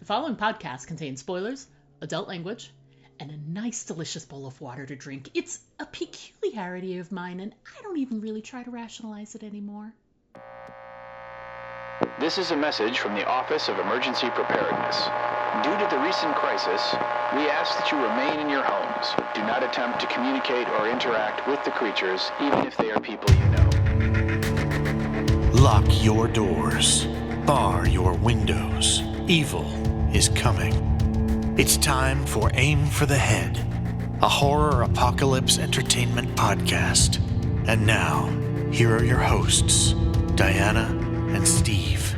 The following podcast contains spoilers, adult language, and a nice, delicious bowl of water to drink. It's a peculiarity of mine, and I don't even really try to rationalize it anymore. This is a message from the Office of Emergency Preparedness. Due to the recent crisis, we ask that you remain in your homes. Do not attempt to communicate or interact with the creatures, even if they are people you know. Lock your doors. Bar your windows. Evil is coming. It's time for Aim for the Head, a horror apocalypse entertainment podcast. And now, here are your hosts, Diana and Steve.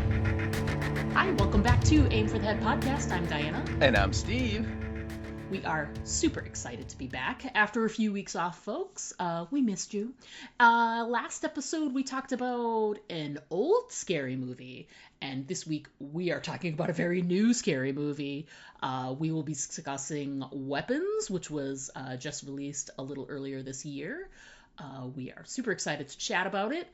Hi, welcome back to Aim for the Head podcast. I'm Diana. And I'm Steve. We are super excited to be back after a few weeks off, folks. We missed you. Last episode, we talked about an old scary movie, and this week we are talking about a very new scary movie. We will be discussing Weapons, which was just released a little earlier this year. We are super excited to chat about it.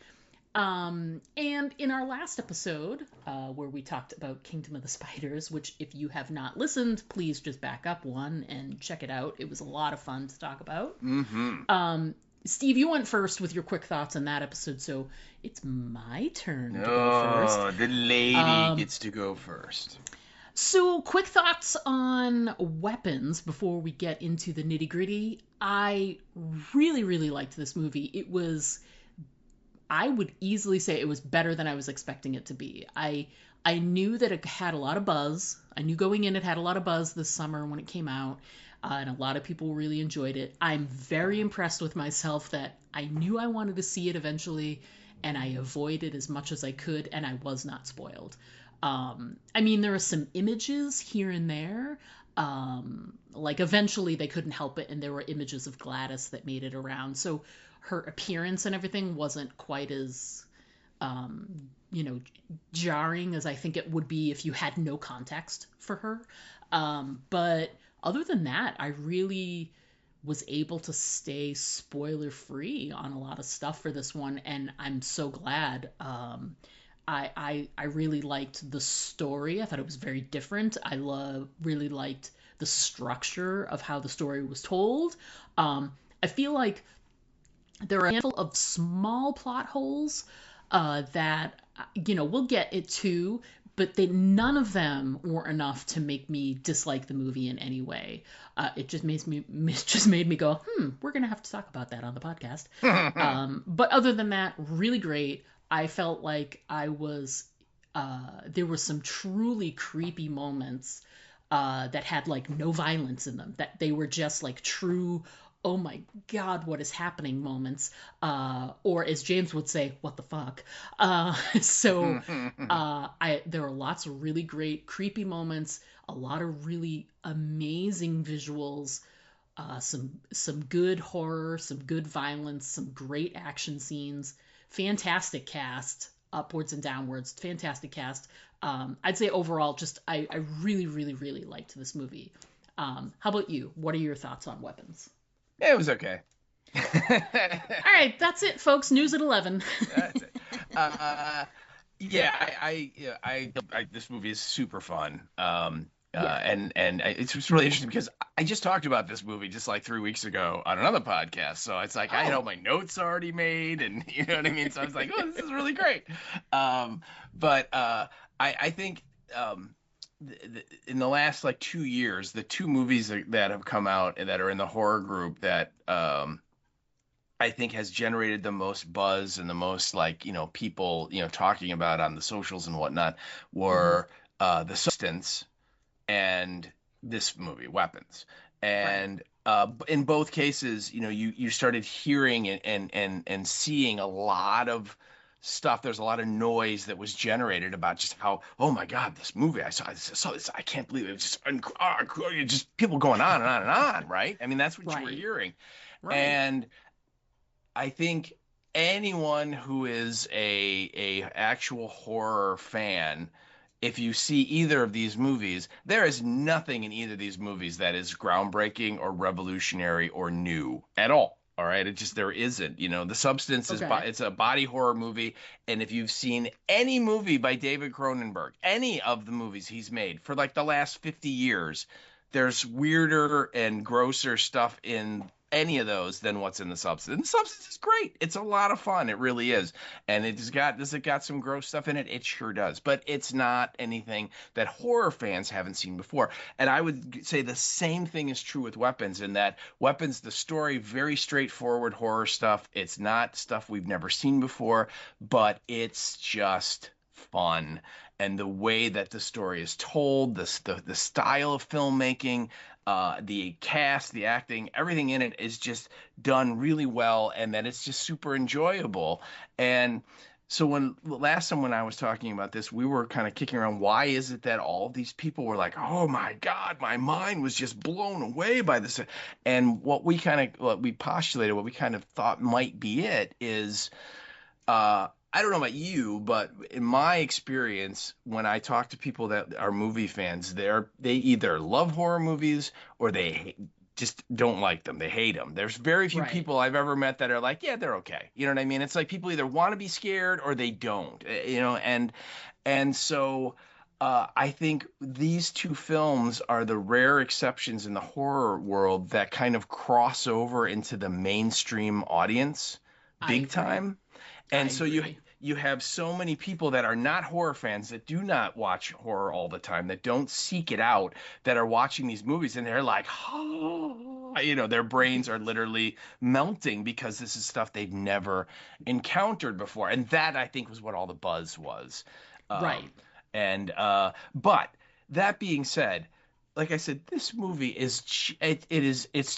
And in our last episode, where we talked about Kingdom of the Spiders, which if you have not listened, please just back up one and check it out. It was a lot of fun to talk about. Mm-hmm. Steve, you went first with your quick thoughts on that episode, so it's my turn to go first. Oh, the lady gets to go first. So, quick thoughts on Weapons before we get into the nitty-gritty. I really, really liked this movie. I would easily say it was better than I was expecting it to be. I knew that it had a lot of buzz. I knew going in it had a lot of buzz this summer when it came out, and a lot of people really enjoyed it. I'm very impressed with myself that I knew I wanted to see it eventually, and I avoided as much as I could, and I was not spoiled. I mean, there are some images here and there. Like eventually they couldn't help it, and there were images of Gladys that made it around. So her appearance and everything wasn't quite as, jarring as I think it would be if you had no context for her. But other than that, I really was able to stay spoiler-free on a lot of stuff for this one, and I'm so glad. I really liked the story. I thought it was very different. I really liked the structure of how the story was told. I feel like there are a handful of small plot holes that, we'll get it to, but none of them were enough to make me dislike the movie in any way. It just made me go, we're going to have to talk about that on the podcast. But other than that, really great. I felt like there were some truly creepy moments that had like no violence in them, that they were just like true, oh my God, what is happening moments, or as James would say, what the fuck. There were lots of really great creepy moments, a lot of really amazing visuals, some good horror, some good violence, some great action scenes, fantastic cast, upwards and downwards, fantastic cast. I'd say overall, I really, really, really liked this movie. How about you? What are your thoughts on Weapons? It was okay. All right, that's it, folks. News at 11. That's it. This movie is super fun. And it's really interesting because I just talked about this movie just like 3 weeks ago on another podcast. So it's like I had all my notes already made, and you know what I mean. So I was like, oh, this is really great. I think. In the last like 2 years, the two movies that have come out that are in the horror group that I think has generated the most buzz and the most people talking about on the socials and whatnot were The Substance and this movie Weapons. And in both cases, you started hearing and seeing a lot of stuff. There's a lot of noise that was generated about just how, oh my God, this movie, I saw this, I can't believe it. It was just people going on and on and on, right? I mean, that's what you were hearing. Right. And I think anyone who is a actual horror fan, if you see either of these movies, there is nothing in either of these movies that is groundbreaking or revolutionary or new at all. All right, there isn't. The Substance Okay. it's a body horror movie, and if you've seen any movie by David Cronenberg, any of the movies he's made for like the last 50 years, there's weirder and grosser stuff in any of those than what's in The Substance. And The Substance is great. It's a lot of fun. It really is. And does it got some gross stuff in it? It sure does. But it's not anything that horror fans haven't seen before. And I would say the same thing is true with Weapons, in that Weapons, the story, very straightforward horror stuff. It's not stuff we've never seen before, but it's just fun. And the way that the story is told, the style of filmmaking, the cast, the acting, everything in it is just done really well, and that it's just super enjoyable. And so when last time when I was talking about this, we were kind of kicking around, why is it that all these people were like, oh my God, my mind was just blown away by this? And what we postulated, what we kind of thought might be it is, I don't know about you, but in my experience, when I talk to people that are movie fans, they either love horror movies or they just don't like them. They hate them. There's very few Right. people I've ever met that are like, yeah, they're okay. You know what I mean? It's like people either want to be scared or they don't. And so I think these two films are the rare exceptions in the horror world that kind of cross over into the mainstream audience I big agree. time. I And so agree. you have so many people that are not horror fans, that do not watch horror all the time, that don't seek it out, that are watching these movies, and they're like, oh, their brains are literally melting because this is stuff they've never encountered before. And that, I think, was what all the buzz was. Right. Um, but that being said, like I said, this movie it's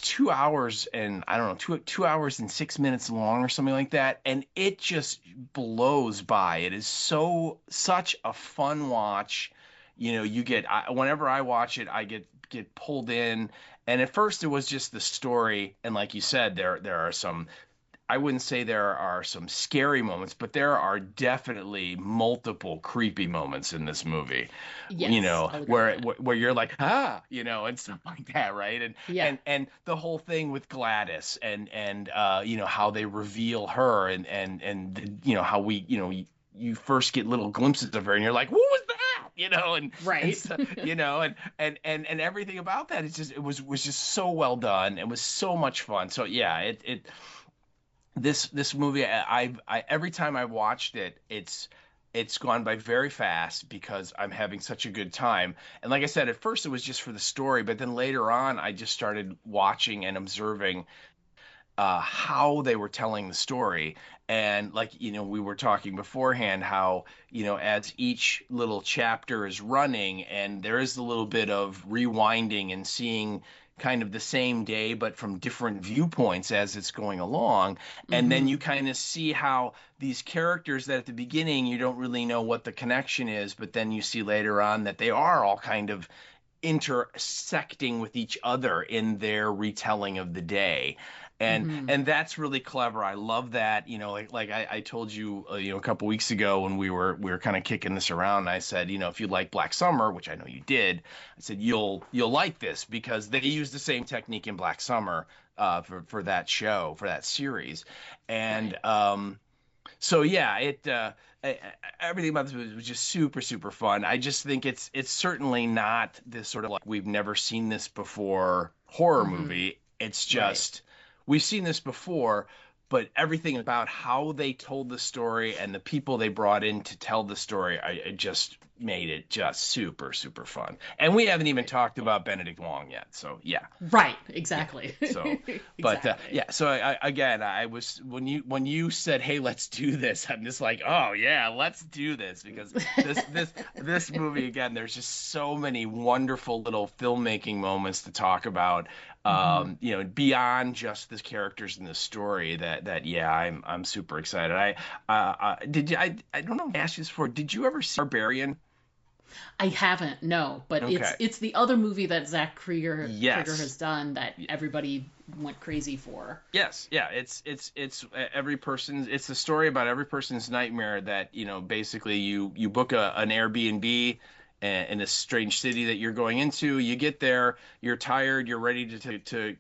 2 hours and I don't know, 2 hours and 6 minutes long or something like that, and it just blows by. It is such a fun watch. Whenever I watch it, I get pulled in. And at first, it was just the story, and like you said, there are some. I wouldn't say there are some scary moments, but there are definitely multiple creepy moments in this movie, Yes, I'll agree with that. where you're like, and stuff like that, right? And Yeah. and the whole thing with Gladys, and how they reveal her, how you first get little glimpses of her, and you're like, what was that? And Right. so, and everything about that, it was just so well done. It was so much fun. So yeah, this movie, I every time I watched it, it's gone by very fast because I'm having such a good time. And like I said, at first it was just for the story, but then later on I just started watching and observing how they were telling the story. And like, we were talking beforehand how, as each little chapter is running, and there is a little bit of rewinding and seeing kind of the same day, but from different viewpoints as it's going along. And then Mm-hmm. you kind of see how these characters that at the beginning you don't really know what the connection is, but then you see later on that they are all kind of intersecting with each other in their retelling of the day. and Mm-hmm. and that's really clever. I love that. Like I told you, a couple weeks ago when we were kind of kicking this around. I said, if you like Black Summer, which I know you did, I said you'll like this because they use the same technique in Black Summer, for that show, for that series. Right. And so yeah, everything about this was just super super fun. I just think it's certainly not this sort of like we've never seen this before horror Mm-hmm. movie. It's Right. just we've seen this before, but everything about how they told the story and the people they brought in to tell the story, it just made it just super super fun. And we haven't even Right. talked about Benedict Wong yet. So yeah. Right. Yeah. Exactly. So, but Exactly. yeah. So again, I was when you said, "Hey, let's do this," I'm just like, "Oh yeah, let's do this," because this movie again, there's just so many wonderful little filmmaking moments to talk about. Mm-hmm. Beyond just the characters in the story. That yeah, I'm super excited. I don't know if I asked you this before. Did you ever see Barbarian? I haven't, no, but it's Okay. it's the other movie that Zach Krieger Yes. has done that everybody went crazy for. Yes, yeah, it's every person's. It's the story about every person's nightmare that basically you book an Airbnb in a strange city that you're going into. You get there, you're tired, you're ready to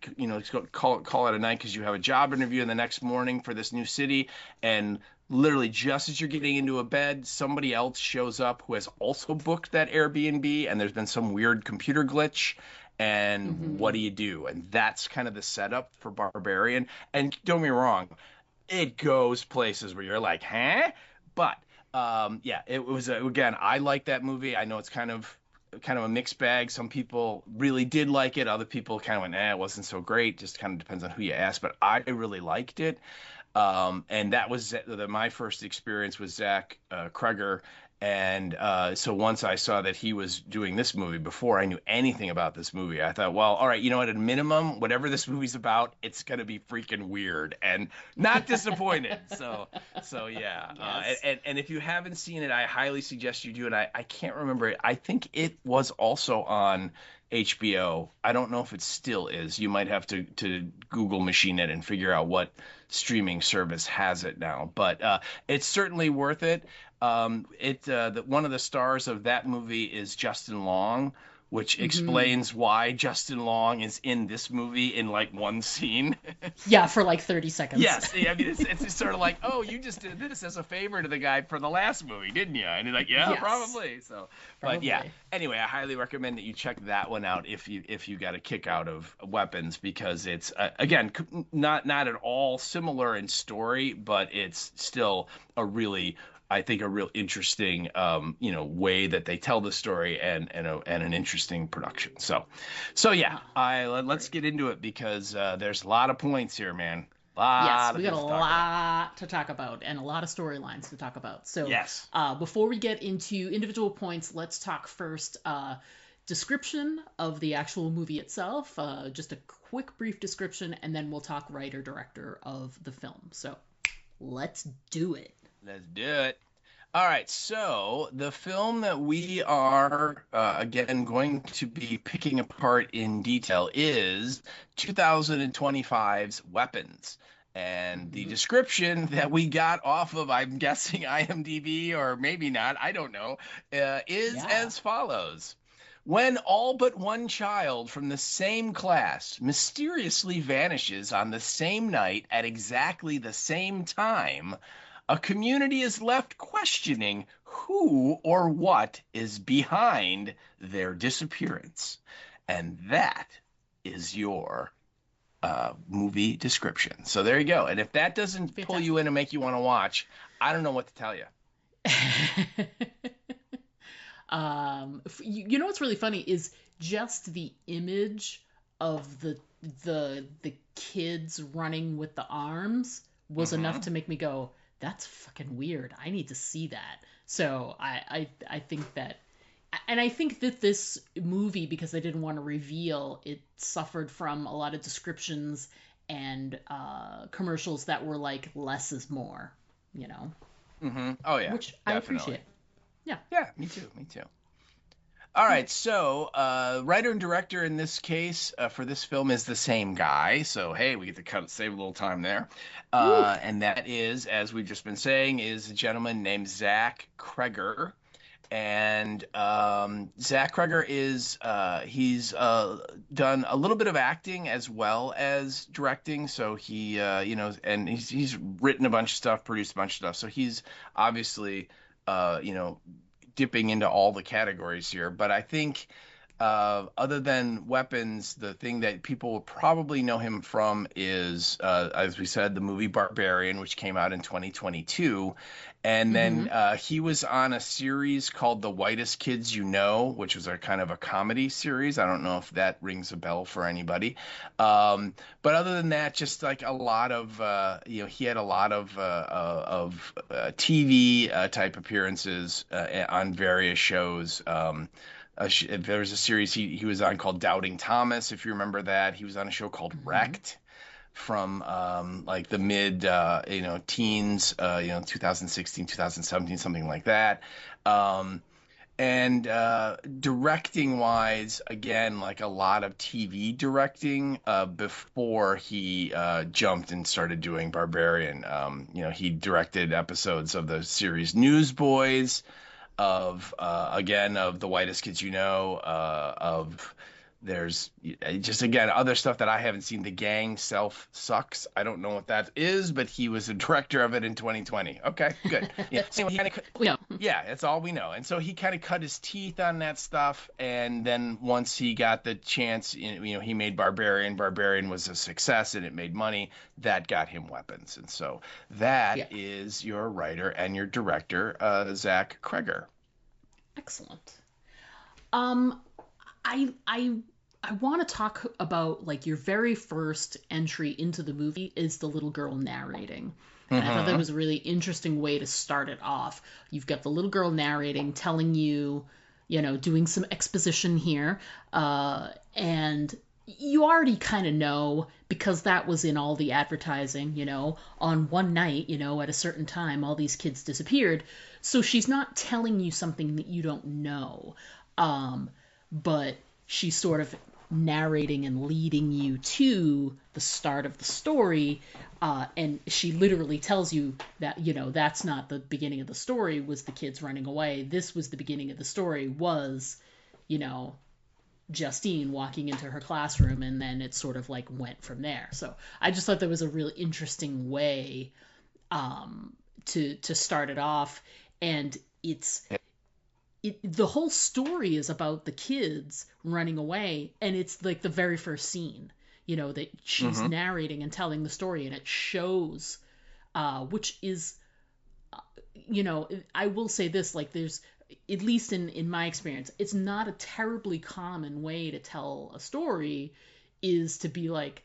call it a night because you have a job interview in the next morning for this new city, and literally just as you're getting into a bed, somebody else shows up who has also booked that Airbnb, and there's been some weird computer glitch. And what Mm-hmm. do you do? And that's kind of the setup for Barbarian. And don't get me wrong, it goes places where you're like, huh? But yeah, it was again, I like that movie. I know it's kind of a mixed bag. Some people really did like it. Other people kind of went, it wasn't so great. Just kind of depends on who you ask. But I really liked it. And that was my first experience with Zach Kreger. And so once I saw that he was doing this movie before I knew anything about this movie, I thought, well, all right, you know what? At a minimum, whatever this movie's about, it's gonna be freaking weird and not disappointed. So yeah. Yes. And if you haven't seen it, I highly suggest you do. And I can't remember it. I think it was also on HBO. I don't know if it still is. You might have to Google machine it and figure out what streaming service has it now. But it's certainly worth it. One of the stars of that movie is Justin Long, which Mm-hmm. explains why Justin Long is in this movie in like one scene. Yeah, for like 30 seconds. Yes, I mean it's sort of like, oh, you just did this as a favor to the guy for the last movie, didn't you? And he's like, yeah, Yes, probably. So, but yeah. probably. Anyway, I highly recommend that you check that one out if you got a kick out of Weapons, because it's again not at all similar in story, but it's still a really, I think, a real interesting way that they tell the story, and an interesting production. So yeah, let's Great. get into it, because there's a lot of points here, man. Yes, Lot of we got a things to talk about. lot to talk about and a lot of storylines to talk about. So, Yes. before we get into individual points, let's talk first description of the actual movie itself, just a quick, brief description, and then we'll talk writer director of the film. So, let's do it. Let's do it. All right, so the film that we are again going to be picking apart in detail is 2025's Weapons. And the Mhm. description that we got off of, I'm guessing, IMDb, or maybe not, I don't know, is Yeah. as follows. When all but one child from the same class mysteriously vanishes on the same night at exactly the same time, a community is left questioning who or what is behind their disappearance. And that is your movie description. So there you go. And if that doesn't pull you Fantastic. in and make you want to watch, I don't know what to tell you. You know what's really funny is just the image of the kids running with the arms was enough Hmm. to make me go, that's fucking weird. I need to see that. So I think that, and I think that this movie, because I didn't want to reveal, it suffered from a lot of descriptions and commercials that were like less is more, you know, Hmm. Oh yeah, which I definitely. appreciate. Yeah. Yeah, me too. Me too. All right, so writer and director in this case for this film is the same guy. So hey, we get to save a little time there, Woo. and that is, as we've just been saying, is a gentleman named Zach Kreger. And Zach Kreger is he's done a little bit of acting as well as directing. So he and he's written a bunch of stuff, produced a bunch of stuff. So he's obviously uh, you know dipping into all the categories here. But I think, other than Weapons, the thing that people will probably know him from is, as we said, the movie Barbarian, which came out in 2022. And then Mm-hmm. he was on a series called The Whitest Kids You Know, which was a kind of a comedy series. I don't know if that rings a bell for anybody. But other than that, just like a lot of, he had a lot of TV type appearances on various shows. There was a series he was on called Doubting Thomas, if you remember that. He was on a show called Mm-hmm. Wrecked from like the mid teens, 2016, 2017, something like that. Um, and directing wise, again, like a lot of TV directing before he jumped and started doing Barbarian. He directed episodes of the series Newsboys, of again of The Whitest Kids You Know, of there's just again other stuff that I haven't seen. The Gang Self Sucks. I don't know what that is, but he was a director of it in 2020. Okay, good. Yeah, so he kinda, We know. yeah, that's all we know. And so he kind of cut his teeth on that stuff. And then once he got the chance, he made Barbarian. Barbarian was a success and it made money. That got him Weapons. And so that Yeah. is your writer and your director, Zach Kreger. Excellent. Um, I want to talk about like your very first entry into the movie is the little girl narrating. And I thought that Mm-hmm. was a really interesting way to start it off. You've got the little girl narrating, telling you, doing some exposition here, and you already kind of know because that was in all the advertising, on one night, at a certain time, all these kids disappeared. So she's not telling you something that you don't know, but she's sort of narrating and leading you to the start of the story. And she literally tells you that, that's not the beginning of the story, was the kids running away. This was the beginning of the story, was, you know, Justine walking into her classroom, and then it sort of like went from there. So I just thought that was a really interesting way to start it off. And the whole story is about the kids running away, and it's like the very first scene, that she's Mm-hmm. narrating and telling the story, and it shows, which is, I will say this, like there's, at least in my experience, it's not a terribly common way to tell a story, is to be like,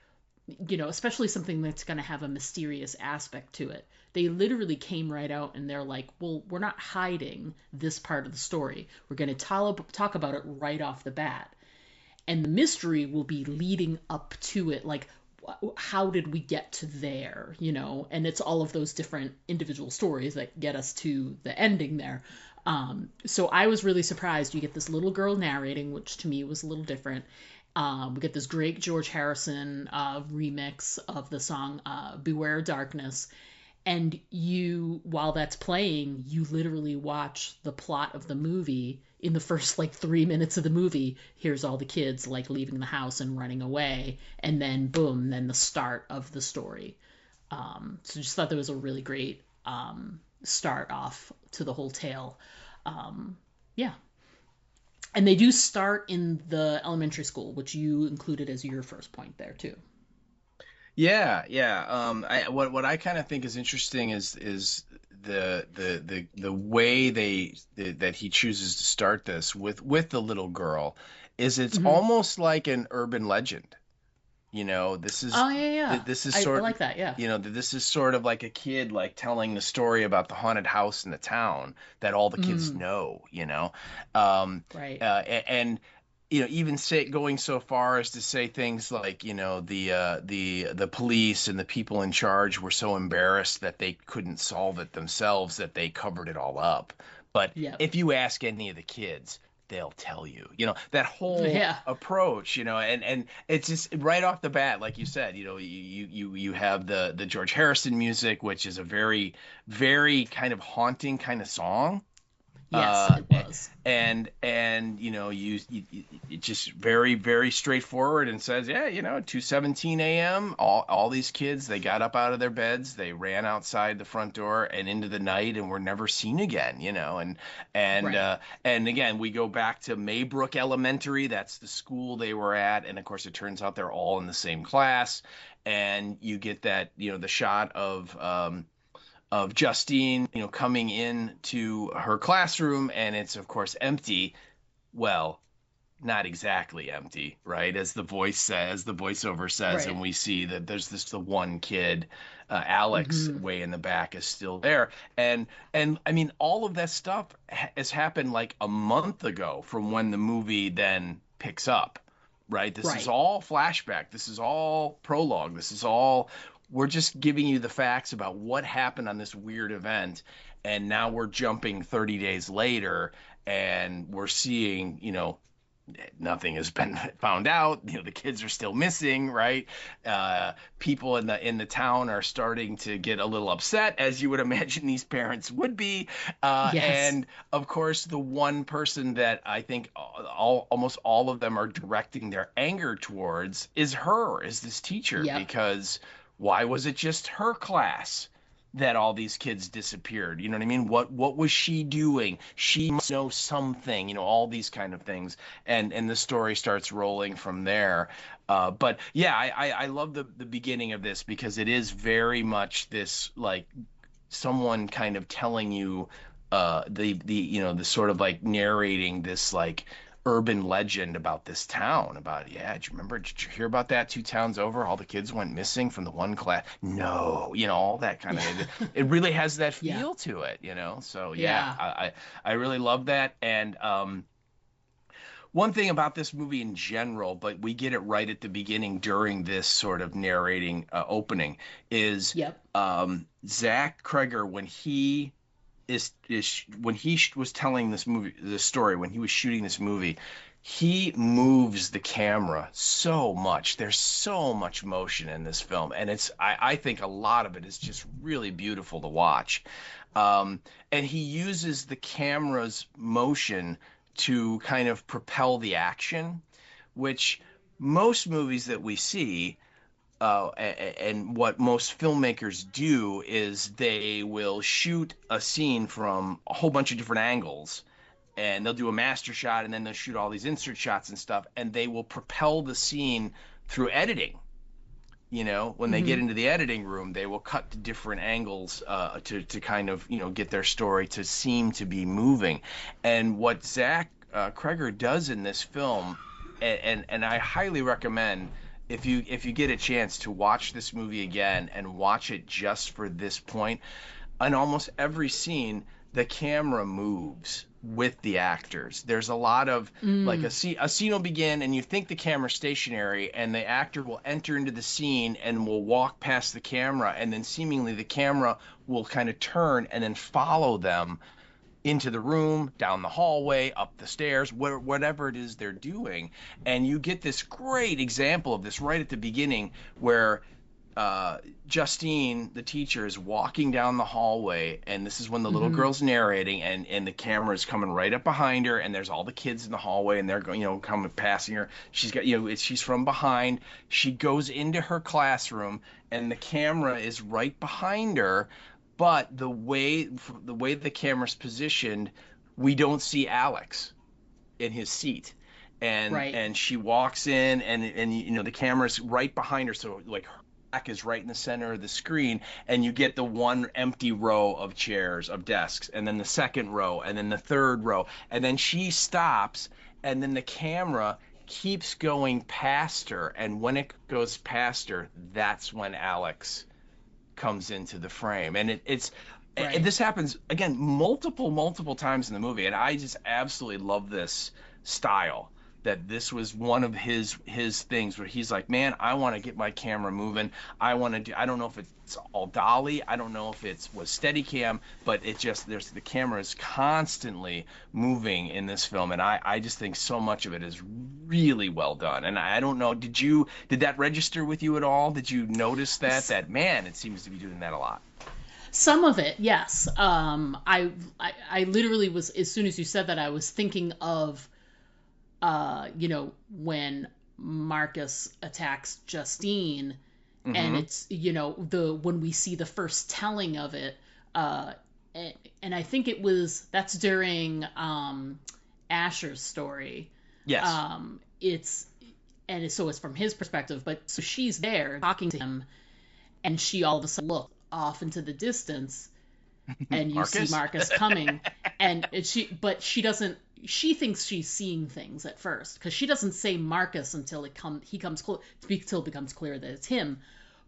especially something that's going to have a mysterious aspect to it. They literally came right out and they're like, well, we're not hiding this part of the story. We're going to talk about it right off the bat. And the mystery will be leading up to it. Like, how did we get to there? And it's all of those different individual stories that get us to the ending there. So I was really surprised. You get this little girl narrating, which to me was a little different. We get this great George Harrison remix of the song Beware Darkness. And while that's playing, you literally watch the plot of the movie. In the first like 3 minutes of the movie, here's all the kids like leaving the house and running away. And then boom, then the start of the story. So just thought that was a really great start off to the whole tale. Yeah. And they do start in the elementary school, which you included as your first point there too. Yeah, yeah. What I kind of think is interesting is the way that he chooses to start this with the little girl is it's Hmm. almost like an urban legend. This is Oh yeah, yeah. this is I sort like that. Yeah. this is sort of like a kid like telling the story about the haunted house in the town that all the kids Mm, know. Um, right. and even say going so far as to say things like the police and the people in charge were so embarrassed that they couldn't solve it themselves that they covered it all up. But Yep. if you ask any of the kids, they'll tell you, that whole Yeah. approach, and it's just right off the bat, like you said, you have the George Harrison music, which is a very, very kind of haunting kind of song. Yes, it was. And you it just very, very straightforward and says, yeah, 2:17 a.m. All these kids, they got up out of their beds, they ran outside the front door and into the night and were never seen again. And Right. uh and again, we go back to Maybrook Elementary. That's the school they were at, and of course it turns out they're all in the same class. And you get that, the shot of Justine, coming in to her classroom, and it's of course empty. Well, not exactly empty, right? As the voiceover says, and Right. we see that there's the one kid, Alex, Hmm. way in the back is still there, and I mean all of that stuff has happened like a month ago from when the movie then picks up, right? This is Right. all flashback. This is all prologue. This is all we're just giving you the facts about what happened on this weird event, and now we're jumping 30 days later, and we're seeing, nothing has been found out. The kids are still missing, right? People in the town are starting to get a little upset, as you would imagine these parents would be. Yes. And of course, the one person that I think almost all of them are directing their anger towards is this teacher, Yep. because why was it just her class that all these kids disappeared? You know what I mean? What was she doing? She must know something, all these kind of things. And the story starts rolling from there. But yeah, I love the beginning of this, because it is very much this, like, someone kind of telling you the sort of like narrating this, like, urban legend about this town, about, yeah, did you hear about that 2 towns over, all the kids went missing from the one class? No, all that kind of it really has that Yeah. feel to it, so yeah, Yeah. I really love that. And one thing about this movie in general, but we get it right at the beginning during this sort of narrating opening, is Yep. Zach Kreger, when he was telling this story, when he was shooting this movie, he moves the camera so much. There's so much motion in this film, and I think a lot of it is just really beautiful to watch. And he uses the camera's motion to kind of propel the action, which most movies that we see, and what most filmmakers do, is they will shoot a scene from a whole bunch of different angles, and they'll do a master shot, and then they'll shoot all these insert shots and stuff, and they will propel the scene through editing. When they get Mm-hmm. into the editing room, they will cut to different angles to kind of, get their story to seem to be moving. And what Zach Kreger does in this film, and I highly recommend, if you get a chance to watch this movie again and watch it just for this point, in almost every scene, the camera moves with the actors. There's a lot of, like, Mm. a scene will begin and you think the camera's stationary, and the actor will enter into the scene and will walk past the camera, and then seemingly the camera will kind of turn and then follow them into the room, down the hallway, up the stairs, whatever it is they're doing. And you get this great example of this right at the beginning, where Justine, the teacher, is walking down the hallway, and this is when the little Mm-hmm. girl's narrating, and the camera is coming right up behind her, and there's all the kids in the hallway, and they're going, coming, passing her. She's got, she's from behind. She goes into her classroom, and the camera is right behind her, but the way the camera's positioned, we don't see Alex in his seat. and Right. and she walks in, and the camera's right behind her, so like her back is right in the center of the screen, and you get the one empty row of chairs, of desks, and then the second row, and then the third row, and then she stops, and then the camera keeps going past her, and when it goes past her, that's when Alex comes into the frame. And Right. this happens again multiple times in the movie, and I just absolutely love this style. That this was one of his things where he's like, man, I want to get my camera moving. I want to do. I don't know if it's all dolly. I don't know if was Steadicam, but the camera is constantly moving in this film, and I just think so much of it is really well done. And I don't know, did that register with you at all? Did you notice that man, it seems to be doing that a lot? Some of it, yes. I literally was, as soon as you said that, I was thinking of when Marcus attacks Justine, and Mm-hmm. it's, the when we see the first telling of it, uh, and I think that's during Asher's story. Yes. It's and so it's from his perspective, but so she's there talking to him, and she all of a sudden looks off into the distance, and you see Marcus. Marcus coming, and she doesn't. She thinks she's seeing things at first, because she doesn't say Marcus until he comes close, until it becomes clear that it's him.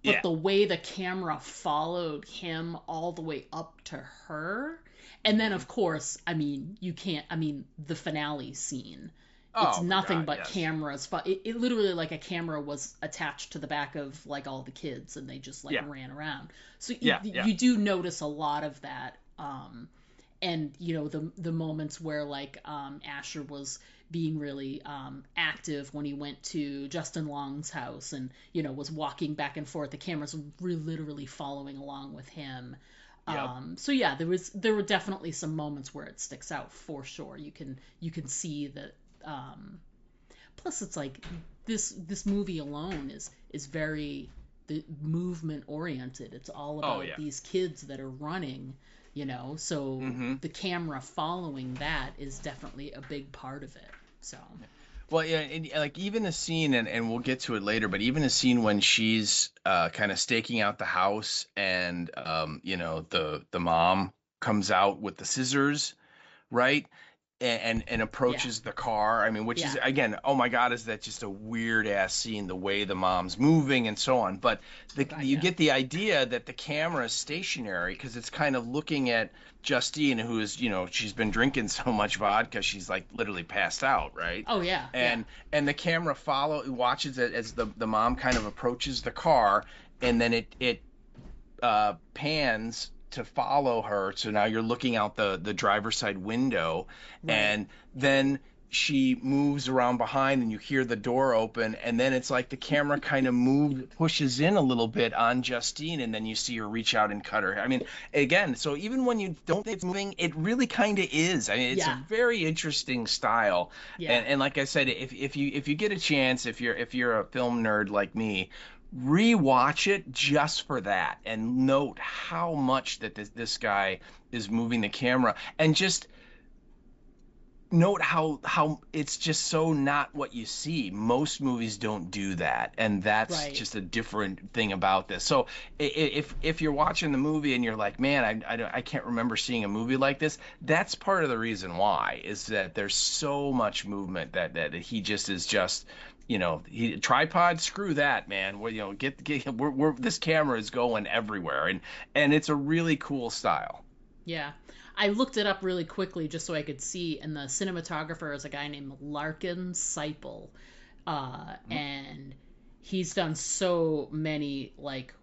But Yeah. the way the camera followed him all the way up to her, and then of course, I mean, you can't. I mean, the finale scene. It's Oh my nothing God, but yes. cameras. It literally, like, a camera was attached to the back of, like, all the kids, and they just, like, Yeah. ran around. So Yeah. Yeah. you do notice a lot of that. and the moments where like Asher was being really active when he went to Justin Long's house and was walking back and forth. The cameras were literally following along with him. Yep. So yeah, there were definitely some moments where it sticks out for sure. You can see that. Plus, it's like this movie alone is very the movement oriented. It's all about these kids that are running, so the camera following that is definitely a big part of it. So Well, yeah, and, like even the scene, and we'll get to it later, but even the scene when she's kind of staking out the house, and the mom comes out with the scissors, right? And approaches the car. I mean, which is, again, oh my God, is that just a weird ass scene, the way the mom's moving and so on. But you get the idea that the camera is stationary because it's kind of looking at Justine, who is, she's been drinking so much vodka, she's like literally passed out, right? Oh yeah. And the camera watches it as the mom kind of approaches the car, and then it pans to follow her. So now you're looking out the driver's side window, right. And then she moves around behind and you hear the door open, and then it's like the camera kind of pushes in a little bit on Justine, and then you see her reach out and cut her hair. I mean, again, so even when you don't think it's moving, it really kind of is. I mean, it's a very interesting style. Yeah. And like I said, if you get a chance, if you're a film nerd like me, rewatch it just for that and note how much that this guy is moving the camera, and just note how it's just so not what you see. Most movies don't do that, and that's just a different thing about this. So if you're watching the movie and you're like, man, I can't remember seeing a movie like this, that's part of the reason why, is that there's so much movement that he just is just tripod, screw that, man. This camera is going everywhere, and it's a really cool style. Yeah. I looked it up really quickly just so I could see, and the cinematographer is a guy named Larkin Seipel, and he's done so many like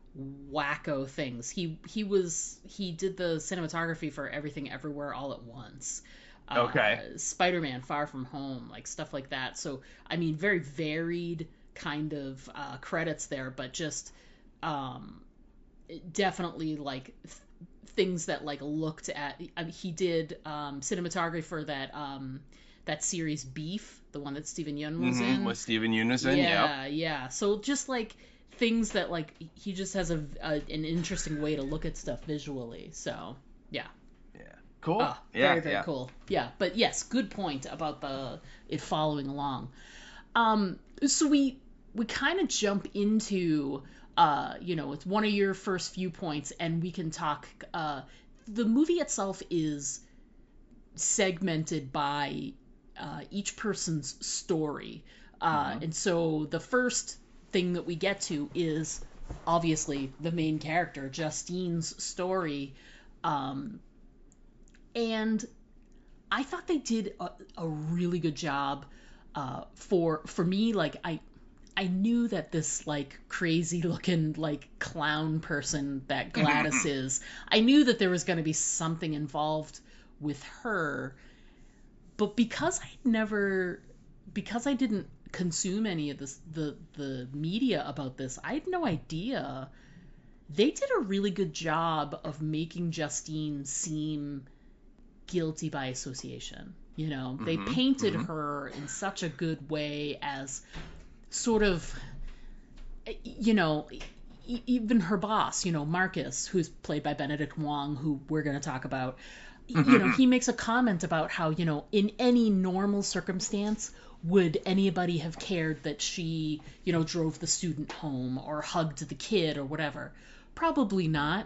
wacko things. He did the cinematography for Everything Everywhere All at Once. Spider-Man Far From Home, like stuff like that. So I mean, very varied kind of credits there, but just definitely like things that like looked at. I mean, he did cinematography for that series Beef, the one that Steven Yeun was in. With Steven Yeun was in, yeah. So just like things that like he just has an interesting way to look at stuff visually. So yeah. Cool. Very cool. Yeah, but yes, good point about it following along. So we kind of jump into it's one of your first few points, and we can talk. The movie itself is segmented by each person's story, and so the first thing that we get to is obviously the main character, Justine's story. And I thought they did a really good job. For me, like I knew that this like crazy looking like clown person that Gladys is, I knew that there was going to be something involved with her, but because I didn't consume any of this the media about this, I had no idea. They did a really good job of making Justine seem guilty by association. They painted her in such a good way as sort of, even her boss, Marcus, who's played by Benedict Wong, who we're going to talk about, he makes a comment about how, in any normal circumstance, would anybody have cared that she, drove the student home or hugged the kid or whatever? Probably not.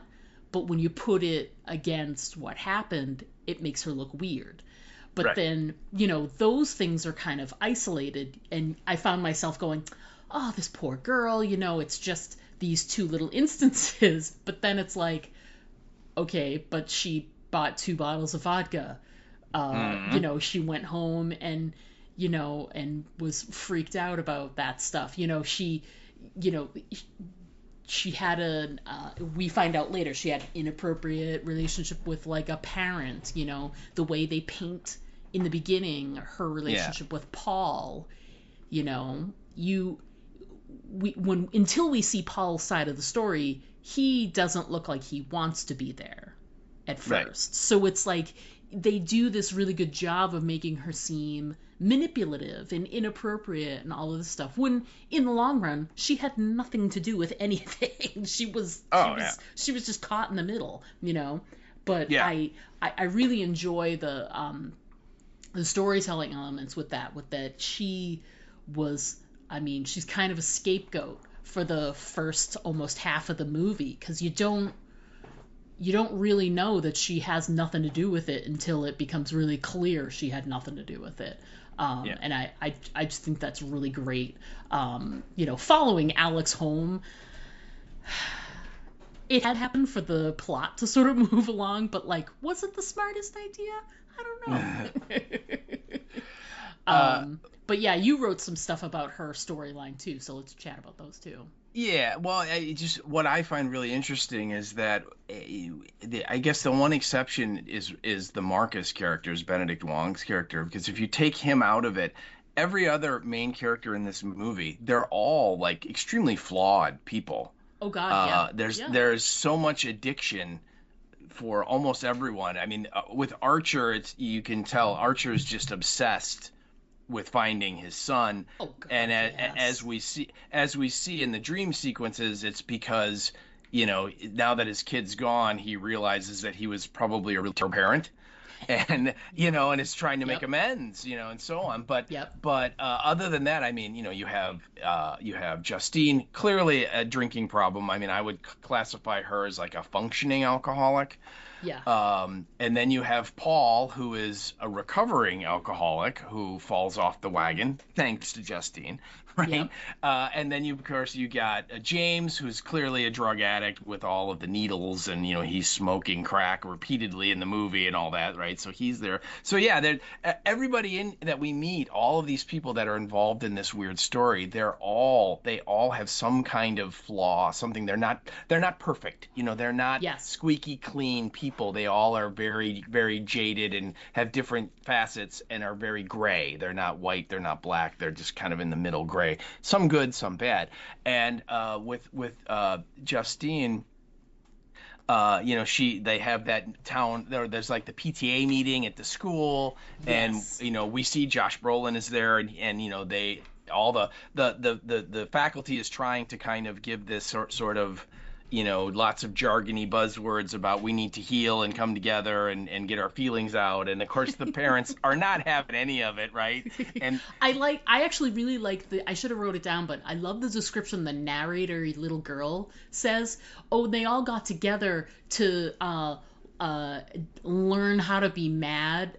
But when you put it against what happened, it makes her look weird. But then, those things are kind of isolated. And I found myself going, oh, this poor girl, it's just these two little instances. But then it's like, okay, but she bought 2 bottles of vodka. She went home and, and was freaked out about that stuff. she had we find out later she had an inappropriate relationship with like a parent, you know, the way they paint in the beginning her relationship with Paul, you know, when until we see Paul's side of the story, he doesn't look like he wants to be there at first. Right. So it's like they do this really good job of making her seem manipulative and inappropriate and all of this stuff, when in the long run she had nothing to do with anything. She was just caught in the middle, you know. But I really enjoy the storytelling elements with that she was, I mean, she's kind of a scapegoat for the first almost half of the movie, because you don't really know that she has nothing to do with it until it becomes really clear she had nothing to do with it. And I just think that's really great. You know, following Alex home, it had happened for the plot to sort of move along, but like, was it the smartest idea? I don't know. But yeah, you wrote some stuff about her storyline too, so let's chat about those too. Yeah, well, what I find really interesting is that I guess the one exception is the Marcus character, is Benedict Wong's character, because if you take him out of it, every other main character in this movie, they're all like extremely flawed people. Oh God, yeah. There's so much addiction for almost everyone. I mean, with Archer, you can tell Archer is just obsessed with finding his son. Oh, God, and yes. as we see in the dream sequences, it's because, you know, now that his kid's gone, he realizes that he was probably a real terrible parent, and you know, and is trying to make amends, you know, and so on. But other than that, I mean, you know, you have Justine, clearly a drinking problem. I mean, I would classify her as like a functioning alcoholic. Yeah. And then you have Paul, who is a recovering alcoholic who falls off the wagon thanks to Justine, right? Yep. And then of course you got James, who's clearly a drug addict with all of the needles, and you know, he's smoking crack repeatedly in the movie and all that, right? So he's there. So yeah, everybody that we meet, all of these people that are involved in this weird story, they all have some kind of flaw, something. They're not perfect, you know, they're not squeaky clean people. They all are very, very jaded and have different facets and are very gray. They're not white, they're not black, they're just kind of in the middle gray. Some good, some bad. And with Justine, you know, they have that town there's like the PTA meeting at the school, and you know, we see Josh Brolin is there, and you know, the faculty is trying to kind of give this sort of, you know, lots of jargony buzzwords about we need to heal and come together and get our feelings out. And of course the parents are not having any of it, right? And I actually really like I should have wrote it down, but I love the description the narrator, little girl, says. Oh, they all got together to learn how to be mad,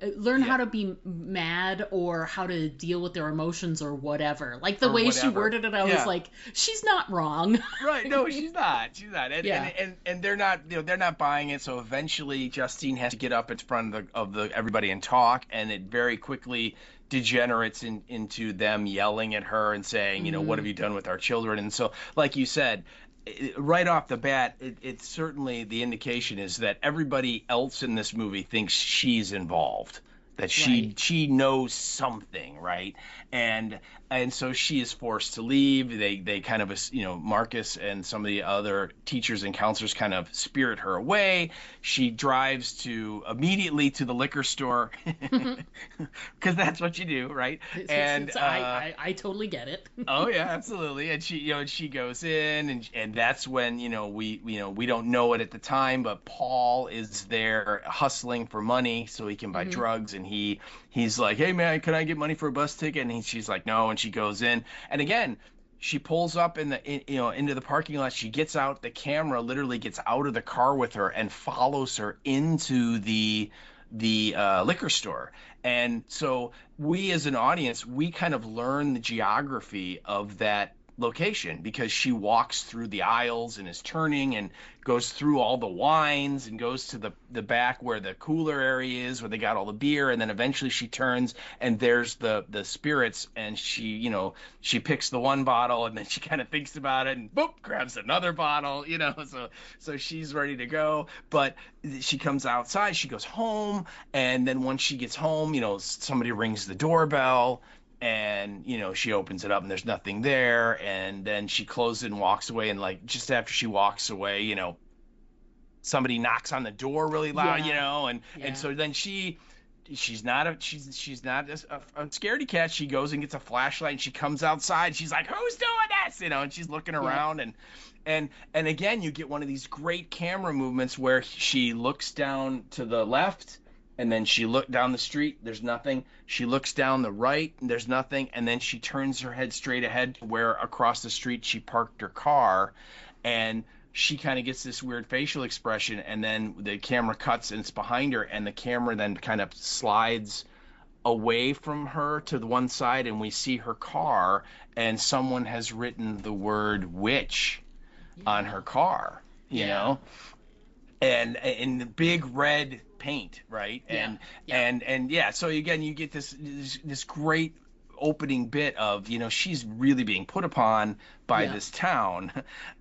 or how to deal with their emotions or whatever. Like the way she worded it, I was like, she's not wrong. Right. No, she's not. And they're not, you know, they're not buying it. So eventually Justine has to get up in front of everybody and talk, and it very quickly degenerates into them yelling at her and saying, you know, what have you done with our children? And so, like you said, right off the bat, it's certainly the indication is that everybody else in this movie thinks she's involved, that she knows something, right? And so she is forced to leave. They kind of, you know, Marcus and some of the other teachers and counselors kind of spirit her away. She drives immediately to the liquor store, because that's what you do, right? I totally get it. Oh yeah, absolutely. And she goes in, and that's when, you know, we don't know it at the time, but Paul is there hustling for money so he can buy drugs, and he's like, hey man, can I get money for a bus ticket? And she's like, no. And she goes in, and again, she pulls up into the parking lot. She gets out. The camera literally gets out of the car with her and follows her into the liquor store. And so we, as an audience, we kind of learn the geography of that location because she walks through the aisles and is turning and goes through all the wines and goes to the back where the cooler area is where they got all the beer, and then eventually she turns and there's the spirits, and she picks the one bottle and then she kind of thinks about it and boop, grabs another bottle, so she's ready to go. But she comes outside, she goes home, and then once she gets home, somebody rings the doorbell, and she opens it up and there's nothing there, and then she closes it and walks away, and like just after she walks away, somebody knocks on the door really loud, and so then she's not a scaredy cat. She goes and gets a flashlight and she comes outside. She's like, who's doing this? And she's looking around, and again you get one of these great camera movements where she looks down to the left, and then she looked down the street, there's nothing. She looks down the right, and there's nothing. And then she turns her head straight ahead to where across the street she parked her car. And she kind of gets this weird facial expression. And then the camera cuts and it's behind her. And the camera then kind of slides away from her to the one side. And we see her car. And someone has written the word witch on her car, you know? And in the big red paint, right? And so again you get this great opening bit of she's really being put upon by this town,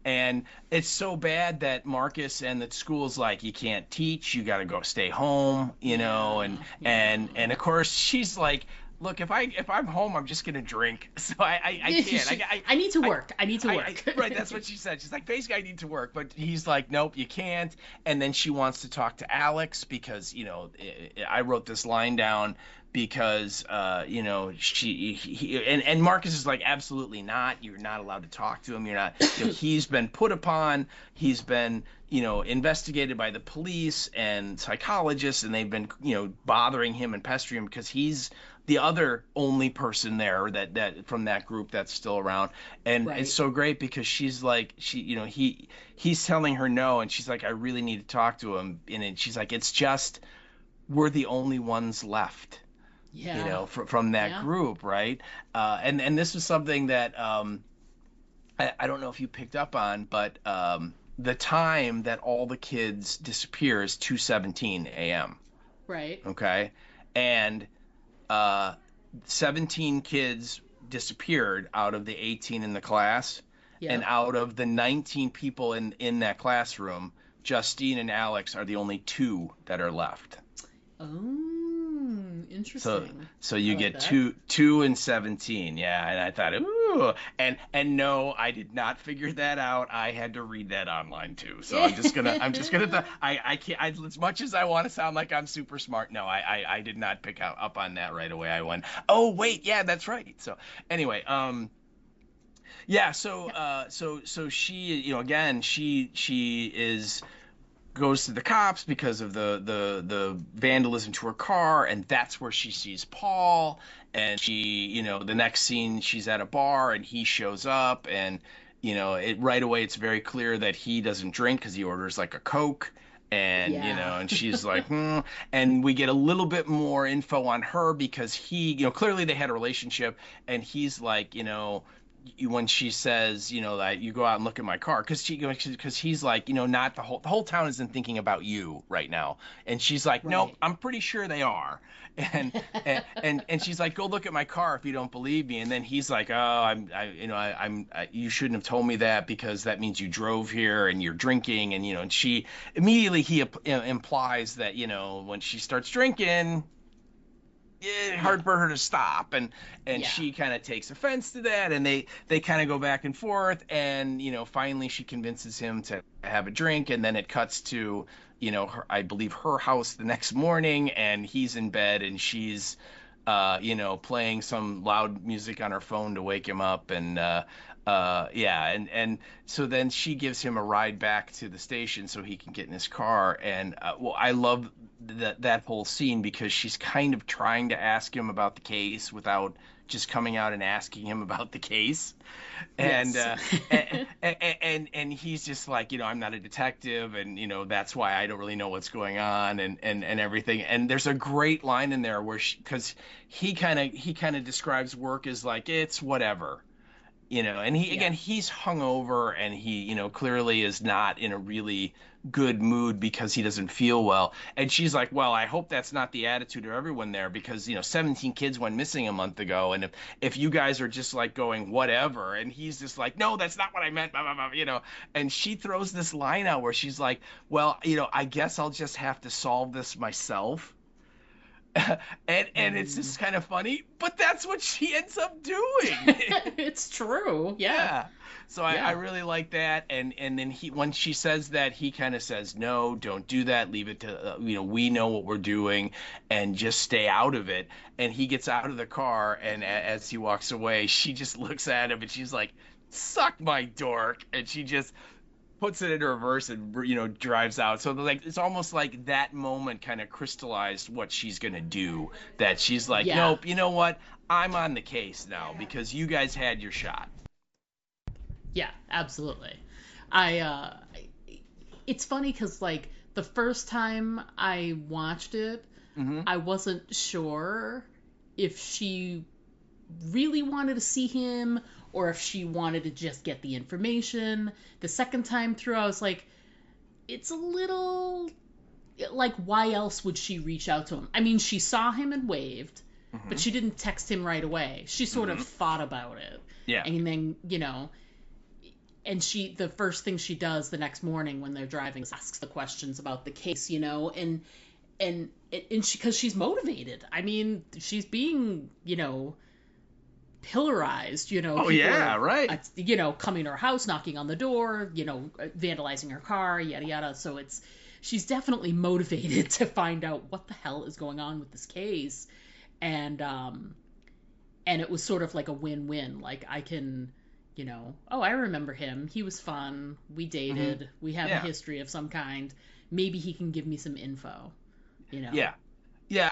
and it's so bad that Marcus and the school's like, you can't teach, you got to go stay home, and of course she's like, look, if I'm home, I'm just gonna drink. So I can't. I need to work. I need to work. Right, that's what she said. She's like, basically, I need to work. But he's like, nope, you can't. And then she wants to talk to Alex because I wrote this line down because and Marcus is like, absolutely not. You're not allowed to talk to him. You're not. He's been put upon. He's been investigated by the police and psychologists, and they've been bothering him and pestering him because he's the other only person there that from that group that's still around. And it's so great because she's like, he's telling her no, and she's like, I really need to talk to him. And she's like, it's just, we're the only ones left, from that group. Right. And this was something that, I don't know if you picked up on, but, the time that all the kids disappear is 2:17 a.m. Right. Okay. And, 17 kids disappeared out of the 18 in the class, and out of the 19 people in that classroom, Justine and Alex are the only 2 that are left. Oh, interesting. So you get that. 2 and 17, and I thought, ooh, and no, I did not figure that out. I had to read that online too. So I'm just gonna I can't, as much as I want to sound like I'm super smart. No, I did not pick up on that right away. I went, oh wait, that's right. So anyway, so she, again, she goes to the cops because of the vandalism to her car, and that's where she sees Paul. And she, the next scene, she's at a bar and he shows up, and it right away it's very clear that he doesn't drink because he orders like a Coke. And and she's like, and we get a little bit more info on her because he, clearly they had a relationship, and he's like, when she says, that you go out and look at my car, because he's like, not the whole town isn't thinking about you right now, and she's like, nope, I'm pretty sure they are, and she's like, go look at my car if you don't believe me, and then he's like, oh, you shouldn't have told me that because that means you drove here and you're drinking, and she immediately he implies that when she starts drinking, hard for her to stop, and she kind of takes offense to that, and they kind of go back and forth, and finally she convinces him to have a drink, and then it cuts to I believe her house the next morning, and he's in bed and she's playing some loud music on her phone to wake him up, and and so then she gives him a ride back to the station so he can get in his car, and I love that whole scene because she's kind of trying to ask him about the case without just coming out and asking him about the case, and and he's just like, I'm not a detective, and that's why I don't really know what's going on, and everything. And there's a great line in there where because he kind of describes work as like, it's whatever. And he, Yeah. again, he's hungover, and he, clearly is not in a really good mood because he doesn't feel well. And she's like, well, I hope that's not the attitude of everyone there, because, 17 kids went missing a month ago. And if you guys are just like going, whatever, and he's just like, no, that's not what I meant, blah, blah, blah. And she throws this line out where she's like, well, I guess I'll just have to solve this myself. and it's just kind of funny, but that's what she ends up doing. It's true. Yeah. Yeah. So I really like that. And then when she says that, he kind of says, no, don't do that. Leave it to, we know what we're doing, and just stay out of it. And he gets out of the car, and as he walks away, she just looks at him and she's like, suck my dork. And she just puts it into reverse and, drives out. So like, it's almost like that moment kind of crystallized what she's going to do, that she's like, nope, you know what? I'm on the case now because you guys had your shot. Yeah, absolutely. It's funny because like the first time I watched it, I wasn't sure if she really wanted to see him or if she wanted to just get the information. The second time through, I was like, it's a little like, why else would she reach out to him? I mean, she saw him and waved, but she didn't text him right away. She sort of thought about it. Yeah. And then, and the first thing she does the next morning when they're driving is asks the questions about the case, and she, because she's motivated. I mean, she's being, pillarized, Oh, yeah, right. Coming to her house, knocking on the door, vandalizing her car, yada, yada. So she's definitely motivated to find out what the hell is going on with this case. And it was sort of like a win-win. Like, I can, I remember him. He was fun. We dated. We have a history of some kind. Maybe he can give me some info, Yeah. Yeah,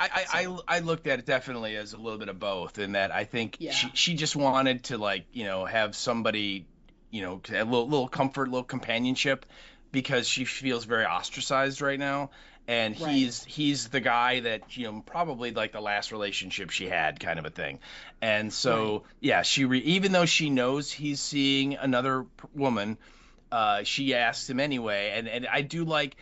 I looked at it definitely as a little bit of both, in that I think she just wanted to, like, have somebody, a little comfort, little companionship, because she feels very ostracized right now. And he's the guy that, probably like the last relationship she had, kind of a thing. And so, she even though she knows he's seeing another woman, she asks him anyway. And I do like,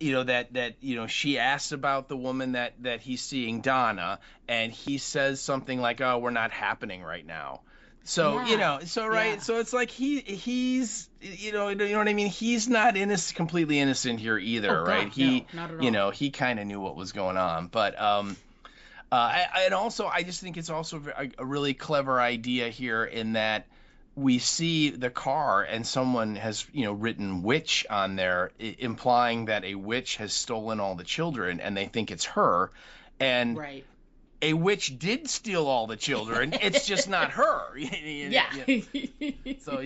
that she asks about the woman that he's seeing, Donna, and he says something like, oh, we're not happening right now. So, so it's like he's, you know what I mean? He's not completely innocent here either, right? God, no, not at all. He kind of knew what was going on. But, and also, I just think it's also a really clever idea here, in that we see the car and someone has, written witch on there, implying that a witch has stolen all the children, and they think it's her. And a witch did steal all the children. It's just not her. So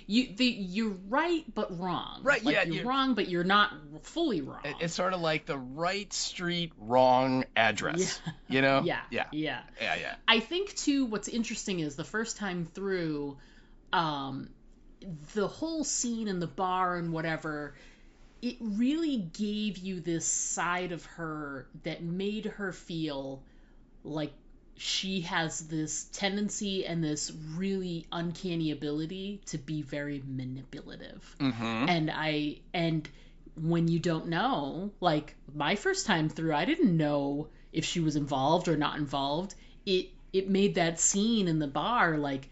you're right but wrong. Right. Like, you're wrong, but you're not fully wrong. It's sort of like the right street, wrong address. Yeah. Yeah. I think too, what's interesting is the first time through, the whole scene in the bar and whatever, it really gave you this side of her that made her feel like she has this tendency and this really uncanny ability to be very manipulative. And when you don't know, like my first time through, I didn't know if she was involved or not involved. It made that scene in the bar like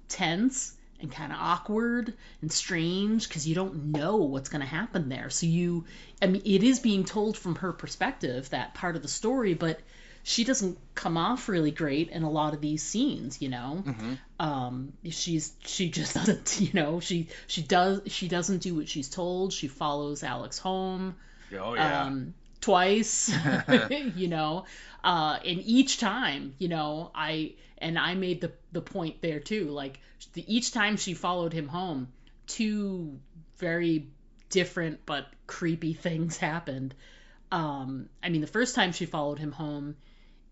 tense and kind of awkward and strange, because you don't know what's going to happen there. So it is being told from her perspective, that part of the story, but she doesn't come off really great in a lot of these scenes, she just doesn't, she doesn't do what she's told. She follows Alex home. Twice, and each time, I made the point there too, like each time she followed him home, two very different but creepy things happened. The first time she followed him home,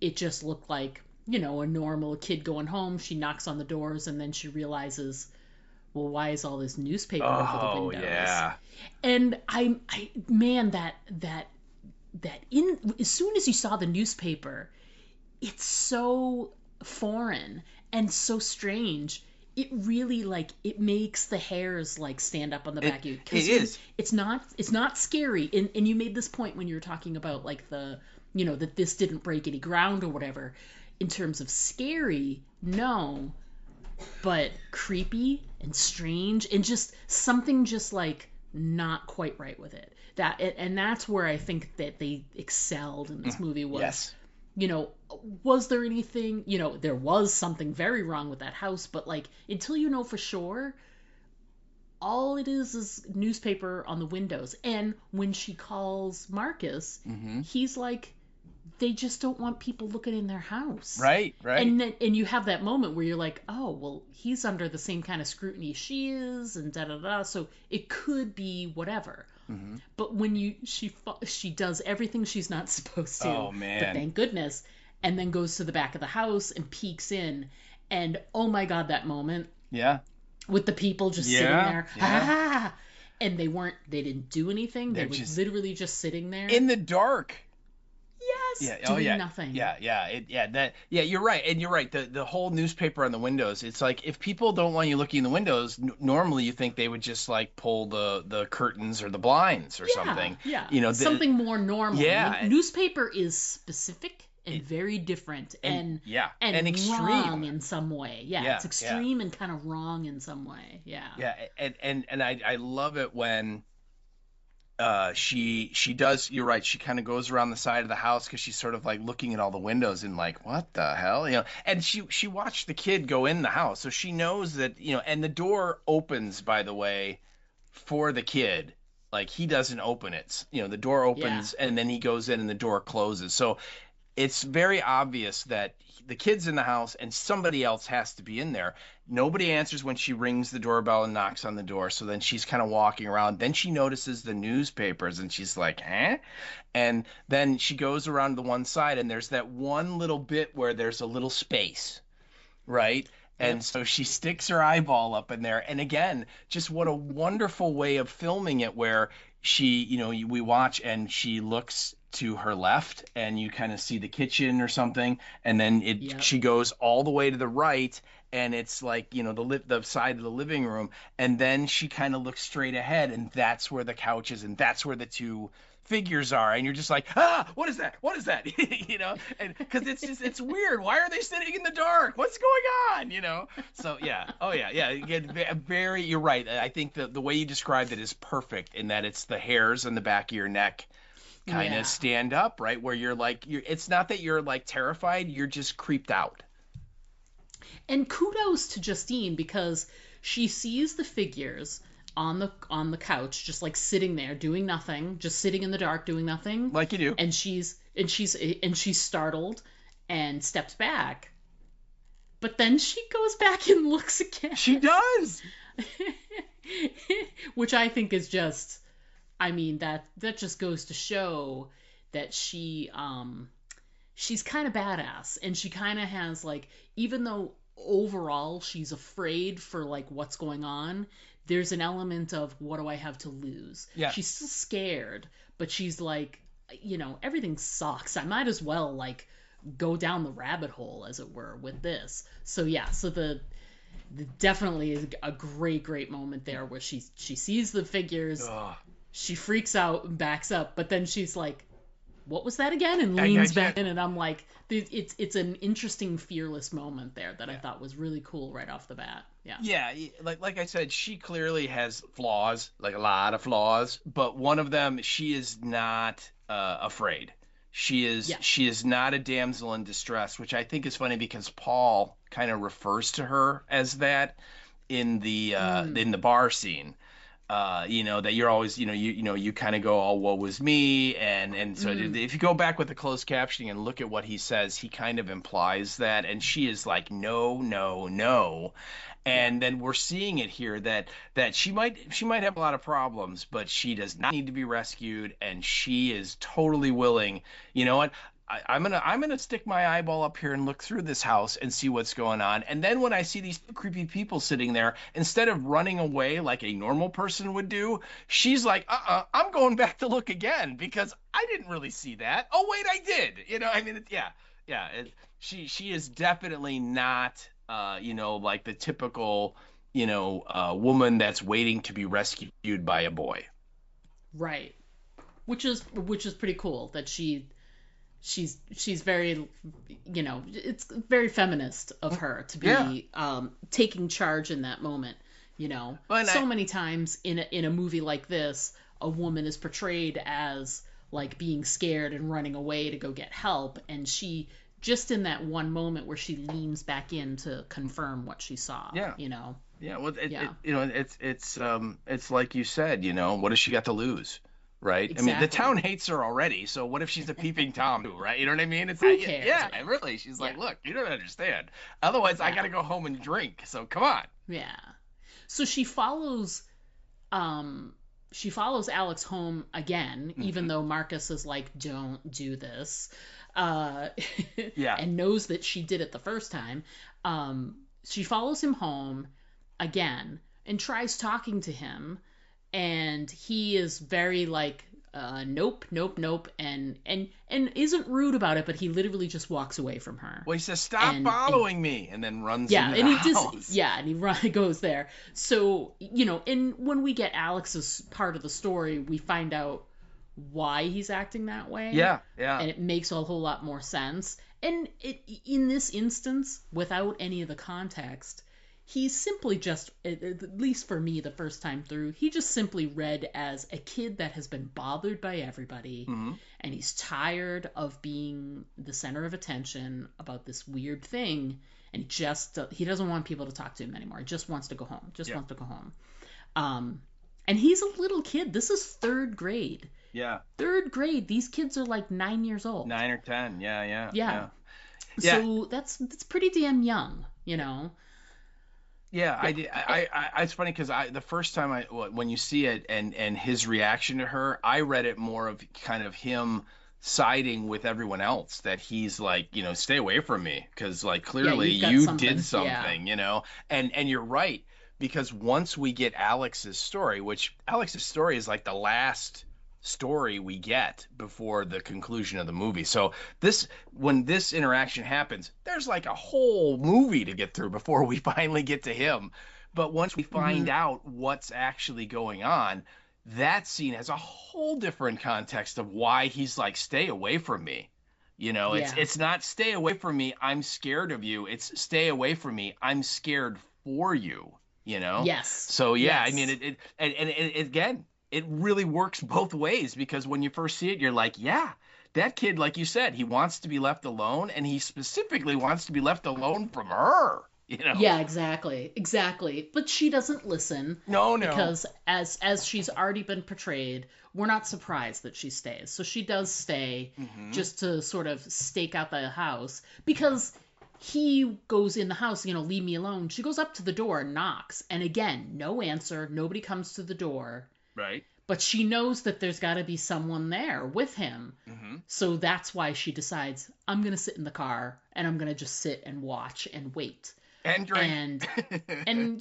it just looked like, a normal kid going home. She knocks on the doors, and then she realizes, well, why is all this newspaper over the windows? Yeah. And as soon as you saw the newspaper, it's so foreign and so strange. it really like it makes the hairs like stand up on the back of you It because is. it's not scary. And you made this point when you were talking about like the that this didn't break any ground or whatever. In terms of scary, no, but creepy and strange and just something just like not quite right with it. And that's where I think that they excelled in this movie was Yes. you know, was there anything, there was something very wrong with that house, but like until you know for sure, all it is newspaper on the windows. And when she calls Marcus, he's like, they just don't want people looking in their house. Right. And you have that moment where you're like, oh, well, he's under the same kind of scrutiny she is, and da da da. So it could be whatever. But when she does everything she's not supposed to, Oh, man. but thank goodness, and then goes to the back of the house and peeks in, and oh my God, that moment Yeah. with the people just sitting there, and they didn't do anything. They were just literally just sitting there in the dark. yes, Yeah. doing nothing. You're right. And you're right. The whole newspaper on the windows. It's like if people don't want you looking in the windows, normally you think they would just like pull the curtains or the blinds or something. Yeah. Something more normal. Yeah. I mean, newspaper is specific and very different and extreme wrong in some way. Yeah, It's extreme and kind of wrong in some way. Yeah. And I love it when she does, you're right, she kind of goes around the side of the house because she's sort of like looking at all the windows and like, what the hell, and she watched the kid go in the house, so she knows that, and the door opens, by the way, for the kid. Like, he doesn't open it, the door opens and then he goes in and the door closes, so it's very obvious that the kid's in the house and somebody else has to be in there. Nobody answers when she rings the doorbell and knocks on the door. So then she's kind of walking around. Then she notices the newspapers and she's like, huh? And then she goes around to the one side and there's that one little bit where there's a little space, right? And so she sticks her eyeball up in there. And again, just what a wonderful way of filming it, where she, we watch and she looks to her left and you kind of see the kitchen or something. And then she goes all the way to the right and it's like, the side of the living room. And then she kind of looks straight ahead and that's where the couch is and that's where the two figures are, and you're just like, what is that, and because it's weird, why are they sitting in the dark, what's going on, so again, very, you're right, I think the way you described it is perfect in that it's the hairs on the back of your neck kind of stand up, right, where you're like, it's not that you're like terrified, you're just creeped out. And kudos to Justine because she sees the figures on the couch, just like sitting there doing nothing, just sitting in the dark doing nothing, like you do. And she's startled and steps back, but then she goes back and looks again. She does, which I think is just, I mean, that just goes to show that she's kind of badass, and she kind of has like, even though overall she's afraid for like what's going on, there's an element of what do I have to lose? Yeah. She's still scared, but she's like, everything sucks. I might as well like go down the rabbit hole, as it were, with this. So the definitely is a great moment there where she sees the figures, she freaks out and backs up, but then she's like, what was that again? And leans back in, and I'm like, it's an interesting, fearless moment there that I thought was really cool right off the bat. Yeah, like I said, she clearly has flaws, like a lot of flaws, but one of them, she is not afraid. She is not a damsel in distress, which I think is funny because Paul kind of refers to her as that in the bar scene. That you're always, you kind of go, oh, woe was me. And so if you go back with the closed captioning and look at what he says, he kind of implies that. And she is like, no, no, no. And then we're seeing it here that she might have a lot of problems, but she does not need to be rescued. And she is totally willing. You know what? I'm gonna stick my eyeball up here and look through this house and see what's going on. And then when I see these creepy people sitting there, instead of running away like a normal person would do, she's like, I'm going back to look again because I didn't really see that. Oh wait, I did. She is definitely not like the typical, woman that's waiting to be rescued by a boy. Right. Which is pretty cool that she's very, it's very feminist of her to Yeah. be taking charge in that moment. And So many times in a movie like this, a woman is portrayed as like being scared and running away to go get help, and she just in that one moment where she leans back in to confirm what she saw. yeah. Yeah, well, Yeah, it's like you said, what does she got to lose, right? I mean, the exactly. town hates her already, so what if she's a peeping tom too, right? You know what I mean? It's Who yeah, cares? yeah, Yeah, really. She's yeah, like, look, you don't understand. Otherwise, I yeah, gotta go home and drink. So come on. yeah. So um she follows Alex home again, even Hmm. though Marcus is like, don't do this, uh, Yeah, and knows that she did it the first time. She follows him home again and tries talking to him, and he is very like, nope, nope, nope, and isn't rude about it, but he literally just walks away from her. well, he says, stop And following me, and then runs yeah, into the and he just house. yeah, and he goes there. So and when we get Alex's part of the story, we find out why he's acting that way, Yeah, yeah. and it makes a whole lot more sense. And in this instance, without any of the context, he's simply just, at least for me, the first time through, he just simply read as a kid that has been bothered by everybody, Hmm. and he's tired of being the center of attention about this weird thing, and he doesn't want people to talk to him anymore. He just wants to go home. Just Yeah, wants to go home. Um, and he's a little kid. This is third grade. yeah. Third grade. These kids are like 9 years old. 9 or 10. Yeah, yeah, Yeah. yeah. Yeah, So that's pretty damn young. yeah, I Yeah. did. It's funny because the first time when you see it and his reaction to her, I read it more of kind of him siding with everyone else that he's like, stay away from me because like Yeah, clearly you've got you did something. Yeah. something, and you're right because once we get Alex's story, which Alex's story is like the last story we get before the conclusion of the movie. So when this interaction happens, there's like a whole movie to get through before we finally get to him. But once we Hmm. find out what's actually going on, that scene has a whole different context of why he's like, stay away from me. It's Yeah. it's not stay away from me, I'm scared of you. It's stay away from me, I'm scared for you, you know? Yes. So yeah, I mean Yes. it again, it really works both ways because when you first see it, you're like, yeah, that kid, like you said, he wants to be left alone, and he specifically wants to be left alone from her, Yeah, exactly. Exactly. But she doesn't listen No, no. because as she's already been portrayed, we're not surprised that she stays. So she does stay Hmm. just to sort of stake out the house because he goes in the house, leave me alone. She goes up to the door and knocks, and again, no answer. Nobody comes to the door. Right. But she knows that there's got to be someone there with him. Hmm. So that's why she decides, I'm going to sit in the car and I'm going to just sit and watch and wait. And drink. And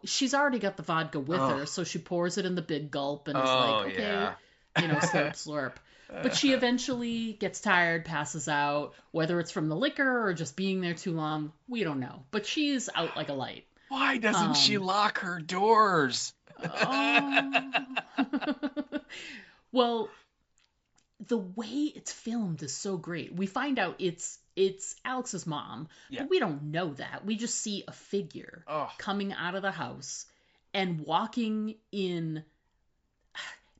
she's already got the vodka with Oh, her, so she pours it in the big gulp and is like, oh okay, yeah. slurp, slurp. But she eventually gets tired, passes out, whether it's from the liquor or just being there too long, we don't know. But she's out like a light. Why doesn't she Um, lock her doors? oh. Well, the way it's filmed is so great. We find out it's Alex's mom, Yeah. but we don't know that. We just see a figure Oh, coming out of the house and walking in.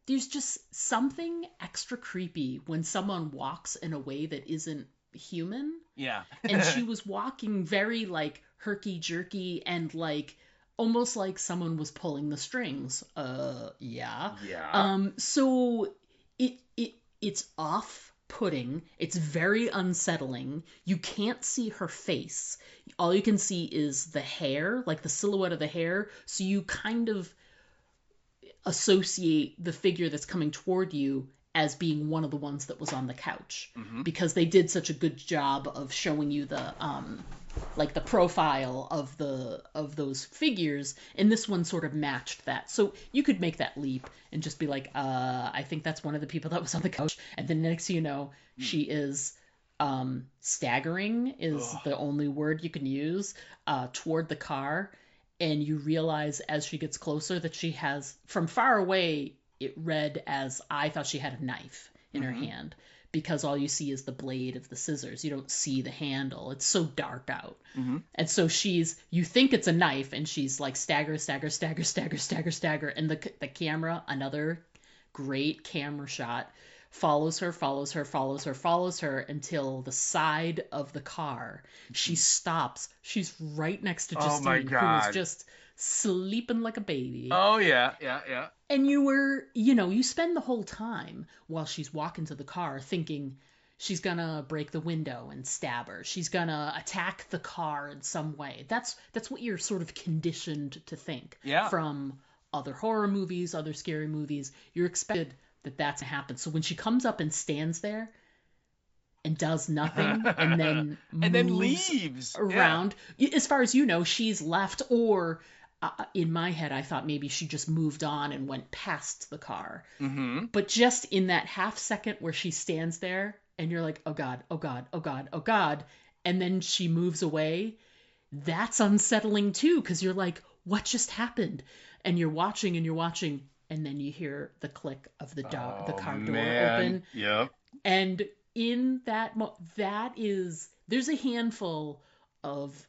There's just something extra creepy when someone walks in a way that isn't human. yeah. And she was walking very like herky jerky and like almost like someone was pulling the strings. Yeah. Yeah. So it's off-putting. It's very unsettling. You can't see her face. All you can see is the hair, like the silhouette of the hair. So you kind of associate the figure that's coming toward you as being one of the ones that was on the couch Hmm. because they did such a good job of showing you the like the profile of those figures, and this one sort of matched that. So you could make that leap and just be like, I think that's one of the people that was on the couch, and then next thing you know, she is staggering is Ugh. the only word you can use, toward the car. And you realize as she gets closer that she has, from far away, it read as, I thought she had a knife in her Mm-hmm. hand, because all you see is the blade of the scissors. You don't see the handle. It's so dark out. Mm-hmm. And so you think it's a knife, and she's like stagger, stagger, stagger, stagger, stagger, stagger. And the camera, another great camera shot, follows her, follows her, follows her, follows her until the side of the car. She stops. She's right next to Oh my Justine, who is God. just sleeping like a baby. Oh yeah, yeah, yeah. And you spend the whole time while she's walking to the car thinking she's gonna break the window and stab her. She's gonna attack the car in some way. That's what you're sort of conditioned to think Yeah. from other horror movies, other scary movies. You're expected that that's gonna happen. So when she comes up and stands there and does nothing and then And then moves leaves. around, as far as you know, she's left, or in my head, I thought maybe she just moved on and went past the car. Yeah. Mm-hmm. But just in that half second where she stands there and you're like, oh God, oh God, oh God, oh God, and then she moves away, that's unsettling too, because you're like, what just happened? And you're watching and you're watching, and then you hear the click of the Oh car door man. open. Yep. And in there's a handful of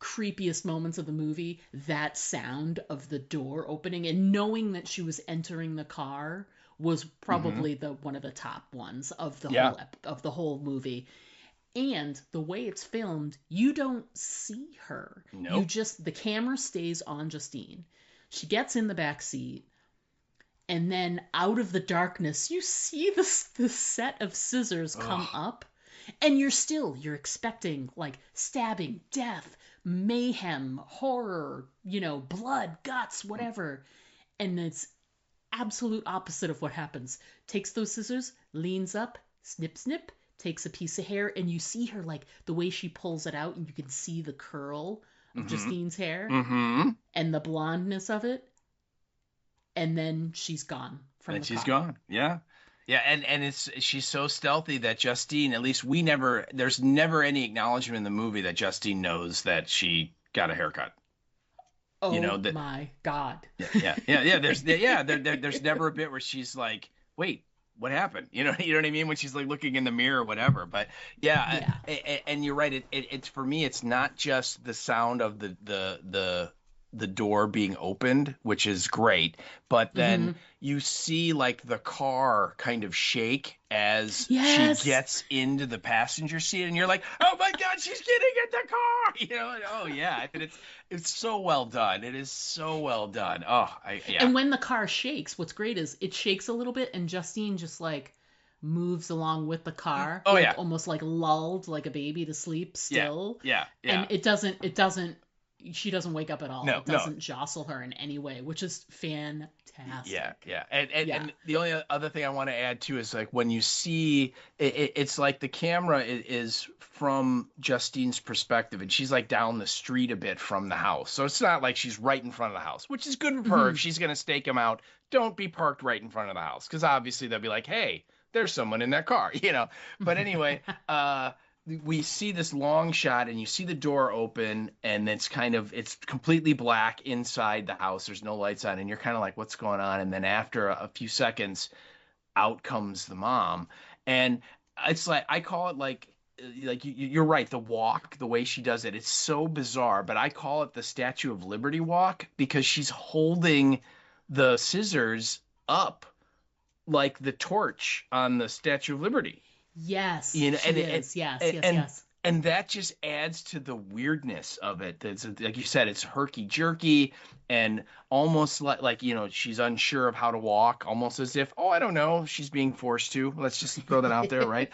creepiest moments of the movie. That sound of the door opening and knowing that she was entering the car was Mm-hmm. probably the one of the top ones of the Yeah. whole movie. And the way it's filmed, you don't see her. Nope. The camera stays on Justine. She gets in the back seat, and then out of the darkness you see the set of scissors come Ugh. up, and you're expecting like stabbing, death, mayhem, horror, blood, guts, whatever. And it's absolute opposite of what happens. Takes those scissors, leans up, snip snip, takes a piece of hair, and you see her, like the way she pulls it out, and you can see the curl of Mm-hmm. Justine's hair Mm-hmm. and the blondness of it, and then she's gone from And the she's car. gone. Yeah. Yeah, and she's so stealthy that Justine, at least there's never any acknowledgement in the movie that Justine knows that she got a haircut. You know Oh that. my God. Yeah. There's never a bit where she's like, wait, what happened? You know what I mean? When she's like looking in the mirror or whatever. But yeah, Yeah. and you're right. It's for me, it's not just the sound of the door being opened, which is great, but then Mm-hmm. you see like the car kind of shake as she Yes. gets into the passenger seat, and you're like, oh my God, she's getting in the car. And, oh yeah, and it's so well done. It is so well done. Yeah. And when the car shakes, what's great is it shakes a little bit, and Justine just like moves along with the car, Oh like yeah. almost like lulled like a baby to sleep Yeah. still. Yeah. And Yeah. she doesn't wake up at all. No, It no. doesn't jostle her in any way, which is fantastic. Yeah. And Yeah. and the only other thing I want to add too is like when you see it's like the camera is from Justine's perspective, and she's like down the street a bit from the house. So it's not like she's right in front of the house, which is good for her. If Mhm. she's gonna stake him out, don't be parked right in front of the house, because obviously they'll be like, hey, there's someone in that car. But anyway, we see this long shot, and you see the door open, and it's completely black inside the house. There's no lights on, and you're kind of like, what's going on? And then after a few seconds, out comes the mom. And it's like, I call it like you're right, the walk, the way she does it, it's so bizarre, but I call it the Statue of Liberty walk, because she's holding the scissors up like the torch on the Statue of Liberty. Yes, you know she and is. Yes, and yes, and, yes. and that just adds to the weirdness of it. That's, like you said, it's herky jerky, and almost like she's unsure of how to walk, almost as if, oh, I don't know, she's being forced to. Let's just throw that out there, right?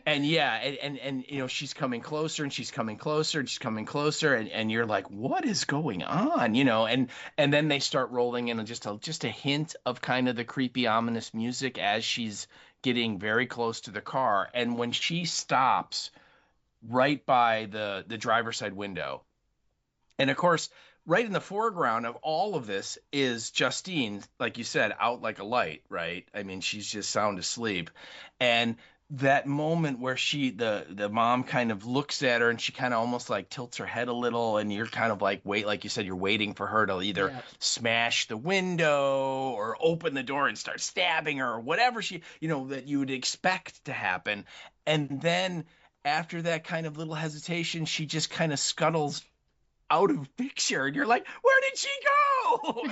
And yeah, and she's coming closer, and she's coming closer, and she's coming closer, and you're like, what is going on? And then they start rolling in just a hint of kind of the creepy, ominous music as she's getting very close to the car. And when she stops right by the driver's side window, and of course, right in the foreground of all of this is Justine, like you said, out like a light, right? I mean, she's just sound asleep. And that moment where the mom kind of looks at her and she kind of almost like tilts her head a little, and you're kind of like, wait, like you said, you're waiting for her to either Yeah. smash the window or open the door and start stabbing her or whatever she, that you would expect to happen. And then after that kind of little hesitation, she just kind of scuttles out of picture, and you're like, where did she go?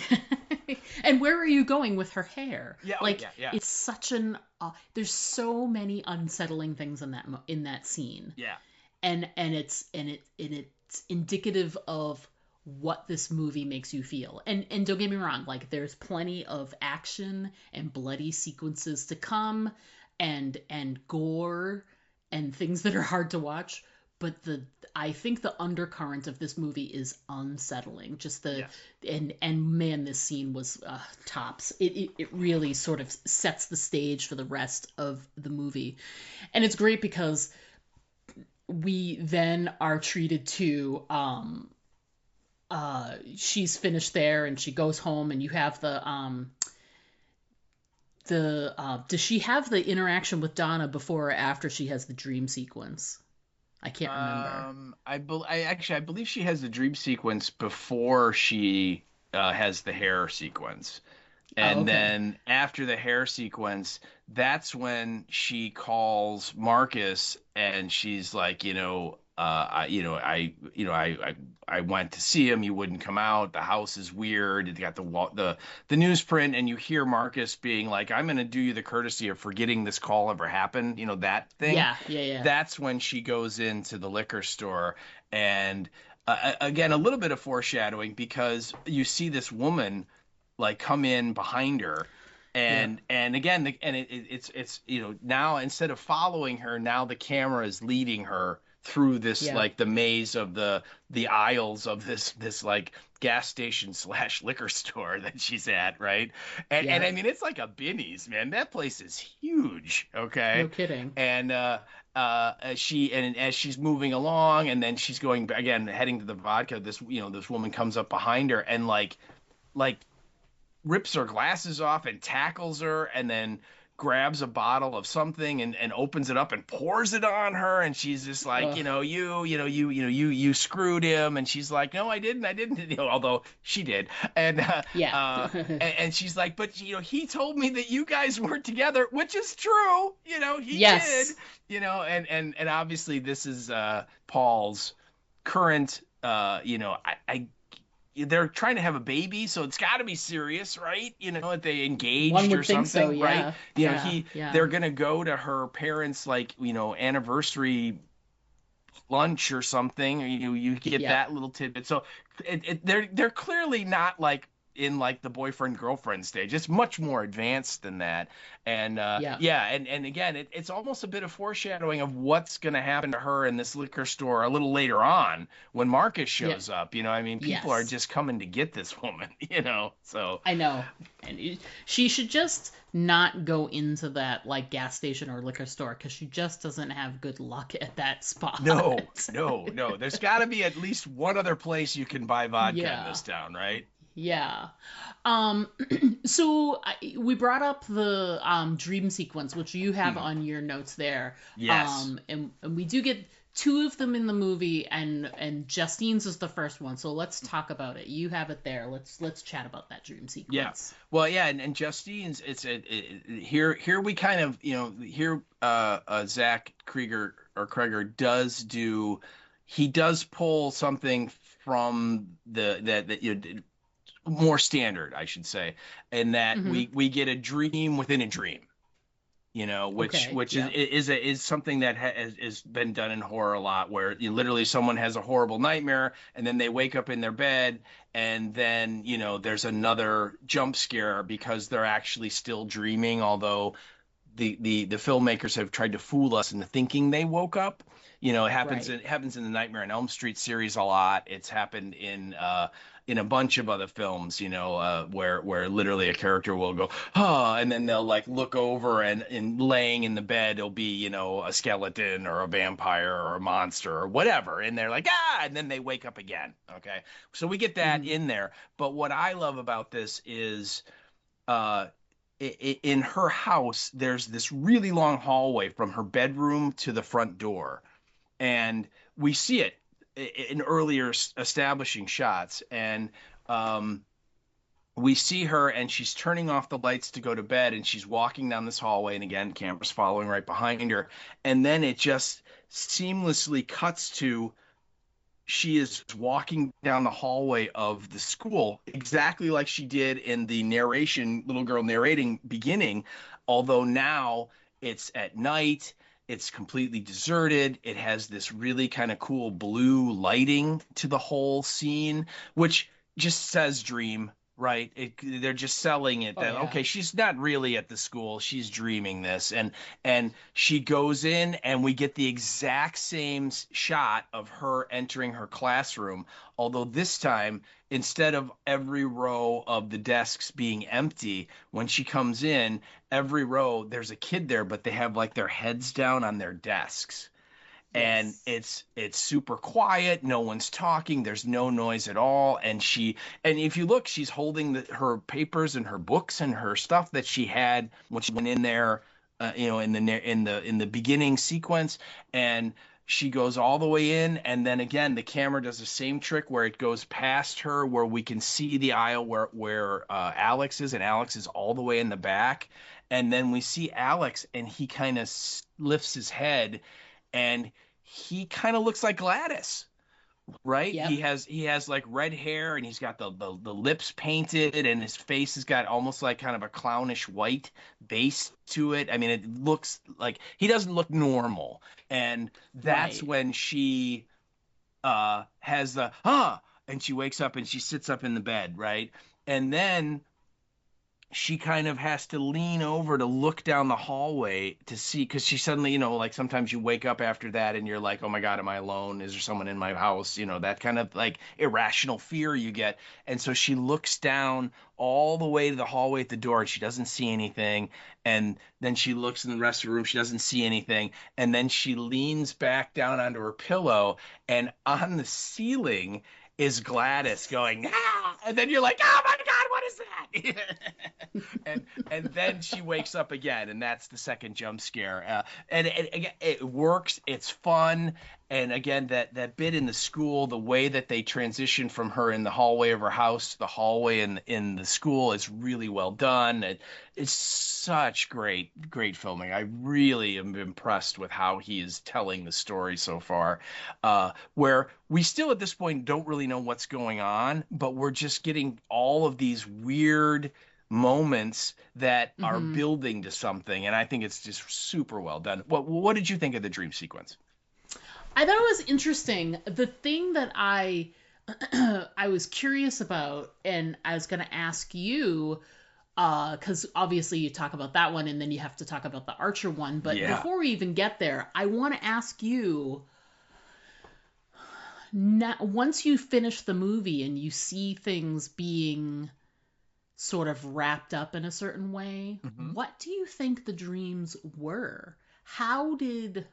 And where are you going with her hair? Yeah, oh, Like, yeah, yeah, it's such an there's so many unsettling things in that scene. yeah, And it's indicative of what this movie makes you feel. And don't get me wrong, like there's plenty of action and bloody sequences to come, and gore and things that are hard to watch, but the I think the undercurrent of this movie is unsettling. Just the yes, and man, this scene was tops. It really sort of sets the stage for the rest of the movie, and it's great because we then are treated to she's finished there and she goes home, and you have the does she have the interaction with Donna before or after she has the dream sequence? I can't remember. I believe she has the dream sequence before she has the hair sequence. Oh, And okay. then after the hair sequence, that's when she calls Marcus and she's like, I went to see him. You wouldn't come out. The house is weird. It got the newsprint, and you hear Marcus being like, I'm going to do you the courtesy of forgetting this call ever happened. That thing. Yeah, yeah, yeah. That's when she goes into the liquor store, and again, a little bit of foreshadowing because you see this woman like come in behind her, Yep. and again it's now instead of following her, now the camera is leading her through this Yep. like the maze of the aisles of this like gas station slash liquor store that she's at, right? And I Yep. mean, it's like a Binny's, man. That place is huge, No okay? kidding. And as she's moving along, and then she's going again heading to the vodka, this woman comes up behind her and like rips her glasses off and tackles her, and then grabs a bottle of something and opens it up and pours it on her, and she's just like, Ugh. you screwed him, and she's like, no, I didn't, although she did. And Yeah. and she's like, but he told me that you guys weren't together, which is true, he did, Yes. and obviously this is Paul's current, I they're trying to have a baby, so it's got to be serious, right? If they One engaged or would think so. something, right? Yeah. Yeah. He Yeah. they're gonna go to her parents' like anniversary lunch or something. You get Yep. that little tidbit. So they're clearly not like in like the boyfriend girlfriend stage. It's much more advanced than that. And Yep. yeah, and again, it's almost a bit of foreshadowing of what's going to happen to her in this liquor store a little later on when Marcus Yep. shows up. I mean, people are Yes. just coming to get this woman. So I know. And she should just not go into that like gas station or liquor store because she just doesn't have good luck at that spot. no, no, no. There's got to be at least one other place you can buy vodka in Yeah. this town, right? Yeah. Um, we brought up the dream sequence, which you have Mhm. on your notes there. Yes. And we do get two of them in the movie, and Justine's is the first one. So let's talk about it. You have it there. Let's chat about that dream Yeah. sequence. Well, yeah, and Justine's here we kind of here Zach Krieger or Kreger he does pull something from that more standard, I should say, in that Mm-hmm. we get a dream within a dream, Okay. which Yep. is something that has been done in horror a lot, where literally someone has a horrible nightmare and then they wake up in their bed, and then there's another jump scare because they're actually still dreaming, although the filmmakers have tried to fool us into thinking they woke up. Right. It happens in the Nightmare on Elm Street series a lot. It's happened in a bunch of other films, where literally a character will go, oh, and then they'll like look over, and laying in the bed it'll be, a skeleton or a vampire or a monster or whatever, and they're like, ah, and then they wake up again. Okay, so we get that Mm-hmm. in there. But what I love about this is, uh, in her house, there's this really long hallway from her bedroom to the front door, and we see it in earlier establishing shots, and um, we see her and she's turning off the lights to go to bed, and she's walking down this hallway, and again camera's following right behind her, and then it just seamlessly cuts to she is walking down the hallway of the school exactly like she did in the narration, little girl narrating beginning, although now it's at night, it's completely deserted, it has this really kind of cool blue lighting to the whole scene, which just says dream, right? They're just selling it Oh that yeah. okay, she's not really at the school, she's dreaming this, and she goes in, and we get the exact same shot of her entering her classroom, although this time, instead of every row of the desks being empty, when she comes in, every row there's a kid there, but they have like their heads down on their desks, and Yes. it's super quiet, no one's talking, there's no noise at all, and if you look, she's holding her papers and her books and her stuff that she had when she went in there, in the beginning sequence, and she goes all the way in, and then again the camera does the same trick where it goes past her, where we can see the aisle where Alex is, and Alex is all the way in the back, and then we see Alex, and he kind of lifts his head, and he kind of looks like Gladys, right? Yep. He has like red hair, and he's got the lips painted, and his face has got almost like kind of a clownish white base to it. I mean, it looks like he doesn't look normal. And that's Right. when she has the and she wakes up and she sits up in the bed, right? And then she kind of has to lean over to look down the hallway to see, because she suddenly, like sometimes you wake up after that and you're like, oh my God, am I alone? Is there someone in my house? That kind of like irrational fear you get. And so she looks down all the way to the hallway at the door, and she doesn't see anything. And then she looks in the rest of the room, she doesn't see anything. And then she leans back down onto her pillow, and on the ceiling is Gladys going, ah! And then you're like, oh my God, what is that? and then she wakes up again, and that's the second jump scare. And again, it works. It's fun. And again, that bit in the school, the way that they transition from her in the hallway of her house to the hallway in the school is really well done. It's such great filming. I really am impressed with how he is telling the story so far. Where we still at this point don't really know what's going on, but we're just getting all of these weird moments that are Mm-hmm. building to something, and I think it's just super well done. What did you think of the dream sequence? I thought it was interesting. The thing that I I was curious about, and I was going to ask you, because obviously you talk about that one, and then you have to talk about the Archer one. But Yeah. before we even get there, I want to ask you. Now, once you finish the movie and you see things being sort of wrapped up in a certain way, Hmm. what do you think the dreams were? How did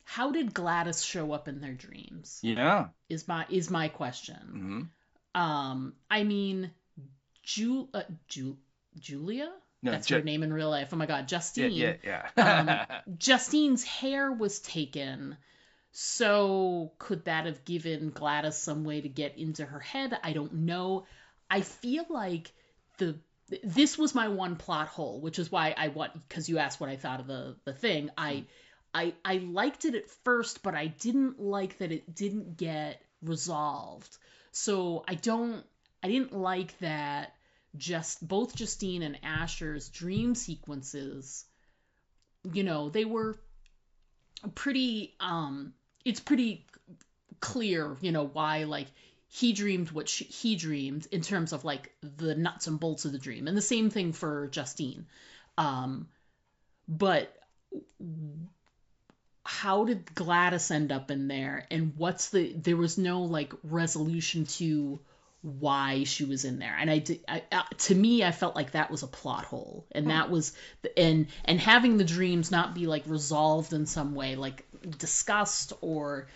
how did Gladys show up in their dreams? Yeah. Is my question. Hmm. I mean, Ju- uh, Ju- Julia? No, That's her name in real life. Oh my God, yeah, Justine. yeah, Um, yeah. Justine's hair was taken. So could that have given Gladys some way to get into her head? I don't know. I feel like the this was my one plot hole, which is why I want, because you asked what I thought of the thing. I liked it at first, but I didn't like that it didn't get resolved. So I didn't like that just both Justine and Asher's dream sequences, they were pretty it's pretty clear, why, like, he dreamed what he dreamed in terms of like the nuts and bolts of the dream, and the same thing for Justine. um but how did Gladys end up in there, and there was no like resolution to why she was in there, and to me I felt like that was a plot hole, and Hmm. that was and having the dreams not be like resolved in some way, like discussed, or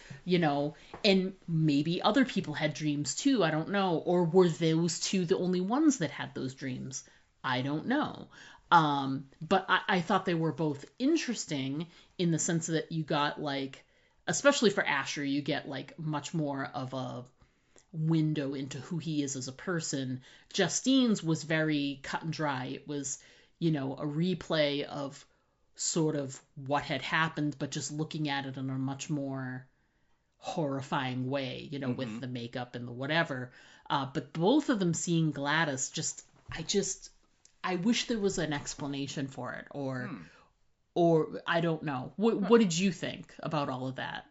and maybe other people had dreams too, I don't know, or were those two the only ones that had those dreams? I don't know. But I thought they were both interesting in the sense that you got like, especially for Asher, you get like much more of a window into who he is as a person. Justine's was very cut and dry. It was, a replay of sort of what had happened, but just looking at it in a much more horrifying way, with the makeup and the whatever. But both of them seeing Gladys, I wish there was an explanation for it, or I don't know. What did you think about all of that?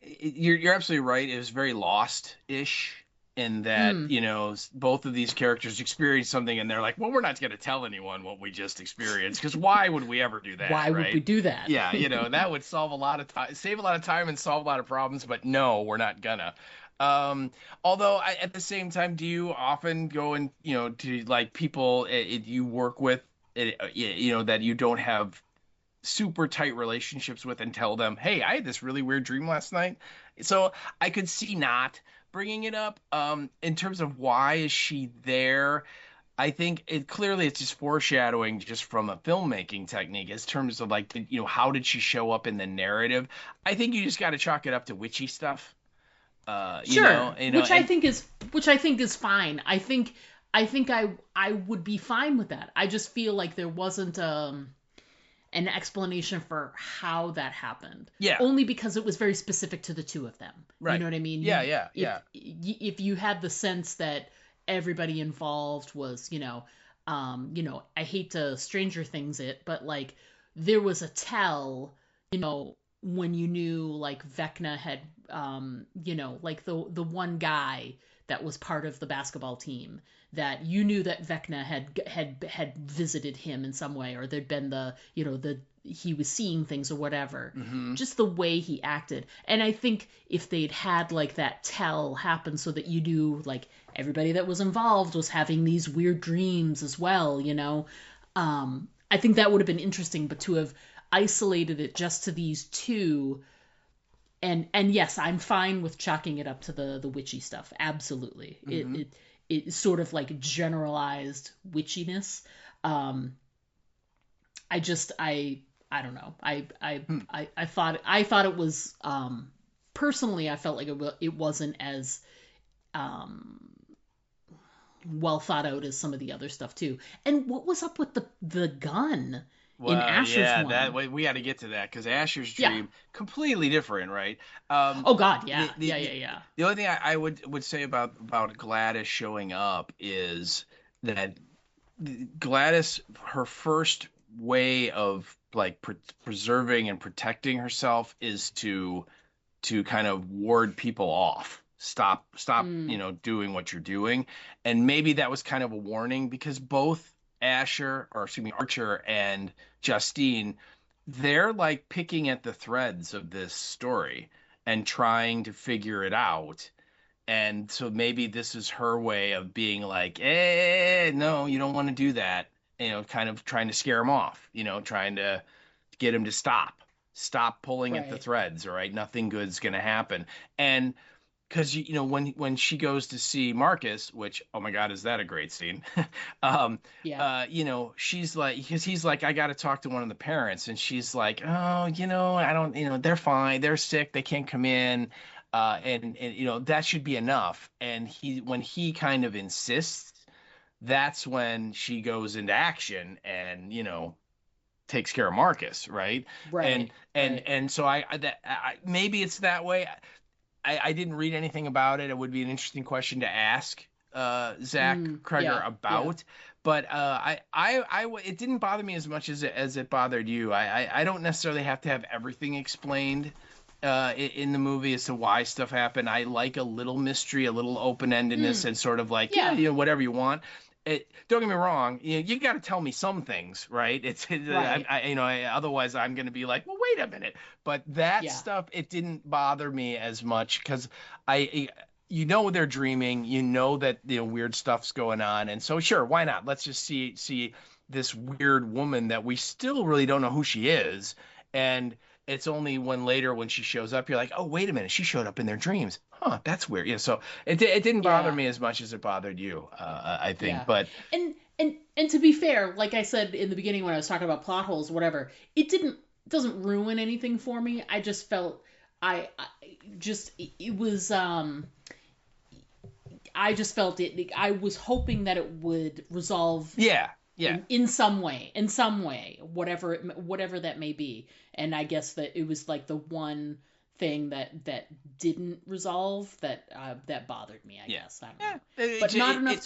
You're absolutely right. It was very Lost-ish in that, both of these characters experience something and they're like, well, we're not going to tell anyone what we just experienced, because why would we ever do that? Why right? would we do that? Yeah, that would solve a lot of time, save a lot of time and solve a lot of problems, but no, we're not gonna. Although at the same time, do you often go and, to like people you work with, that you don't have super tight relationships with and tell them, hey, I had this really weird dream last night? So I could see not bringing it up. In terms of why is she there, I think it's just foreshadowing just from a filmmaking technique in terms of like, how did she show up in the narrative? I think you just got to chalk it up to witchy stuff. Sure, which I think is fine. I would be fine with that. I just feel like there wasn't an explanation for how that happened. Yeah. Only because it was very specific to the two of them. Right. You know what I mean? Yeah. If you had the sense that everybody involved was, I hate to Stranger Things it, but like there was a tell, when you knew like Vecna had, like the one guy that was part of the basketball team, that you knew that Vecna had visited him in some way, or there'd been he was seeing things or whatever. Just the way he acted. And I think if they'd had like that tell happen so that you knew like everybody that was involved was having these weird dreams as well, I think that would have been interesting. But to have isolated it just to these two, and yes, I'm fine with chalking it up to the witchy stuff. Absolutely. It sort of like generalized witchiness. I don't know. I thought it was, personally, I felt like it wasn't as well thought out as some of the other stuff too. And what was up with the gun in Asher's one? That we got to get to that, because Asher's dream completely different, right? Oh God, yeah, yeah. The only thing I would say about Gladys showing up is that Gladys, her first way of like preserving and protecting herself is to kind of ward people off. Stop, doing what you're doing. And maybe that was kind of a warning, because both Archer and Justine, they're like picking at the threads of this story and trying to figure it out. And so maybe this is her way of being like, no, you don't want to do that. Kind of trying to scare him off, trying to get him to stop pulling at the threads. All right. Nothing good's going to happen. And because, when she goes to see Marcus, which, oh my God, is that a great scene? She's like, because he's like, I got to talk to one of the parents. And she's like, oh, I don't, they're fine. They're sick. They can't come in. And that should be enough. And when he kind of insists, that's when she goes into action and, takes care of Marcus. Right. Right. And so I maybe it's that way. I didn't read anything about it. It would be an interesting question to ask Zach Kreger about. But it didn't bother me as much as it bothered you. I don't necessarily have to have everything explained in the movie as to why stuff happened. I like a little mystery, a little open-endedness, and sort of like, whatever you want. Don't get me wrong. You got to tell me some things, right? Right. Otherwise I'm going to be like, well, wait a minute. But that stuff, it didn't bother me as much, because they're dreaming. That weird stuff's going on, and so sure, why not? Let's just see this weird woman that we still really don't know who she is, and it's only when later when she shows up, you're like, oh, wait a minute, she showed up in their dreams. Huh, that's weird. Yeah, so it didn't bother Yeah. me as much as it bothered you, I think. Yeah. But And to be fair, like I said in the beginning when I was talking about plot holes, whatever, doesn't ruin anything for me. I just felt I just it was I just felt it. I was hoping that it would resolve yeah, yeah. in some way, whatever that may be. And I guess that it was like the one thing that didn't resolve that bothered me. I Yeah. guess I don't Yeah. know, but not enough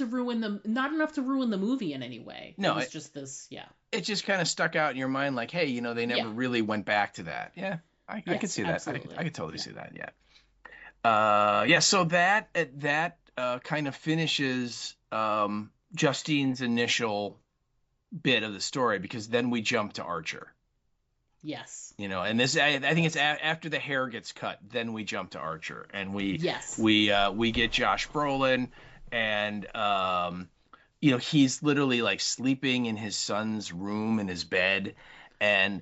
to ruin the movie in any way. No, It was just this, yeah. it just kind of stuck out in your mind, like, hey, they never Yeah. really went back to that. Yeah, I could Yes, see that. absolutely. I could totally Yeah. see that. Yeah. Yeah. So that kind of finishes Justine's initial bit of the story, because then we jump to Archer. Yes. And this, I think it's after the hair gets cut, then we jump to Archer, and Yes. we get Josh Brolin, and he's literally like sleeping in his son's room in his bed, and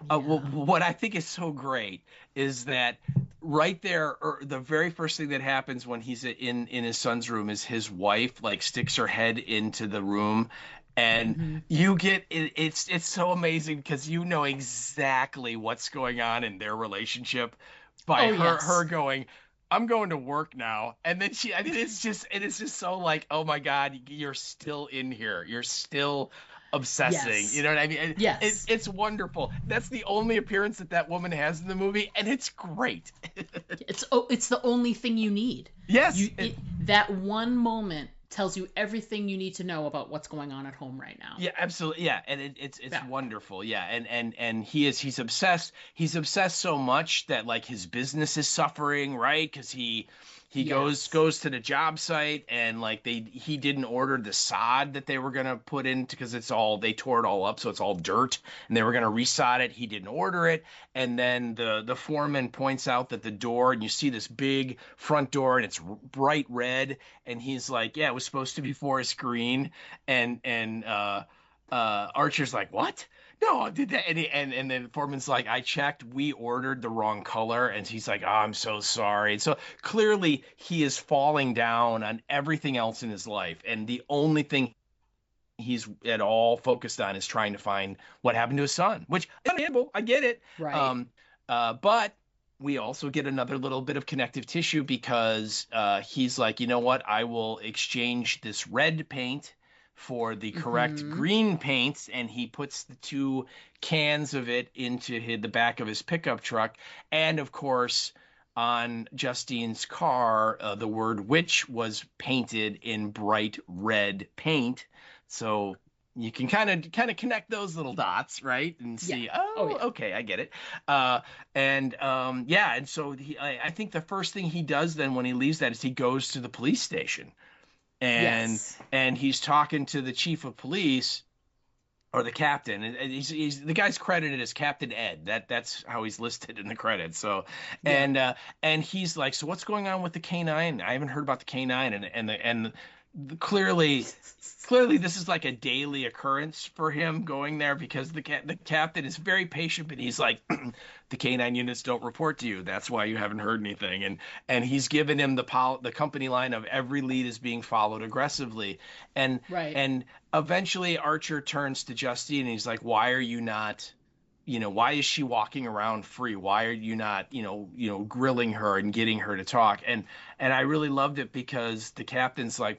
what I think is so great is that right there, or the very first thing that happens when he's in his son's room, is his wife like sticks her head into the room. And you get it, it's so amazing because you know exactly what's going on in their relationship by Oh, yes. her going, I'm going to work now. And then I mean, it's just so like, oh my God, you're still in here. You're still obsessing. Yes. You know what I mean? And Yes. it's wonderful. That's the only appearance that woman has in the movie, and it's great. It's the only thing you need. Yes. That one moment tells you everything you need to know about what's going on at home right now. Yeah, absolutely. Yeah, and it's Yeah. wonderful. Yeah, and he's obsessed. He's obsessed so much that like his business is suffering, right? Because he Yes. goes to the job site, and like he didn't order the sod that they were gonna put in, because they tore it all up, so it's all dirt, and they were gonna resod it. He didn't order it, and then the foreman points out that the door, and you see this big front door, and it's bright red, and he's like, yeah, it was supposed to be forest green, and Archer's like, what? No, I did that. And then Foreman's like, I checked, we ordered the wrong color. And he's like, oh, I'm so sorry. And so clearly he is falling down on everything else in his life. And the only thing he's at all focused on is trying to find what happened to his son, which is understandable. I get it. Right. But we also get another little bit of connective tissue, because he's like, you know what? I will exchange this red paint for the correct green paint, and he puts the 2 cans of it into the back of his pickup truck. And of course, on Justine's car, the word witch was painted in bright red paint. So you can kind of connect those little dots, right? And see, Yeah. Oh, yeah. Okay, I get it. And so I think the first thing he does then when he leaves that is he goes to the police station. Yes. And he's talking to the chief of police, or the captain, and he's the guy's credited as Captain Ed. That's how he's listed in the credits. So, Yeah. and he's like, so what's going on with the K9? I haven't heard about the K9, and clearly this is like a daily occurrence for him going there, because the captain is very patient, but he's like, the K9 units don't report to you. That's why you haven't heard anything. And he's given him the company line of every lead is being followed aggressively. And Right. and eventually Archer turns to Justine, and he's like, why are you not, why is she walking around free? Why are you not, grilling her and getting her to talk? And I really loved it, because the captain's like,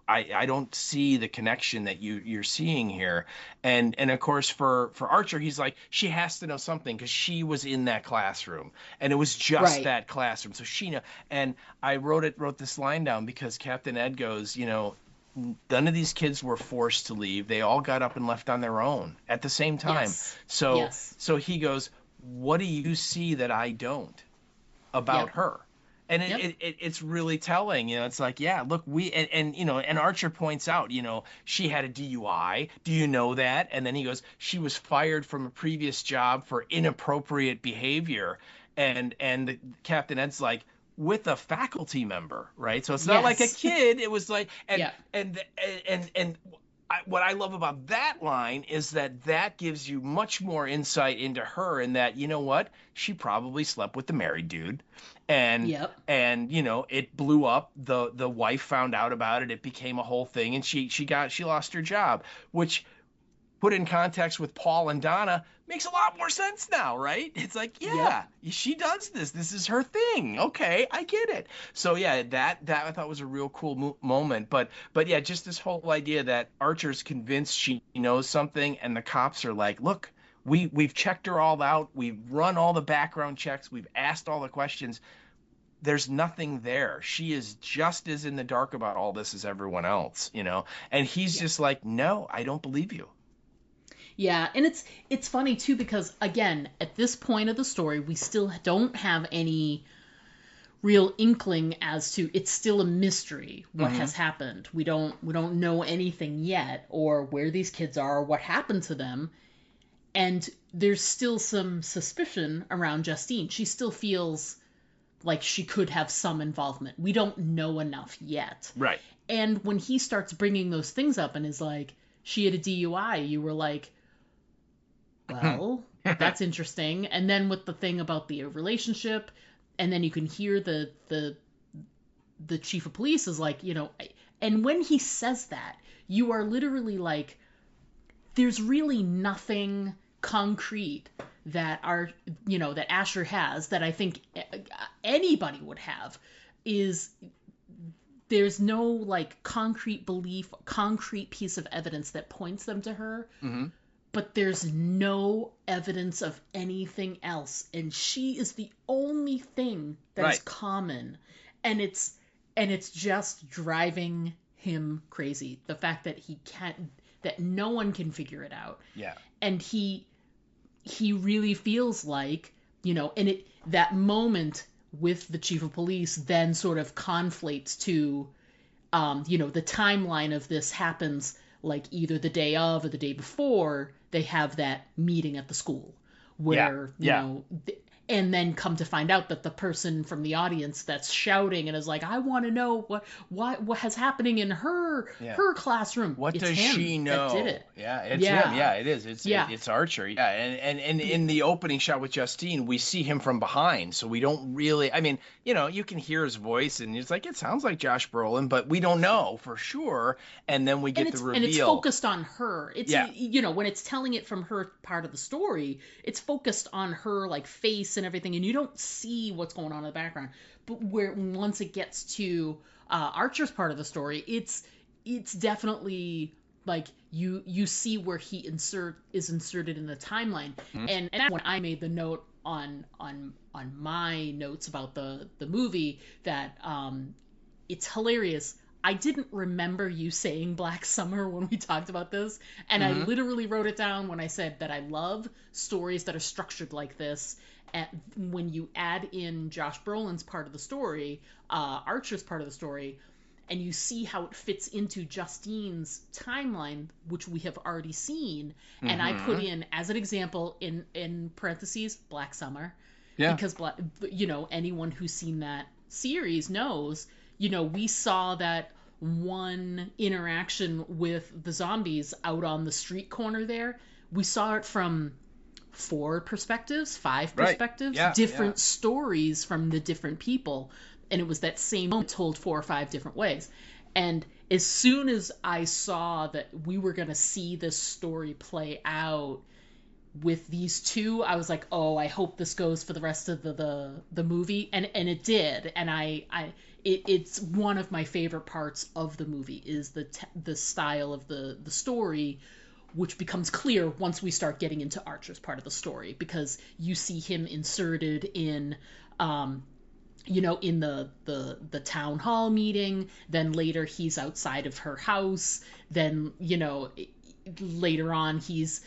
I don't see the connection that you're seeing here. And of course for Archer, he's like, she has to know something, because she was in that classroom, and it was just Right. that classroom. So she know. And I wrote this line down, because Captain Ed goes, none of these kids were forced to leave. They all got up and left on their own at the same time. Yes. So Yes. so he goes, what do you see that I don't about Yep. her? And Yep. it's really telling. It's like, yeah, look, and Archer points out, she had a DUI. Do you know that? And then he goes, she was fired from a previous job for inappropriate behavior. And the Captain Ed's like, with a faculty member, right? So it's not like a Yes. kid. It was like, Yeah. and what I love about that line is that gives you much more insight into her, in that, you know what, she probably slept with the married dude, and Yep. it blew up. The wife found out about it. It became a whole thing, and she lost her job, which, put in context with Paul and Donna, makes a lot more sense now, right? It's like, Yep. yeah, she does this. This is her thing. Okay, I get it. So yeah, that I thought was a real cool moment. But yeah, just this whole idea that Archer's convinced she knows something, and the cops are like, look, we've checked her all out. We've run all the background checks. We've asked all the questions. There's nothing there. She is just as in the dark about all this as everyone else, And he's Yep. just like, no, I don't believe you. Yeah, and it's funny too because again, at this point of the story, we still don't have any real inkling as to it's still a mystery what Hmm. has happened. We don't know anything yet or where these kids are or what happened to them. And there's still some suspicion around Justine. She still feels like she could have some involvement. We don't know enough yet. Right. And when he starts bringing those things up and is like, she had a DUI, you were like, well, that's interesting. And then with the thing about the relationship, and then you can hear the chief of police is like, and when he says that, you are literally like, there's really nothing concrete that that Asher has that I think anybody would have. Is there's no like concrete belief, concrete piece of evidence that points them to her, Hmm. but there's no evidence of anything else, and she is the only thing that is Right. common, and it's just driving him crazy, the fact that he can't, that no one can figure it out. Yeah. And he really feels like, and it, that moment with the chief of police then sort of conflates to the timeline of this happens like either the day of or the day before they have that meeting at the school Yeah. where, Yeah. and then come to find out that the person from the audience that's shouting and is like, I want to know what has happening in her Yeah. her classroom. What It's does him she that know? did it. Yeah, it's him. Yeah. Yeah, it is. Yeah. It's Archer. Yeah, and in the opening shot with Justine, we see him from behind, so we don't really. I mean, you can hear his voice, and it's like it sounds like Josh Brolin, but we don't know for sure. And then we and get the it's reveal. focused on her. It's Yeah. when it's telling it from her part of the story, it's focused on her like face and everything, and you don't see what's going on in the background. But where once it gets to Archer's part of the story, it's definitely like you see where he is inserted in the timeline. Mhm. And that's when I made the note on my notes about the movie that it's hilarious. I didn't remember you saying Black Summer when we talked about this, and I Mhm. literally wrote it down when I said that I love stories that are structured like this. And when you add in Josh Brolin's part of the story, Archer's part of the story, and you see how it fits into Justine's timeline, which we have already seen, and I put Mhm. in as an example in parentheses Black Summer, Yeah. because anyone who's seen that series knows, we saw that one interaction with the zombies out on the street corner there. We saw it from four perspectives, five Right. perspectives, Yeah. different stories from the different people, and it was that same moment told 4 or 5 different ways. And as soon as I saw that we were going to see this story play out with these two, I was like, oh, I hope this goes for the rest of the movie, and it did. And it's one of my favorite parts of the movie is the style of the story, which becomes clear once we start getting into Archer's part of the story, because you see him inserted in in the town hall meeting, then later he's outside of her house, then later on he's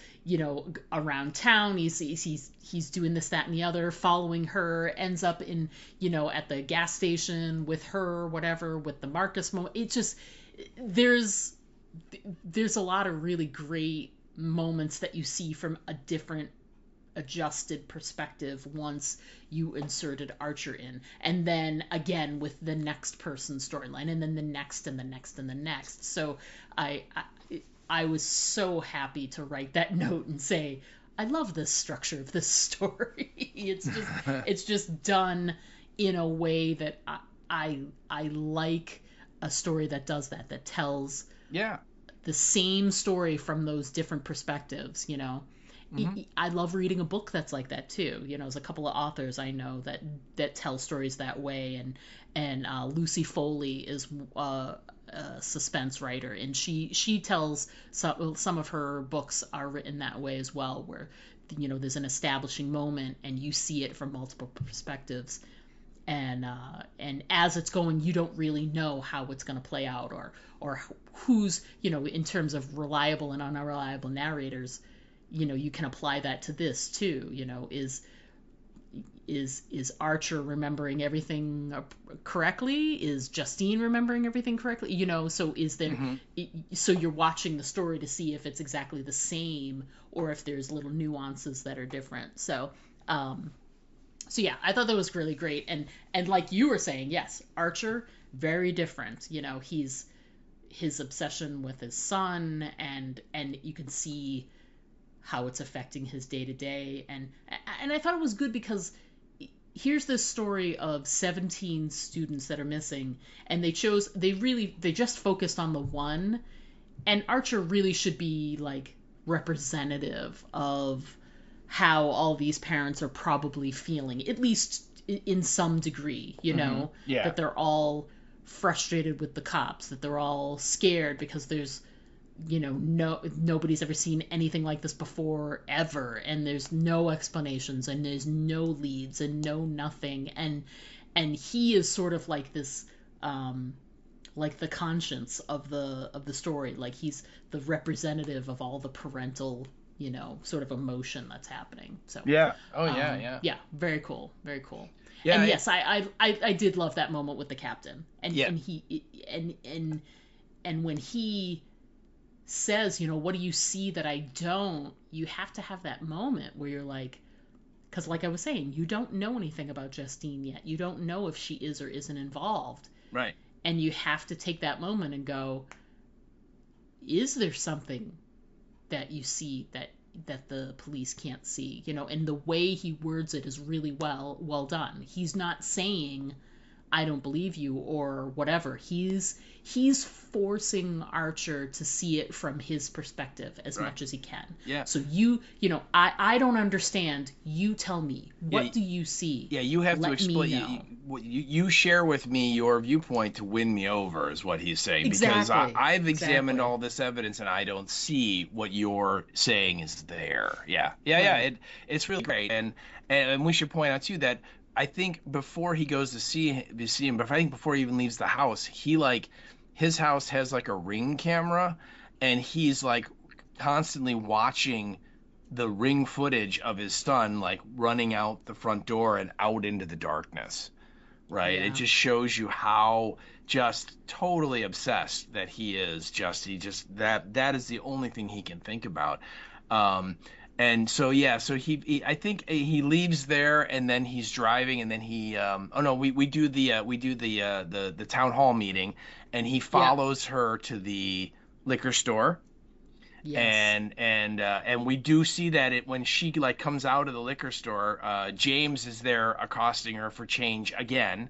around town, he's doing this, that, and the other, following her, ends up in at the gas station with her, whatever, with the Marcus moment. It just there's a lot of really great moments that you see from a different adjusted perspective once you inserted Archer in, and then again with the next person's storyline, and then the next and the next and the next. So I I was so happy to write that note and say, I love this structure of this story. It's just done in a way that I like a story that does that, that tells Yeah. the same story from those different perspectives, you know. I love reading a book that's like that too. You know, there's a couple of authors I know that tell stories that way, and Lucy Foley is a suspense writer, and she tells some of her books are written that way as well, where you know there's an establishing moment and you see it from multiple perspectives, and as it's going, you don't really know how it's going to play out, or who's, you know, in terms of reliable and unreliable narrators. You know, you can apply that to this too. You know, is Archer remembering everything correctly? Is Justine remembering everything correctly? You know, so is there? So you're watching the story to see if it's exactly the same or if there's little nuances that are different. So yeah, I thought that was really great. And like you were saying, yes, Archer, very different. You know, his obsession with his son, and you can see how it's affecting his day to day. And I thought it was good because here's this story of 17 students that are missing, and they just focused on the one, and Archer really should be like representative of how all these parents are probably feeling, at least in some degree, you know, Yeah. that they're all frustrated with the cops, that they're all scared because there's, you know, nobody's ever seen anything like this before ever, and there's no explanations and there's no leads and no nothing, and he is sort of like this like the conscience of the story, like he's the representative of all the parental, you know, sort of emotion that's happening. So Yeah. Oh yeah. yeah, very cool, very cool. Yeah. And yes, I did love that moment with the captain, and Yeah. and he and when he says, you know, what do you see that I don't? You have to have that moment where you're like, because like I was saying, you don't know anything about Justine yet. You don't know if she is or isn't involved. Right. And you have to take that moment and go, is there something that you see that the police can't see? You know, and the way he words it is really well done. He's not saying I don't believe you or whatever. He's forcing Archer to see it from his perspective as much as he can. Yeah. So you know, I don't understand. You tell me. What do you see? Yeah, you have to explain. You share with me your viewpoint to win me over, is what he's saying. Exactly. Because I've examined all this evidence and I don't see what you're saying is there. Yeah. Right. It's really great, and we should point out too that I think before he goes to see him, but I think before he even leaves the house, his house has like a Ring camera, and he's like constantly watching the Ring footage of his son like running out the front door and out into the darkness. Right? Yeah. It just shows you how just totally obsessed that he is. That is the only thing he can think about. And so he I think he leaves there, and then he's driving, and then we do the town hall meeting, and he follows her to the liquor store. Yes. And we do see that when she like comes out of the liquor store, James is there accosting her for change again.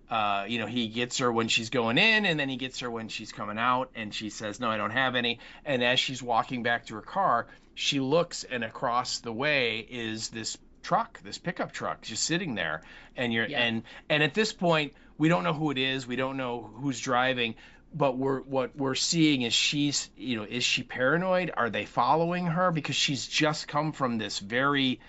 You know, he gets her when she's going in, and then he gets her when she's coming out, and she says, "No, I don't have any." And as she's walking back to her car, she looks, and across the way is this pickup truck, just sitting there. And and at this point, we don't know who it is, we don't know who's driving, but what we're seeing is is she paranoid? Are they following her? Because she's just come from this very,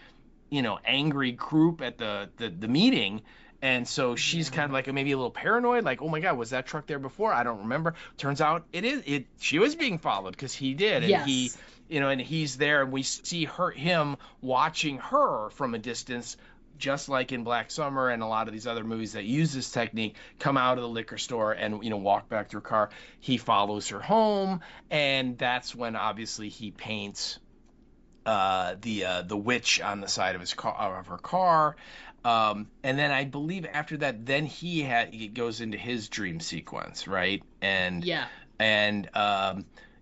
angry group at the meeting. And so she's kind of like maybe a little paranoid, like, oh my God, was that truck there before? I don't remember. Turns out she was being followed, because he did. And he, and he's there, and we see him watching her from a distance, just like in Black Summer and a lot of these other movies that use this technique, come out of the liquor store and, walk back to her car. He follows her home, and that's when obviously he paints the witch on the side of her car. And then I believe after that, then he goes into his dream sequence, right? And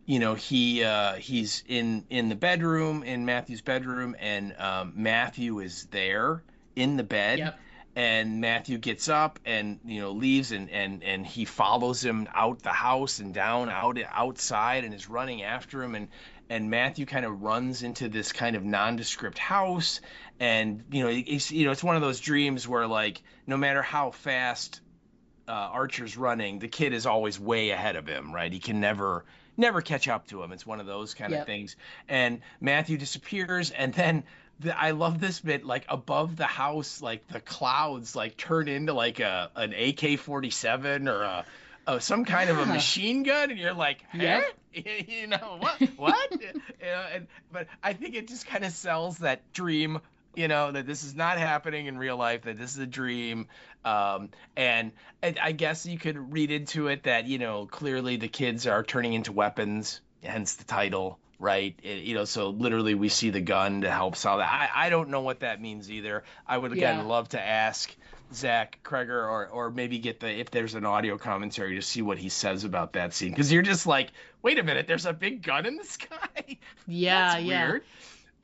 he's in the bedroom, in Matthew's bedroom, and Matthew is there in the bed, Yep. and Matthew gets up and leaves, and he follows him out the house and down outside and is running after him, and Matthew kind of runs into this kind of nondescript house, and it's one of those dreams where, like, no matter how fast Archer's running, the kid is always way ahead of him, right? He can never catch up to him. It's one of those kind of Yep. things. And Matthew disappears, and then I love this bit, like above the house, like the clouds like turn into like an AK-47 or some kind of a Yeah. machine gun, and you're like, huh? Yep. What? But I think it just kind of sells that dream, that this is not happening in real life, that this is a dream. And I guess you could read into it that, clearly the kids are turning into weapons, hence the title, right? So literally we see the gun to help solve that. I don't know what that means either. I would, Yeah. again, love to ask Zach Kreger or maybe get if there's an audio commentary to see what he says about that scene. Because you're just like, wait a minute, there's a big gun in the sky? Yeah. That's Yeah. weird.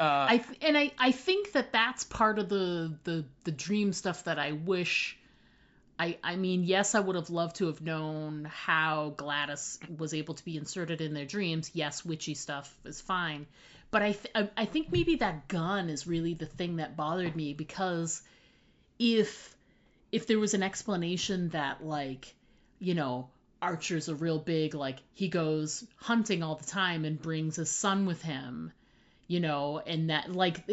Uh, I think that's part of the dream stuff that I wish. I mean, yes, I would have loved to have known how Gladys was able to be inserted in their dreams. Yes, witchy stuff is fine, but I think maybe that gun is really the thing that bothered me, because if there was an explanation that, like, Archer's a real big, like, he goes hunting all the time and brings his son with him, and that, like,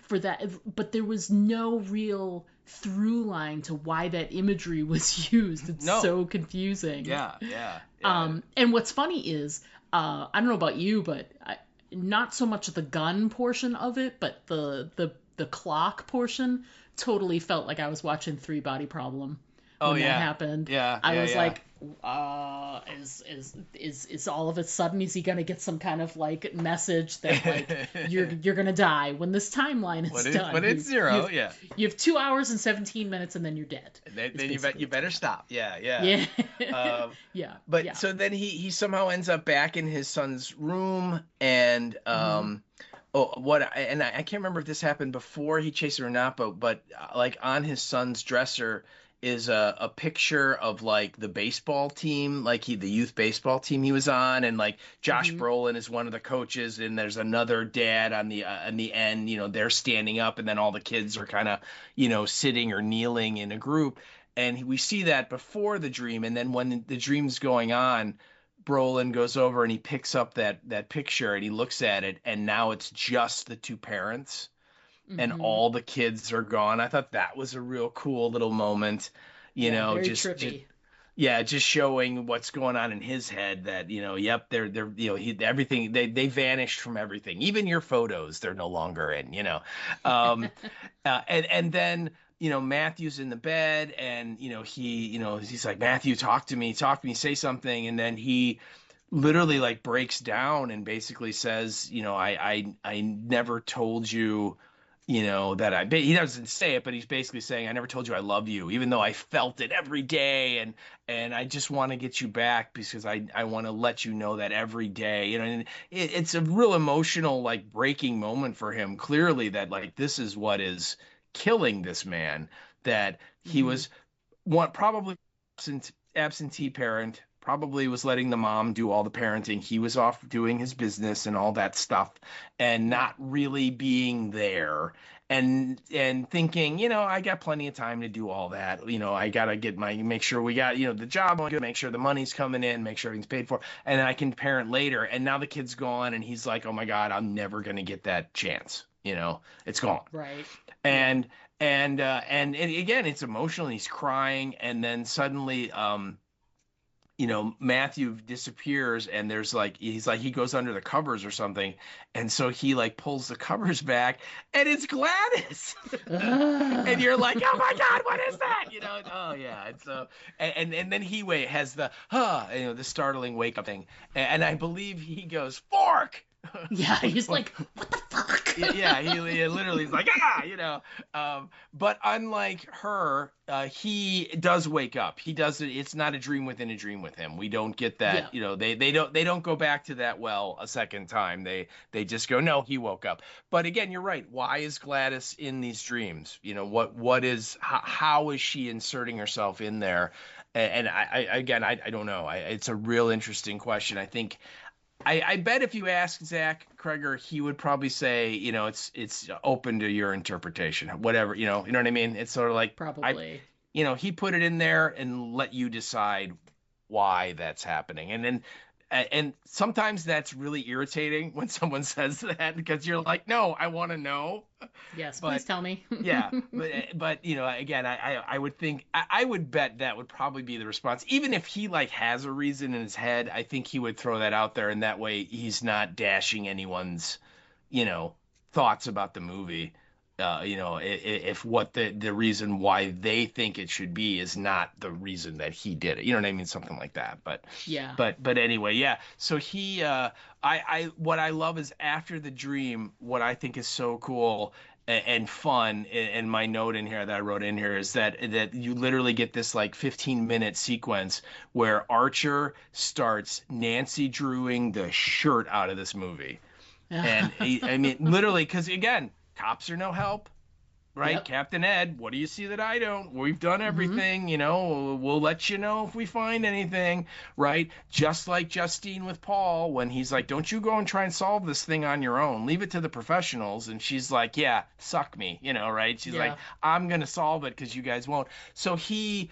for that, but there was no real through line to why that imagery was used. It's No. so confusing. yeah. And what's funny is, I don't know about you, but not so much the gun portion of it, but the clock portion totally felt like I was watching Three Body Problem when that happened. I was like, is all of a sudden, is he gonna get some kind of like message that, like, you're gonna die when this timeline is done? When it's zero, you have 2 hours and 17 minutes and then you're dead. Then you better stop. Yeah. Yeah. Yeah. But yeah. so then he somehow ends up back in his son's room, and I can't remember if this happened before he chased her or not, but like on his son's dresser is a picture of like the baseball team, like the youth baseball team he was on, and like Josh Brolin is one of the coaches, and there's another dad on the end, they're standing up, and then all the kids are kind of sitting or kneeling in a group, and we see that before the dream, and then when the dream's going on, Brolin goes over and he picks up that picture and he looks at it, and now it's just the two parents and all the kids are gone. I thought that was a real cool little moment, very just trippy. just showing what's going on in his head, that yep, they're everything, they vanished from everything, even your photos, they're no longer in, and then Matthew's in the bed, and he's like, Matthew, talk to me, say something, and then he literally like breaks down and basically says, I never told you, that he doesn't say it, but he's basically saying, I never told you I love you, even though I felt it every day, and I just want to get you back because I want to let you know that every day, and it's a real emotional, like, breaking moment for him, clearly, that like this is what is killing this man, that he was probably absentee parent, probably was letting the mom do all the parenting. He was off doing his business and all that stuff, and not really being there, and thinking, I got plenty of time to do all that. I gotta make sure we got, the job, make sure the money's coming in, make sure everything's paid for, and then I can parent later. And now the kid's gone, and he's like, oh my God, I'm never gonna get that chance. It's gone. Right. And again, it's emotional. He's crying, and then suddenly, Matthew disappears, and there's like, he goes under the covers or something, and so he like pulls the covers back, and it's Gladys, and you're like, oh my God, what is that? Oh yeah, and so and then he has the the startling wake up thing, and I believe he goes, fork. Yeah, he's like, what the fuck? Yeah, he literally is like, ah, but unlike her, he does wake up. He doesn't. It's not a dream within a dream with him. We don't get that. Yeah. They don't go back to that well a second time. They just go, no, he woke up. But again, you're right. Why is Gladys in these dreams? What is how is she inserting herself in there? And I don't know. It's a real interesting question. I think I bet if you ask Zach Kreger, he would probably say, it's open to your interpretation, whatever, you know what I mean? It's sort of like Probably. he put it in there and let you decide why that's happening. And sometimes that's really irritating when someone says that because you're like, no, I want to know. Yes, But please tell me. yeah, but again, I would think I would bet that would probably be the response. Even if he like has a reason in his head, I think he would throw that out there, and that way he's not dashing anyone's, thoughts about the movie. If what the reason why they think it should be is not the reason that he did it, you know what I mean, something like that. But Yeah. but anyway, yeah. So I what I love is after the dream, what I think is so cool and fun, and my note in here that I wrote in here is that you literally get this like 15-minute sequence where Archer starts Nancy Drewing the shirt out of this movie. And I mean, literally, because again, cops are no help, right? Yep. Captain Ed, what do you see that I don't? We've done Mm-hmm. everything, we'll let you know if we find anything, right? Just like Justine with Paul, when he's like, don't you go and try and solve this thing on your own. Leave it to the professionals. And she's like, yeah, suck me, right? She's like, Yeah. I'm going to solve it because you guys won't. So he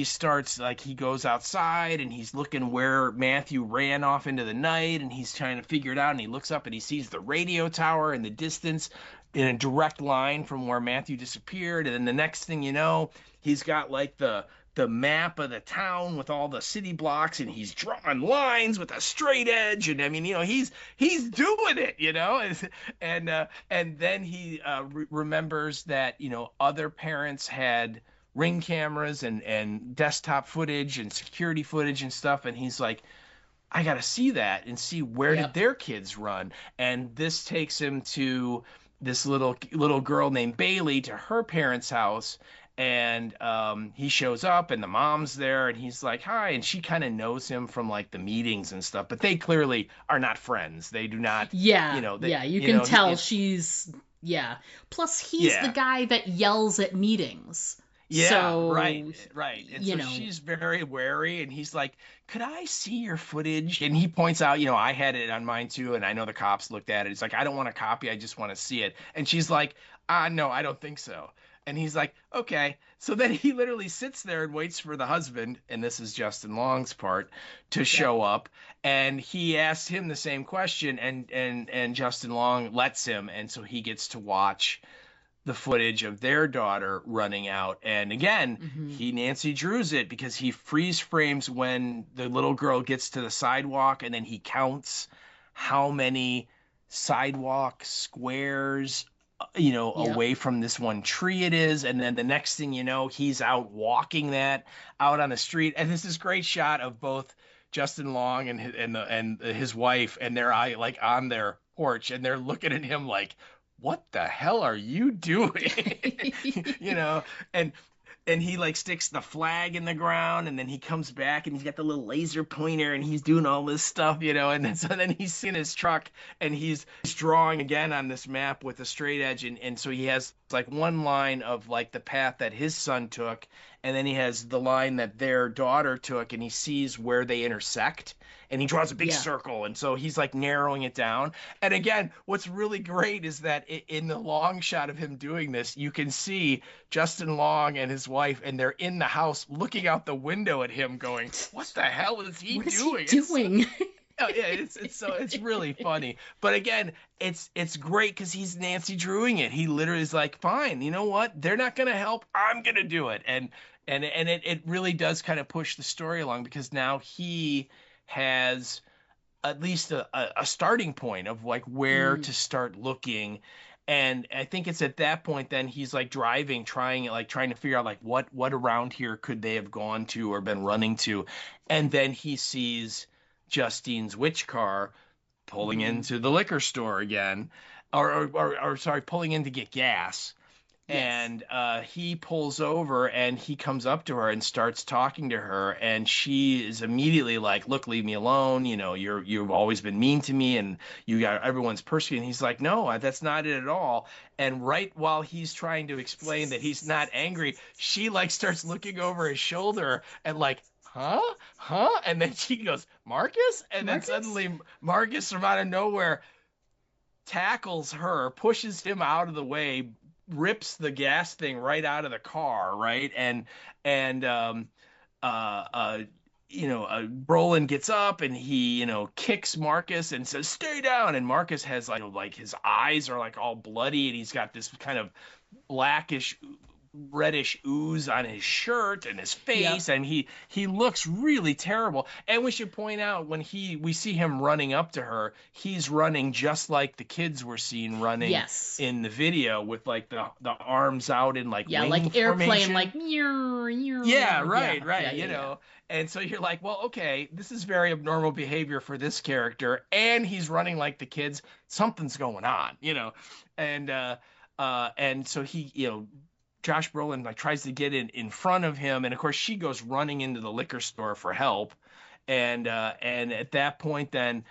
starts like he goes outside and he's looking where Matthew ran off into the night and he's trying to figure it out, and he looks up and he sees the radio tower in the distance in a direct line from where Matthew disappeared. And then the next thing you know, he's got like the map of the town with all the city blocks, and he's drawing lines with a straight edge, and I mean, he's doing it, and then he remembers that other parents had ring cameras and desktop footage and security footage and stuff, and he's like, I gotta see that and see where Yep. did their kids run. And this takes him to this little girl named Bailey, to her parents' house, and he shows up and the mom's there and he's like, hi, and she kind of knows him from like the meetings and stuff, but they clearly are not friends. They do not. Yeah. You can tell it's, she's. Yeah. Plus, he's the Yeah. guy that yells at meetings. Yeah, So, right. And you so know. she's very wary, and he's like, could I see your footage? And he points out, I had it on mine too, and I know the cops looked at it. It's like, I don't want a copy, I just want to see it. And she's like, no, I don't think so. And he's like, okay. So then he literally sits there and waits for the husband, and this is Justin Long's part, to show up. And he asks him the same question, and Justin Long lets him, and so he gets to watch the footage of their daughter running out. And again, he Nancy Drews it because he freeze frames when the little girl gets to the sidewalk, and then he counts how many sidewalk squares away from this one tree it is. And then the next thing you know, he's out walking that out on the street. And this is great shot of both Justin Long and his wife, and they're like on their porch, and they're looking at him like, what the hell are you doing? And he like sticks the flag in the ground, and then he comes back and he's got the little laser pointer and he's doing all this stuff, and then he's in his truck and he's drawing again on this map with a straight edge, and so he has like one line of like the path that his son took, and then he has the line that their daughter took, and he sees where they intersect, and he draws a big circle, and so he's like narrowing it down. And again, what's really great is that in the long shot of him doing this, you can see Justin Long and his wife, and they're in the house looking out the window at him going, what the hell is he doing? What is he doing? It's really funny. But again, it's great because he's Nancy Drewing it. He literally is like, fine, you know what? They're not gonna help. I'm gonna do it. And it really does kind of push the story along, because now he has at least a starting point of like where to start looking. And I think it's at that point then he's like driving, trying to figure out like what around here could they have gone to or been running to. And then he sees Justine's witch car pulling into the liquor store again. or sorry, pulling in to get gas. Yes. And he pulls over and he comes up to her and starts talking to her, and she is immediately like, look, leave me alone, you've always been mean to me, and you got everyone's persecuting. He's like, no, that's not it at all. And right while he's trying to explain that he's not angry, she like starts looking over his shoulder and like, huh, and then she goes, Marcus, and then Marcus? suddenly Marcus from out of nowhere tackles her, pushes him out of the way, rips the gas thing right out of the car, right? And uh uh Brolin gets up and he, kicks Marcus and says, "Stay down." And Marcus has like his eyes are like all bloody and he's got this kind of blackish reddish ooze on his shirt and his face, Yep. and he looks really terrible. And we should point out, when we see him running up to her, he's running just like the kids were seen running Yes. in the video, with like the arms out in like Yeah, wing like airplane, formation. like Yeah, yeah, right, yeah, yeah, yeah. and so you're like, well, okay, this is very abnormal behavior for this character, and he's running like the kids. Something's going on, and and so he, Josh Brolin like tries to get in front of him, and of course she goes running into the liquor store for help, and at that point then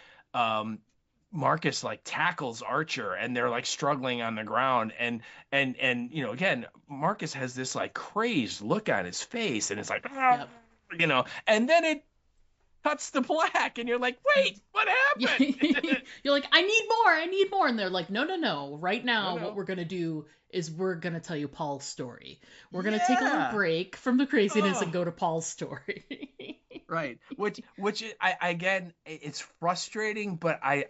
Marcus like tackles Archer, and they're like struggling on the ground, and again, Marcus has this like crazed look on his face, and it's like, "Ah," Yep. and then it cuts to black, and you're like, wait, what happened? You're like, I need more. And they're like, no, no, no. Right No, now, what no. we're going to do is we're going to tell you Paul's story. We're going to take a little Yeah. break from the craziness and Oh. go to Paul's story. Right. Which I again, it's frustrating, but I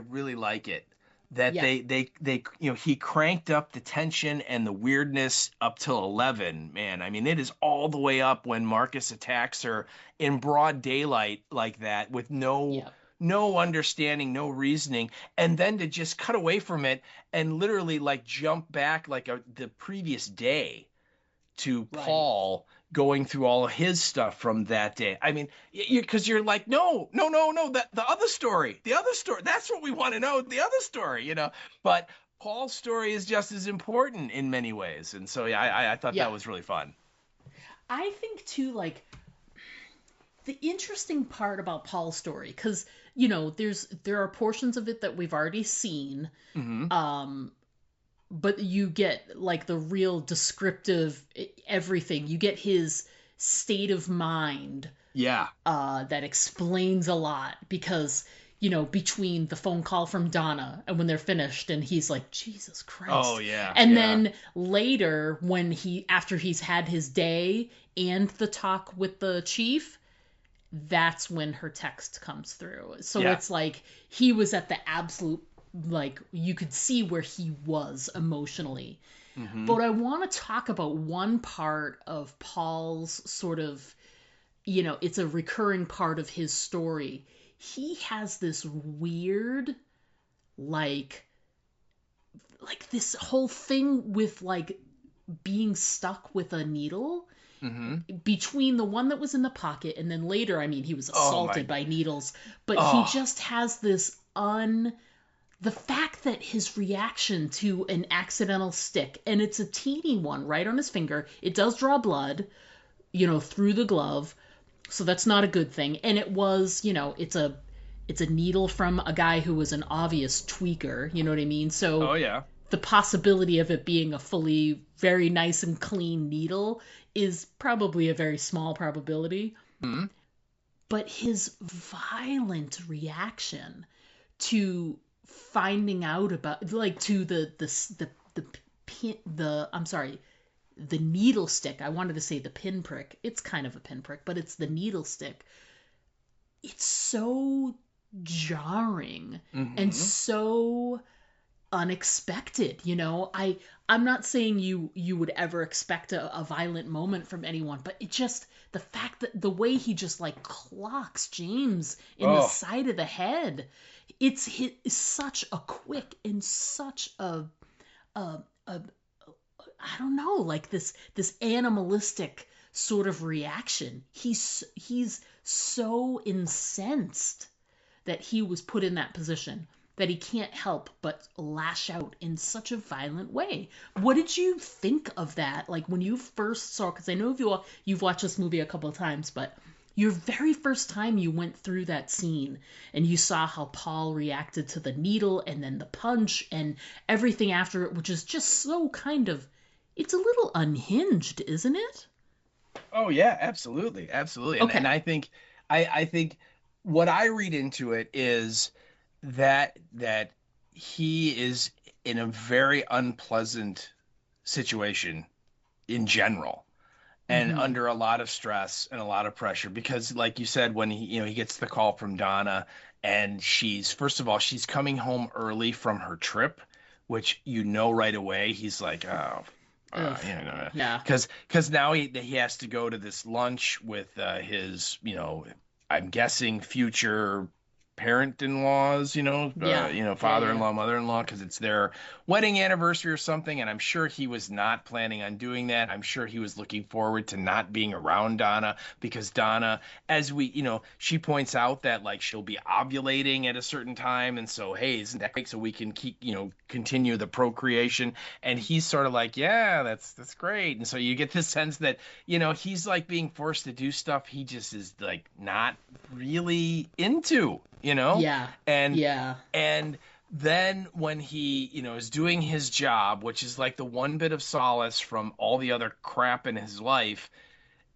really like it that Yeah. they he cranked up the tension and the weirdness up till 11. Man, I mean, it is all the way up when Marcus attacks her in broad daylight like that, with Yep. no understanding, no reasoning, and then to just cut away from it and literally like jump back like the previous day to Right. Paul going through all of his stuff from that day. I mean, because you're like, no, no, no, no, that the other story, that's what we want to know, the other story. But Paul's story is just as important in many ways, and so yeah, I thought that Yeah. was really fun. I think, too, like, the interesting part about Paul's story, because, there are portions of it that we've already seen. Hmm. Um, but you get like the real descriptive everything. You get his state of mind Yeah. that explains a lot, because between the phone call from Donna and when they're finished and he's like, Jesus Oh Christ. yeah, And yeah, then later, when after he's had his day and the talk with the chief, that's when her text comes through. So yeah. it's like he was at the absolute, like, you could see where he was emotionally. Hmm. But I want to talk about one part of Paul's sort of, it's a recurring part of his story. He has this weird, like this whole thing with like being stuck with a needle Hmm. between the one that was in the pocket, and then later, I mean, he was Oh assaulted my. by needles, but he Oh. just has this the fact that his reaction to an accidental stick, and it's a teeny one right on his finger, it does draw blood, through the glove, so that's not a good thing. And it was, it's a needle from a guy who was an obvious tweaker, you know what I mean? Oh So yeah. the possibility of it being a fully very nice and clean needle is probably a very small probability. Hmm. But his violent reaction to finding out about, like, to the pin, I'm sorry, the needle stick. I wanted to say the pinprick. It's kind of a pinprick, but it's the needle stick. It's so jarring and Hmm. so unexpected. I'm not saying you would ever expect a violent moment from anyone, but it just, the fact that the way he just like clocks James in the Oh. side of the head, it's such a quick and such a I don't know, like this animalistic sort of reaction. He's so incensed that he was put in that position. that he can't help but lash out in such a violent way. What did you think of that? Like when you first saw, because I know you've watched this movie a couple of times, but your very first time you went through that scene and you saw how Paul reacted to the needle and then the punch and everything after it, which is just so kind of, it's a little unhinged, isn't it? Oh yeah, absolutely, absolutely. And Okay. I think what I read into it is that he is in a very unpleasant situation in general and Mm-hmm. under a lot of stress and a lot of pressure because like you said when he gets the call from Donna and she's first of all she's coming home early from her trip, which right away he's like, oh, Ugh. Yeah. because now he has to go to this lunch with his, I'm guessing future parent-in-laws, Yeah. Yeah. Yeah. father-in-law, mother-in-law, because it's their wedding anniversary or something. And I'm sure he was not planning on doing that. I'm sure he was looking forward to not being around Donna because Donna, as she points out that like she'll be ovulating at a certain time. And so, hey, isn't that great? So we can keep, continue the procreation. And he's sort of like, yeah, that's great. And so you get this sense that, he's like being forced to do stuff he just is like not really into, Yeah. and Yeah. and then when he, is doing his job, which is like the one bit of solace from all the other crap in his life,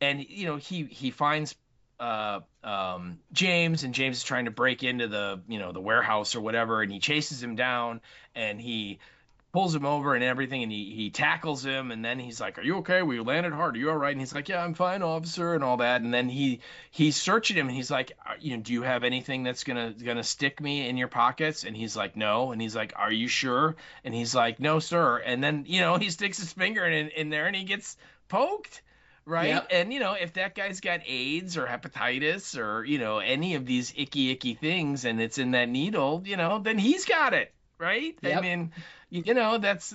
and he finds James, and James is trying to break into the warehouse or whatever, and he chases him down, and he pulls him over and everything, and he tackles him, and then he's like, "Are you okay? We landed hard. Are you all right?" And he's like, "Yeah, I'm fine, officer," and all that. And then he's searching him, and he's like, "Do you have anything that's gonna stick me in your pockets?" And he's like, "No." And he's like, "Are you sure?" And he's like, "No, sir." And then he sticks his finger in there, and he gets poked. Right. Yep. And, if that guy's got AIDS or hepatitis or, any of these icky things and it's in that needle, then he's got it. Right. I Yep. mean, that's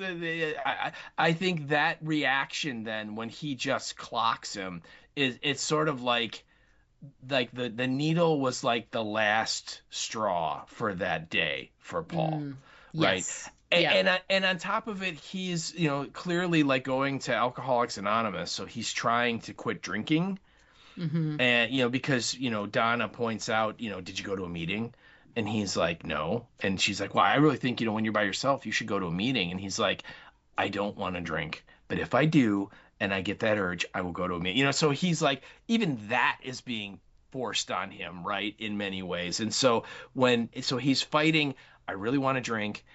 I think that reaction then when he just clocks him it's sort of like the needle was like the last straw for that day for Paul, Mm. right? Yes. And Yeah. and on top of it, he's clearly like going to Alcoholics Anonymous, so he's trying to quit drinking, Mm-hmm. and because Donna points out, did you go to a meeting? And he's like, no. And she's like, well, I really think when you're by yourself, you should go to a meeting. And he's like, I don't want to drink, but if I do and I get that urge, I will go to a meeting. So he's like, even that is being forced on him, right, in many ways. And so he's fighting, I really want to drink.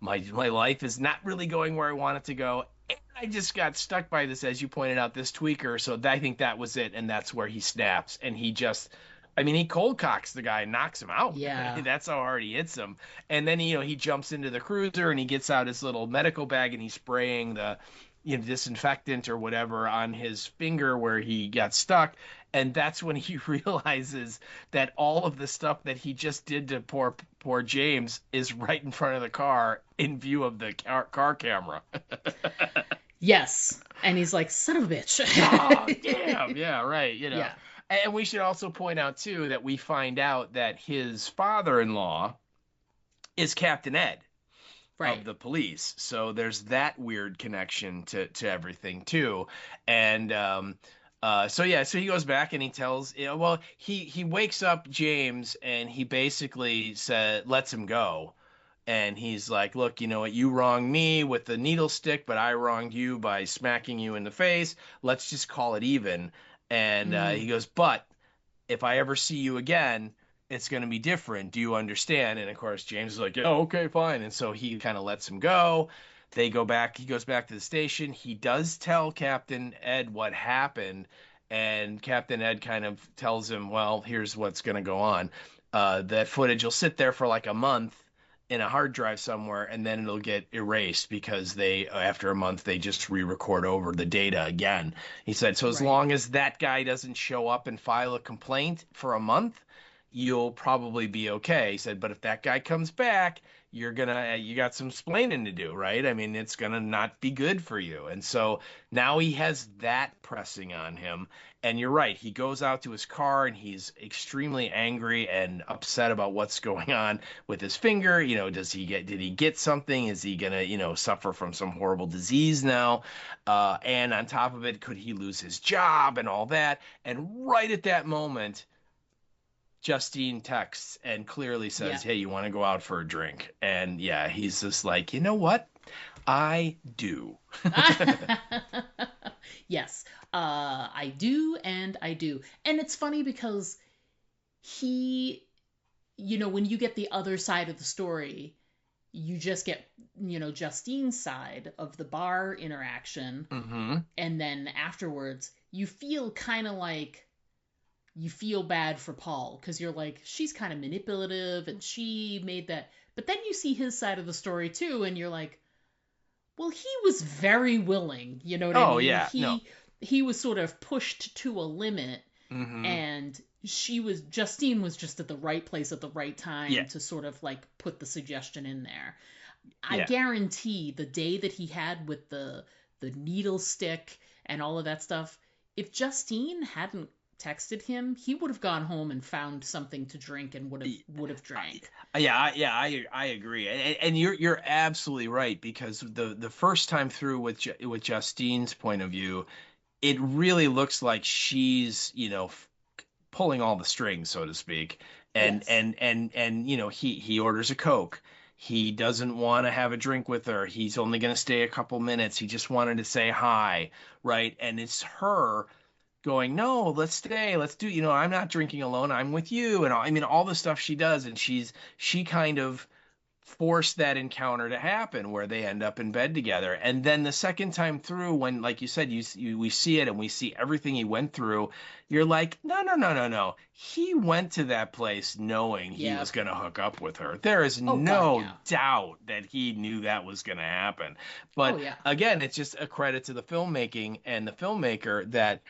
My life is not really going where I want it to go. And I just got stuck by this, as you pointed out, this tweaker. So I think that was it, and that's where he snaps, and he just. I mean, he cold cocks the guy and knocks him out. Yeah. That's how hard he hits him. And then, he jumps into the cruiser and he gets out his little medical bag and he's spraying the, disinfectant or whatever on his finger where he got stuck. And that's when he realizes that all of the stuff that he just did to poor James is right in front of the car in view of the car camera. Yes. And he's like, son of a Oh, bitch. damn. Yeah, right. Yeah. And we should also point out, too, that we find out that his father-in-law is Captain Ed of Right. the police. So there's that weird connection to everything, too. And so he goes back and he tells, well, he wakes up James and he basically lets him go. And he's like, look, you know what? You wronged me with the needle stick, but I wronged you by smacking you in the face. Let's just call it even. And Mm. he goes, but if I ever see you again, it's going to be different. Do you understand? And of course, James is like, yeah, okay, fine. And so he kind of lets him go. They go back. He goes back to the station. He does tell Captain Ed what happened. And Captain Ed kind of tells him, well, here's what's going to go on. That footage will sit there for like a month in a hard drive somewhere, and then it'll get erased because after a month, they just re-record over the data again. He said, so as Right. long as that guy doesn't show up and file a complaint for a month, you'll probably be okay. He said, but if that guy comes back, you got some splaining to do, right? I mean, it's gonna not be good for you. And so now he has that pressing on him. And you're right, he goes out to his car and he's extremely angry and upset about what's going on with his finger. Did he get something? Is he gonna, suffer from some horrible disease now? And on top of it, could he lose his job and all that? And right at that moment, Justine texts and clearly says, Yeah. "Hey, you want to go out for a drink?" And yeah, he's just like, you know what? I do. Yes, I do, and I do. And it's funny because he, when you get the other side of the story, you just get, Justine's side of the bar interaction. Hmm. And then afterwards, you feel kind of like you feel bad for Paul because you're like, she's kind of manipulative and she made that. But then you see his side of the story too, and you're like, well, he was very willing. You know what I Oh mean? yeah, no. He was sort of pushed to a limit, Hmm. and Justine was just at the right place at the right time Yeah, to sort of like put the suggestion in there. I yeah. guarantee the day that he had with the needle stick and all of that stuff, if Justine hadn't texted him, he would have gone home and found something to drink and would have drank. I agree, and you're absolutely right because the first time through with Justine's point of view, it really looks like she's pulling all the strings, so to speak. And Yes. he orders a Coke. He doesn't want to have a drink with her. He's only going to stay a couple minutes. He just wanted to say hi, right? And it's her going, no, let's stay, let's do, I'm not drinking alone, I'm with you, and I mean all the stuff she does, and she kind of forced that encounter to happen where they end up in bed together. And then the second time through, when, like you said, we see it and we see everything he went through, you're like, no, no, no, no, no. He went to that place knowing he Yeah. was going to hook up with her. There is Oh God, no yeah. doubt that he knew that was going to happen. Oh But yeah. again, it's just a credit to the filmmaking and the filmmaker that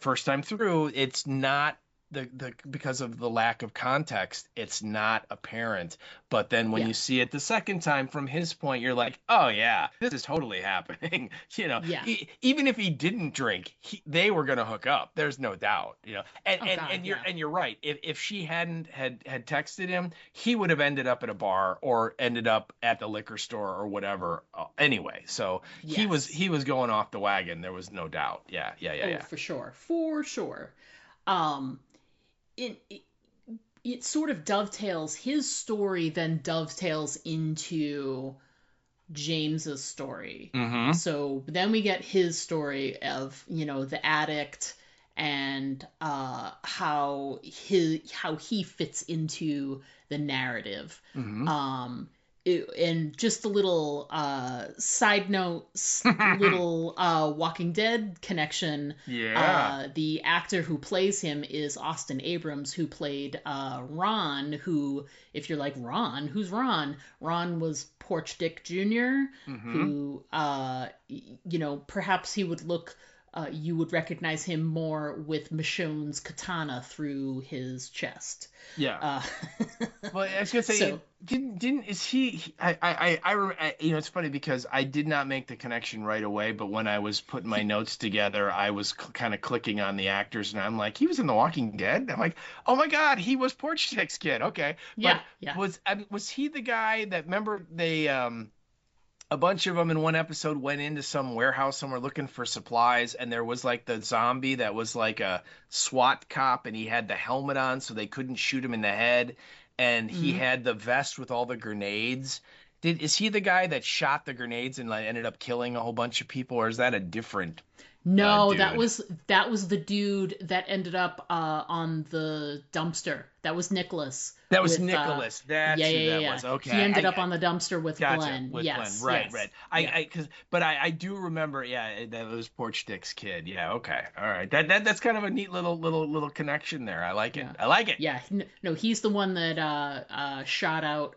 first time through, it's not the because of the lack of context, it's not apparent. But then when Yeah. you see it the second time from his point, you're like, oh yeah, this is totally happening. Yeah. Even if he didn't drink, they were gonna hook up. There's no doubt. And Oh and God, and you're yeah. and you're right. If she hadn't had texted him, he would have ended up at a bar or ended up at the liquor store or whatever. Anyway, so Yes. he was going off the wagon. There was no doubt. Oh, Yeah. for sure. For sure. Um it it sort of dovetails his story, then dovetails into James's story. Mm-hmm. So then we get his story of, the addict and how he fits into the narrative. Mm-hmm. Um and just a little side note, little Walking Dead connection. Yeah. The actor who plays him is Austin Abrams, who played Ron. Who, if you're like, Ron, who's Ron? Ron was Porch Dick Jr., Mm-hmm. who, perhaps he would look. You would recognize him more with Michonne's katana through his chest. Yeah. Uh, Well, I was gonna say, so didn't is it's funny because I did not make the connection right away, but when I was putting my notes together, I was kind of clicking on the actors, and I'm like, he was in The Walking Dead. I'm like, oh my God, he was Porch Dick's kid. Okay, but yeah, yeah. was he the guy that, remember, they a bunch of them in one episode went into some warehouse somewhere looking for supplies, and there was like the zombie that was like a SWAT cop, and he had the helmet on so they couldn't shoot him in the head, and he Mhm. had the vest with all the grenades. Is he the guy that shot the grenades and like ended up killing a whole bunch of people, or is that a different No, that dude? was that was the dude that ended up on the dumpster. That was Nicholas That was with Nicholas. yeah, That's yeah, who yeah, that yeah. was. Okay, He ended up on the dumpster with gotcha, Glenn. with Glenn. Yes, Right, yes. right. Yeah. But I do remember, yeah, that was Porch Dick's kid. Yeah, okay. All right. That's kind of a neat little connection there. I like it. Yeah. I like it. Yeah, no, he's the one that shot out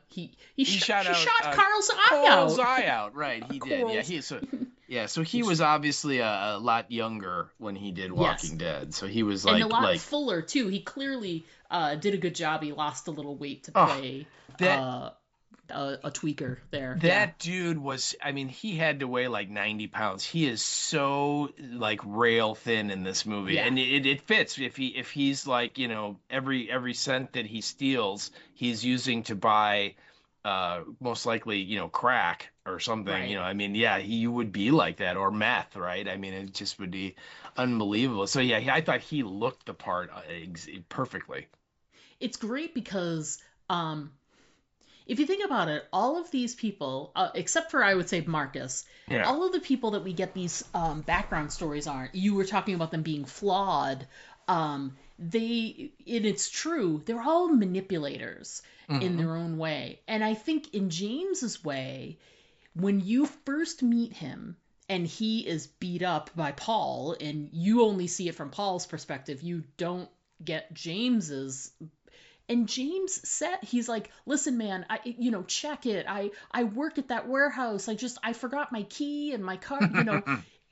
He shot he out shot Carl's eye Cole's out. eye out. Right, he did. Yeah, Coral's he so Yeah, so he He's was obviously a lot younger when he did yes, Walking Dead. So he was and a like lot like fuller too. He clearly did a good job. He lost a little weight to oh, play that a tweaker there. Yeah, that dude was, I mean, he had to weigh like 90 pounds. He is so like rail thin in this movie. yeah, And it fits if he's like, every cent that he steals, he's using to buy most likely, crack or something, right. I mean, yeah, he would be like that or meth, right? I mean, it just would be unbelievable. So yeah, I thought he looked the part perfectly. It's great because um, if you think about it, all of these people, except for I would say Marcus, Yeah. all of the people that we get these background stories on, you were talking about them being flawed. And it's true, they're all manipulators in Hmm. their own way. And I think in James's way, when you first meet him and he is beat up by Paul, and you only see it from Paul's perspective, you don't get James's. And James said, he's like, listen man, check it, I work at that warehouse, I forgot my key and my car,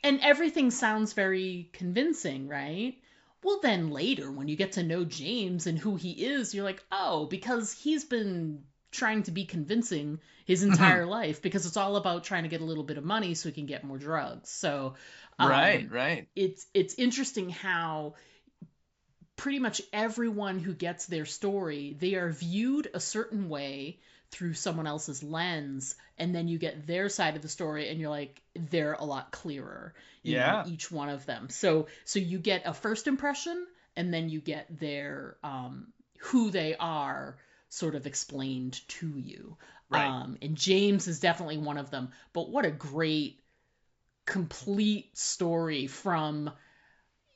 and everything sounds very convincing, right? Well, then later when you get to know James and who he is, you're like, oh, because he's been trying to be convincing his entire life, because it's all about trying to get a little bit of money so he can get more drugs. So Right, um right. it's interesting how pretty much everyone who gets their story, they are viewed a certain way through someone else's lens, and then you get their side of the story and you're like, they're a lot clearer, Yeah. each one of them. So you get a first impression, and then you get their who they are sort of explained to you. Right. And James is definitely one of them. But what a great complete story from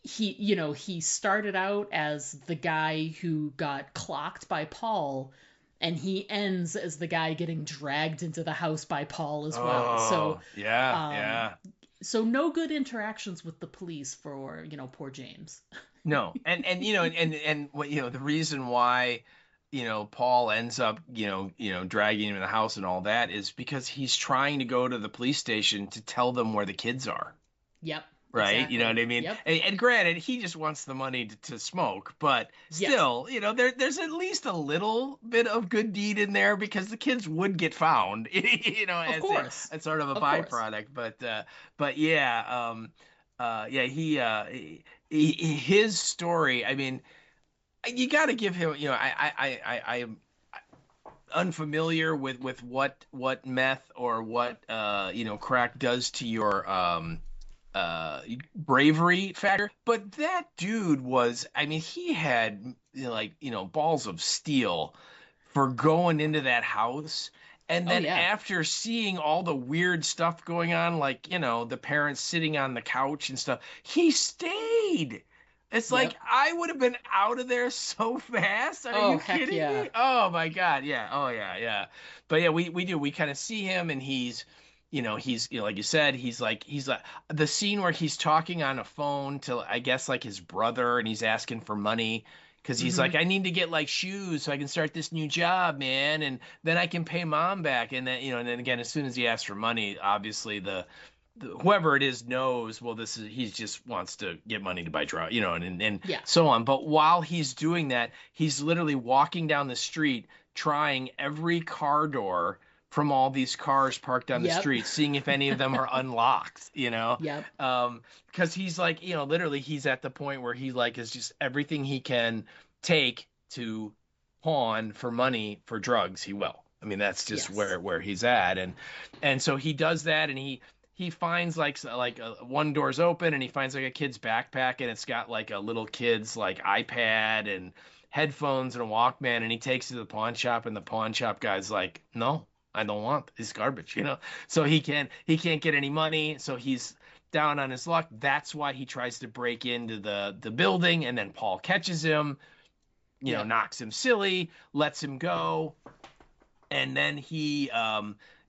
he started out as the guy who got clocked by Paul, and he ends as the guy getting dragged into the house by Paul as well. So Oh, yeah, um yeah. so no good interactions with the police for, poor James. No. And and what the reason why Paul ends up dragging him in the house and all that is because he's trying to go to the police station to tell them where the kids are. Yep, Right? You know what exactly. I mean? Yep. And granted, he just wants the money to smoke, but Yes. still, there's at least a little bit of good deed in there because the kids would get found, Of as course. as sort of a Of course. byproduct. But yeah, yeah, his story. I mean, you got to give him. I'm unfamiliar with what meth or what crack does to your bravery factor, but that dude was, I mean, he had balls of steel for going into that house. And Oh then yeah. after seeing all the weird stuff going on, like the parents sitting on the couch and stuff, he stayed. It's like Yep. I would have been out of there so fast. Are Oh you heck kidding yeah. me? Oh my God. Yeah. Oh yeah. Yeah. But yeah, we kind of see him, and he's like you said, he's like the scene where he's talking on a phone to, I guess, like his brother, and he's asking for money because he's Hmm. like, I need to get like shoes so I can start this new job, man, and then I can pay mom back. And then and then again, as soon as he asks for money, obviously whoever it is knows, well, this is, he just wants to get money to buy drugs, and Yeah. so on. But while he's doing that, he's literally walking down the street trying every car door from all these cars parked on the Yep. street, seeing if any of them are unlocked, Yep. because he's like, literally he's at the point where he like is just everything he can take to pawn for money for drugs, he will. I mean, that's just Yes. where he's at. And so he does that, and he finds one door's open, and he finds like a kid's backpack, and it's got like a little kid's like iPad and headphones and a Walkman, and he takes it to the pawn shop, and the pawn shop guy's like, no, I don't want this garbage. So he can't get any money, so he's down on his luck. That's why he tries to break into the building, and then Paul catches him, Yep. knocks him silly, lets him go, and then he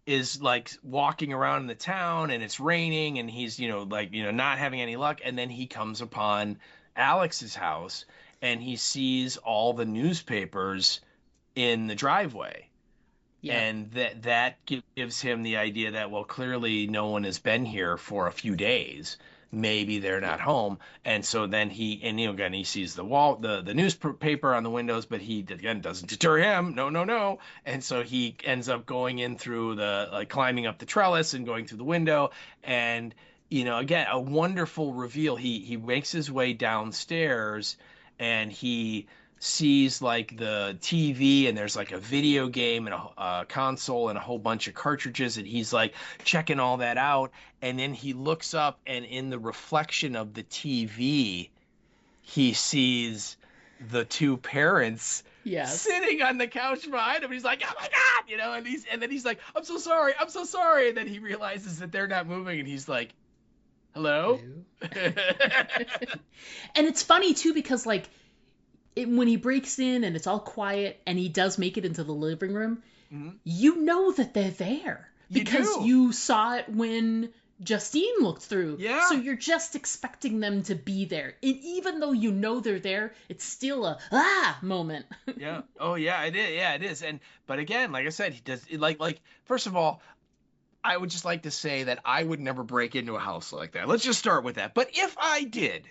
is like walking around in the town, and it's raining, and he's not having any luck, and then he comes upon Alex's house, and he sees all the newspapers in the driveway, Yeah. And that gives him the idea that, well, clearly no one has been here for a few days. Maybe they're Yeah. not home. And so then again, he sees the newspaper on the windows, but he, again, doesn't deter him. No, no, no. And so he ends up going in through like climbing up the trellis and going through the window. And, again, a wonderful reveal. He makes his way downstairs, and he sees like the TV, and there's like a video game and a console and a whole bunch of cartridges, and he's like checking all that out. And then he looks up, and in the reflection of the TV, he sees the two parents Yes. sitting on the couch behind him. He's like, oh my God, and then he's like, I'm so sorry. I'm so sorry. And then he realizes that they're not moving, and he's like, hello? And it's funny too, because like when he breaks in and it's all quiet and he does make it into the living room, you know that they're there because you saw it when Justine looked through. Yeah. So you're just expecting them to be there. And even though you know they're there, it's still a moment. Yeah. Oh yeah, it is. Yeah, it is. But again, like I said, he does like first of all, I would just like to say that I would never break into a house like that. Let's just start with that. But if I did,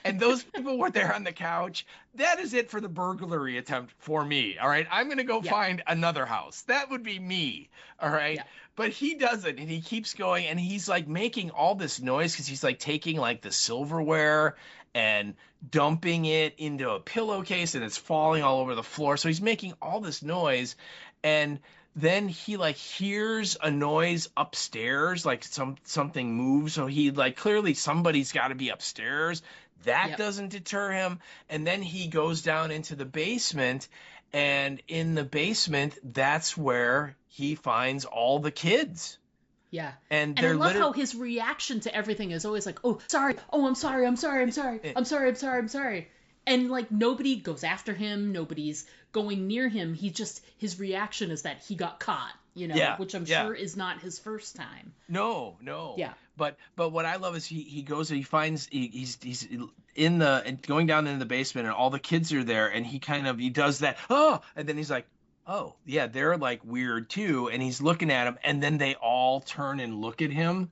and those people were there on the couch, that is it for the burglary attempt for me. All right. I'm going to go find another house. That would be me. All right. Yeah. But he doesn't. And he keeps going, and he's like making all this noise because he's like taking like the silverware and dumping it into a pillowcase, and it's falling all over the floor. So he's making all this noise, and then he like hears a noise upstairs, like something moves. So he like, clearly somebody's got to be upstairs. That doesn't deter him. And then he goes down into the basement, and in the basement, that's where he finds all the kids. Yeah. And I love how his reaction to everything is always like, oh, sorry. Oh, I'm sorry. I'm sorry. I'm sorry. I'm sorry. I'm sorry. I'm sorry. And like nobody goes after him. Nobody's going near him. His reaction is that he got caught, which I'm sure is not his first time. No. Yeah. But what I love is he goes and he finds he's in the going down into the basement, and all the kids are there, and he does that, and then he's like, oh yeah, they're like weird too, and he's looking at them, and then they all turn and look at him.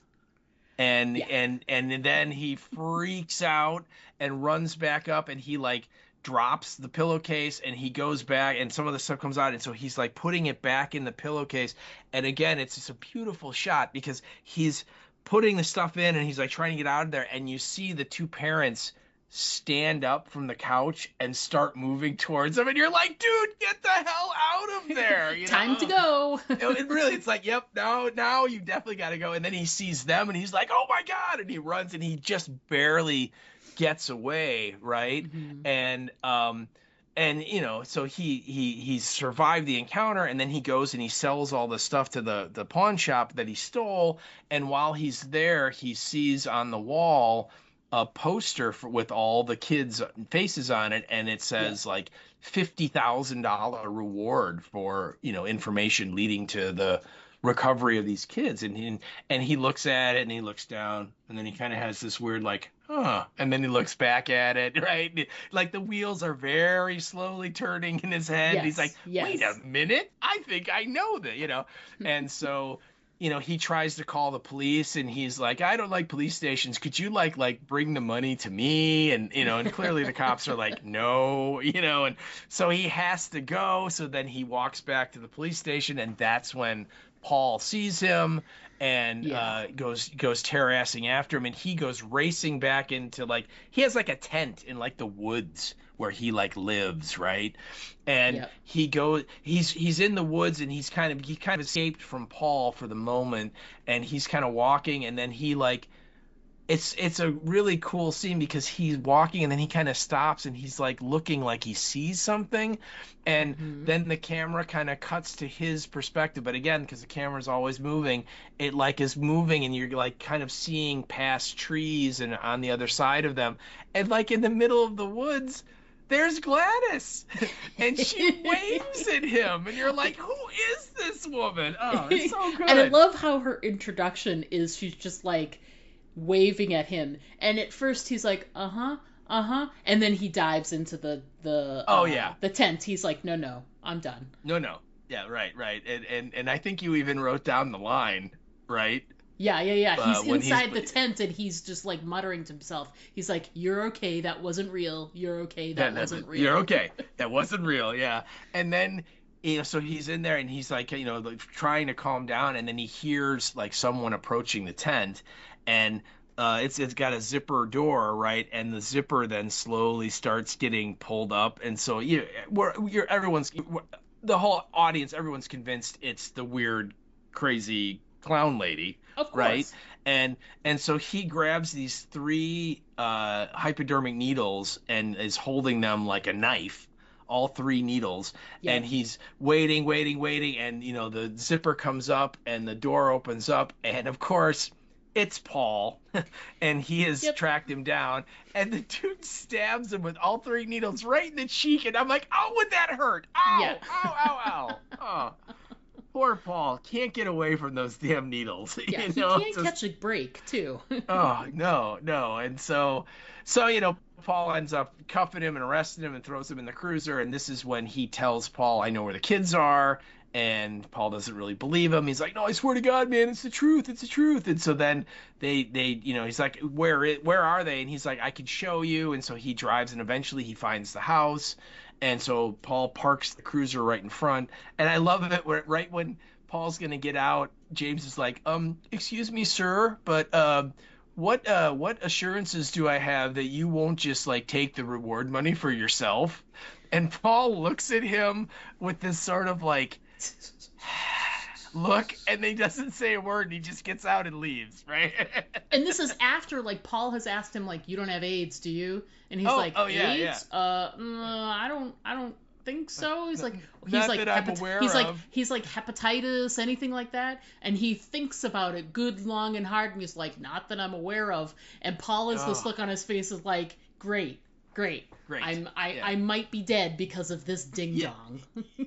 And then he freaks out and runs back up, and he like drops the pillowcase, and he goes back, and some of the stuff comes out, and so he's like putting it back in the pillowcase. And again, it's just a beautiful shot because he's putting the stuff in, and he's like trying to get out of there, and you see the two parents stand up from the couch and start moving towards him, and you're like, dude, get the hell out of there. Time to go. It's like, yep, now you definitely got to go. And then he sees them, and he's like, oh my God, and he runs, and he just barely gets away, right? Mm-hmm. And so he survived the encounter, and then he goes and he sells all the stuff to the pawn shop that he stole. And while he's there, he sees on the wall a poster with all the kids' faces on it, and it says like $50,000 reward for information leading to the recovery of these kids. And he looks at it, and he looks down, and then he kind of has this weird like, and then he looks back at it, right? Like the wheels are very slowly turning in his head. He's like, wait a minute, I think I know that, and so he tries to call the police, and he's like, I don't like police stations. Could you like bring the money to me? And, and clearly the cops are like, no, and so he has to go. So then he walks back to the police station, and that's when Paul sees him and goes terrassing after him. And he goes racing back into he has like a tent in like the woods where he like lives, right? And he's in the woods, and he kind of escaped from Paul for the moment, and he's kind of walking, and then he like it's a really cool scene because he's walking, and then he kind of stops, and he's like looking like he sees something, and then the camera kind of cuts to his perspective. But again, because the camera's always moving, it like is moving, and you're like kind of seeing past trees and on the other side of them, and like in the middle of the woods there's Gladys, and she waves at him, and you're like, who is this woman? Oh, it's so good. And I love how her introduction is she's just like waving at him, and at first he's like, and then he dives into the tent. He's like, no, I'm done. No, Yeah, right. And I think you even wrote down the line, right? Yeah. He's When he's inside the tent and he's just like muttering to himself. He's like, "You're okay. That wasn't real. You're okay. That wasn't you're real." okay. That wasn't real. Yeah. And then, so he's in there and he's like, like trying to calm down, and then he hears like someone approaching the tent, and it's got a zipper door, right? And the zipper then slowly starts getting pulled up, and so the whole audience, everyone's convinced it's the weird, crazy clown lady, Of right? course. And so he grabs these three hypodermic needles and is holding them like a knife, all three needles, Yeah. and he's waiting, and the zipper comes up and the door opens up, and of course it's Paul, and he has Yep. tracked him down, and the dude stabs him with all three needles right in the cheek, and I'm like, oh, would that hurt? Ow, Yeah. ow. Oh, poor Paul can't get away from those damn needles. Yeah, you he know, can't just catch a break, too. oh no. And so Paul ends up cuffing him and arresting him and throws him in the cruiser, and this is when he tells Paul, I know where the kids are. And Paul doesn't really believe him. He's like, no, I swear to God, man, it's the truth. And so then they he's like, where are they? And he's like, I can show you. And so he drives, and eventually he finds the house. And so Paul parks the cruiser right in front. And I love it right when Paul's gonna get out, James is like, excuse me, sir, but what assurances do I have that you won't just like take the reward money for yourself? And Paul looks at him with this sort of like look, and he doesn't say a word, and he just gets out and leaves, right? And this is after, like, Paul has asked him, like, you don't have AIDS, do you? And he's like, yeah, AIDS? I don't think so. He's like, Not that I'm aware of. he's like hepatitis, anything like that. And he thinks about it good, long, and hard, and he's like, not that I'm aware of. And Paul has this look on his face of like, great. I might be dead because of this ding dong.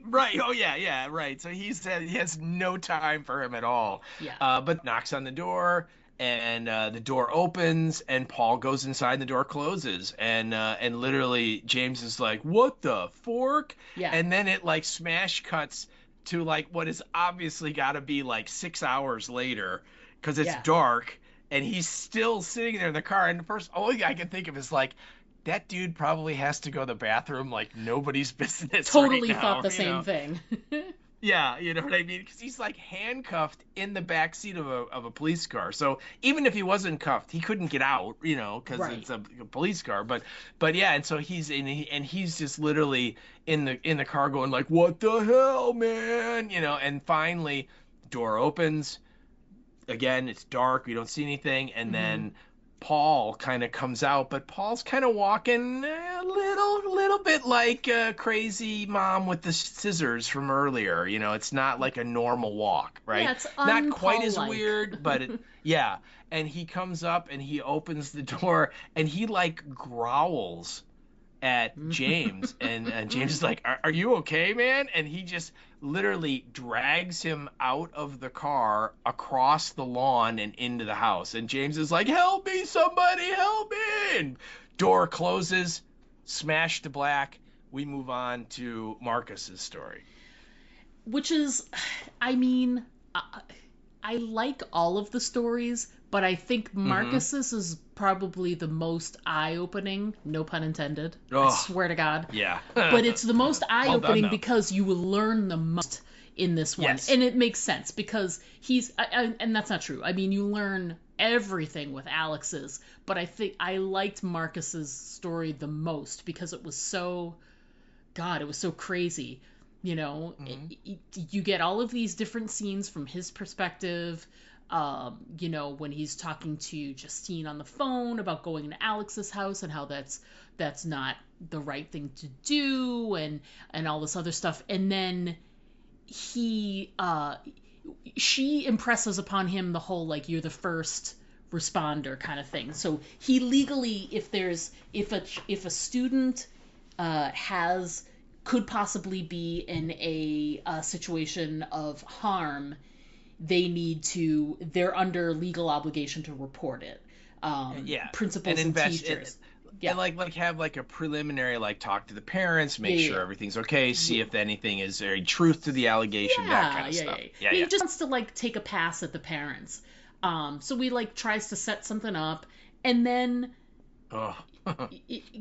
Right. Oh yeah, right. So he has no time for him at all. Yeah. But knocks on the door, and the door opens, and Paul goes inside, and the door closes, and literally James is like, what the fork? Yeah. And then it like smash cuts to like what is obviously got to be like 6 hours later, because it's dark, and he's still sitting there in the car, and the first only thing I can think of is like, that dude probably has to go to the bathroom like nobody's business. Totally right now, thought the same thing. Yeah, you know what I mean? Because he's like handcuffed in the back seat of a police car. So even if he wasn't cuffed, he couldn't get out, because it's a police car. But yeah, and so he's just literally in the car going like, what the hell, man? And finally, door opens. Again, it's dark. We don't see anything, and then Paul kind of comes out, but Paul's kind of walking a little bit like a crazy mom with the scissors from earlier. It's not like a normal walk, right? Yeah, it's not quite as un-Paul-like. weird, but yeah. And he comes up and he opens the door and he like growls at James, and James is like, are you okay, man? And he just literally drags him out of the car across the lawn and into the house. And James is like, help me, somebody, help me! And door closes, smash to black. We move on to Marcus's story. Which is, I mean, I like all of the stories, but I think Marcus's is probably the most eye-opening, no pun intended. I swear to God. Yeah. But it's the most eye-opening though. because you will learn the most in this one. Yes. And it makes sense because and that's not true. I mean, you learn everything with Alex's, but I think I liked Marcus's story the most because it was so, God, it was so crazy. You get all of these different scenes from his perspective. When he's talking to Justine on the phone about going to Alex's house and how that's not the right thing to do and all this other stuff. And then she impresses upon him the whole, like, you're the first responder kind of thing. So he legally, if a student could possibly be in a situation of harm, they're under legal obligation to report it. Principals and teachers. Yeah. and like have like a preliminary like talk to the parents, Yeah, make yeah, sure yeah. everything's okay, see Yeah. if anything is there any truth to the allegation, that kind Yeah, of yeah, stuff. yeah. Yeah, Yeah, he yeah. just wants to like take a pass at the parents. So he like tries to set something up, and then Oh.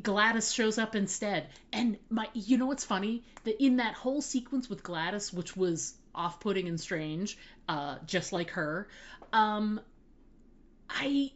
Gladys shows up instead. And you know what's funny? That in that whole sequence with Gladys, which was off-putting and strange, just like her, um, I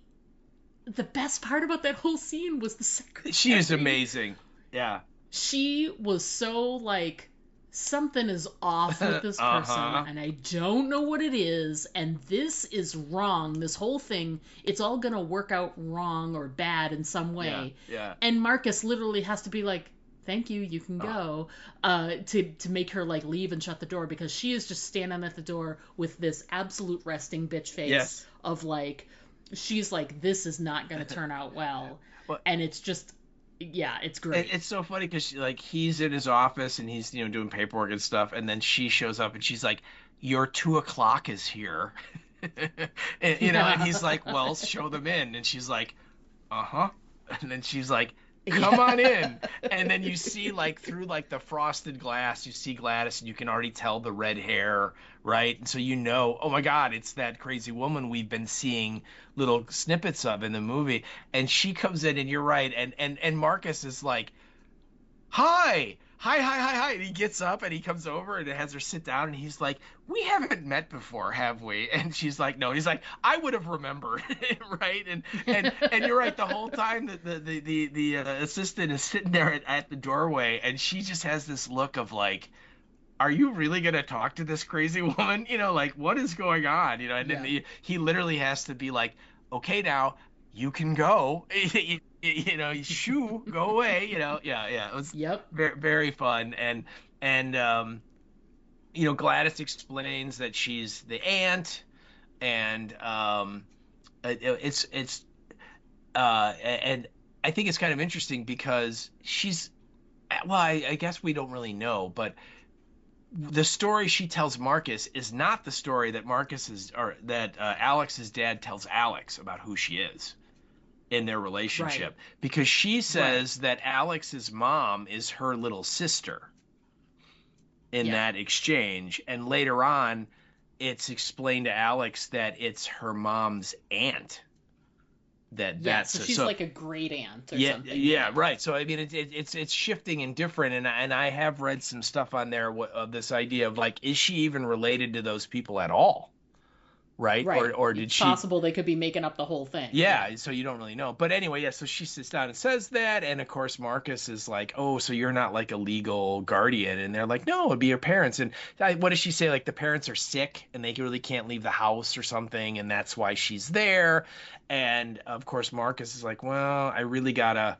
the best part about that whole scene was the She is secretary. amazing. Yeah. She was so like, something is off with this person Uh-huh. and I don't know what it is, and this is wrong. This whole thing, it's all gonna work out wrong or bad in some Yeah, way. yeah. And Marcus literally has to be like, thank you, you can Oh, go, to make her like leave and shut the door, because she is just standing at the door with this absolute resting bitch face yes. of like, she's like, this is not gonna turn out well. Well, And it's just, yeah, it's great. it's so funny because like he's in his office and he's doing paperwork and stuff, and then she shows up and she's like, "Your 2 o'clock is here," and and he's like, "Well, show them in," and she's like, "Uh-huh," and then she's like, "Come on Yeah. in," and then you see like through like the frosted glass, you see Gladys, and you can already tell the red hair, right? And so oh my God, it's that crazy woman we've been seeing little snippets of in the movie, and she comes in, and you're right, and Marcus is like, hi. Hi, hi, hi, hi. And he gets up and he comes over and has her sit down and he's like, "We haven't met before, have we?" And she's like, "No." He's like, "I would have remembered," right? And you're right. The whole time that the assistant is sitting there at the doorway, and she just has this look of like, "Are you really gonna talk to this crazy woman? Like what is going on?" And then Yeah. he literally has to be like, "Okay, now you can go." Shoo, go away. Yeah, yeah. It was Yep. very, very fun, and Gladys explains that she's the aunt, and it's and I think it's kind of interesting because well, I guess we don't really know, but the story she tells Marcus is not the story that Alex's dad tells Alex about who she is in their Right. relationship, because she Right. says that Alex's mom is her little sister in Yeah. that exchange, and later on it's explained to Alex that it's her mom's aunt. that Yeah. that's So she's so like a great aunt or Yeah, something. yeah, Yeah. right. So I mean, it's shifting and different, and I have read some stuff on there of this idea of like, is she even related to those people at all, right? Or Right. or did It's she? possible they could be making up the whole thing. Yeah. Yeah, so you don't really know. But anyway, yeah, so she sits down and says that, and of course Marcus is like, "Oh, so you're not like a legal guardian?" And they're like, "No, it'd be your parents." And what does she say? Like the parents are sick and they really can't leave the house or something, and that's why she's there. And of course Marcus is like, "Well, I really gotta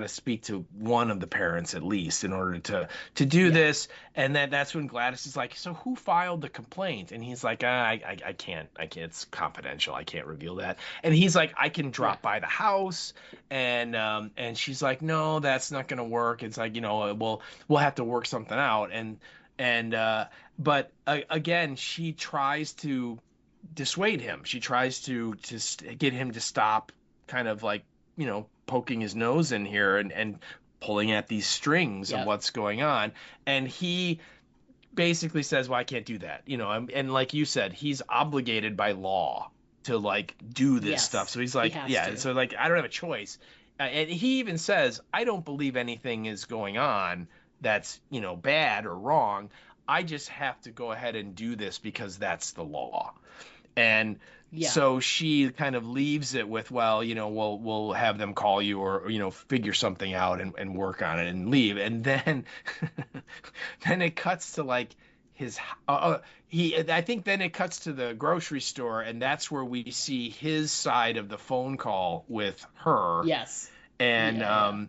speak to one of the parents at least in order to do Yeah. this." And then that's when Gladys is like, "So who filed the complaint?" And he's like, I can't. It's confidential. I can't reveal that." And he's like, "I can Yeah. drop by the house." And she's like, "No, that's not gonna work." It's like, we'll have to work something out. But again, she tries to dissuade him. She tries to get him to stop kind of like, poking his nose in here and pulling at these strings of Yep. what's going on. And he basically says, "Well, I can't do that," and like you said, he's obligated by law to like do this stuff. Yes. So he's He like, has yeah, to. so like I don't have a choice. And he even says, "I don't believe anything is going on that's, bad or wrong. I just have to go ahead and do this because that's the law." And Yeah. so she kind of leaves it with, "Well, we'll have them call you, or figure something out and work on it and leave." And then then it cuts to like his he I think then it cuts to the grocery store, and that's where we see his side of the phone call with her. Yes. And Yeah.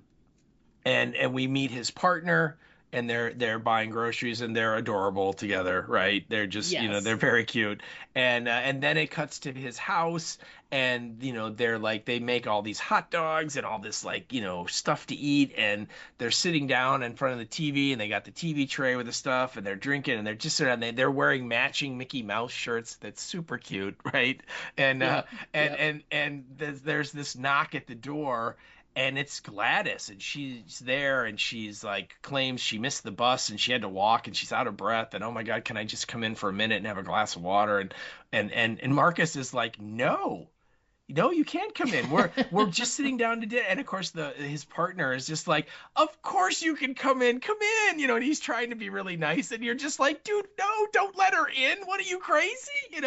Yeah. we meet his partner, and they're buying groceries, and they're adorable together, right? They're just, they're Yes. very cute. And then it cuts to his house, and they're like, they make all these hot dogs and all this like, stuff to eat, and they're sitting down in front of the TV, and they got the TV tray with the stuff, and they're drinking, and they're just sitting down, they're wearing matching Mickey Mouse shirts. That's super cute, right? And Yep. Yep. there's this knock at the door, and it's Gladys, and she's there, and she's like claims she missed the bus and she had to walk and she's out of breath, and oh my God, can I just come in for a minute and have a glass of water? And Marcus is like, no. No, you can't come in. We're just sitting down to dinner. And of course his partner is just like, of course you can come in. Come in. And he's trying to be really nice. And you're just like, dude, no, don't let her in. What are you, crazy?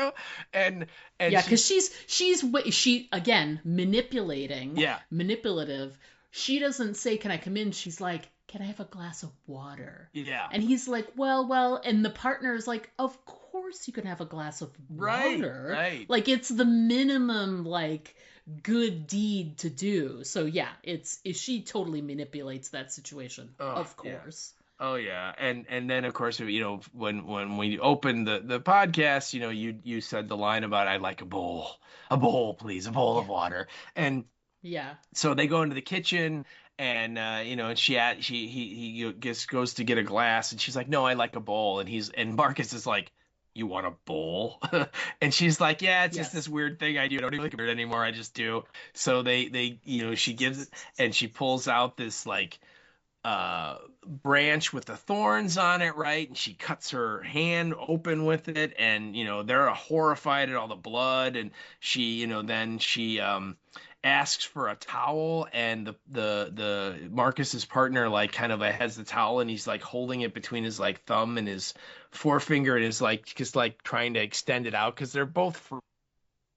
And Yeah, because she again yeah. manipulative. She doesn't say, "Can I come in?" She's like, "Can I have a glass of water?" Yeah. And he's like, "Well," and the partner is like, "Of course you can have a glass of water." Right. Like it's the minimum like good deed to do. So yeah, she totally manipulates that situation. Oh, Of yeah. course. Oh yeah, and then of course when we opened the podcast, you said the line about I'd like a bowl please, a bowl of water, and Yeah. so they go into the kitchen, and and he just goes to get a glass, and she's like, no, I like a bowl, and Marcus is like, you want a bowl? And she's like, yeah, it's just Yes. this weird thing I do. I don't even look at it anymore. I just do. So they she gives it, and she pulls out this like branch with the thorns on it, right? And she cuts her hand open with it, and they're horrified at all the blood, and then she asks for a towel, and the Marcus's partner like kind of has the towel, and he's like holding it between his like thumb and his forefinger, and is like just like trying to extend it out because they're both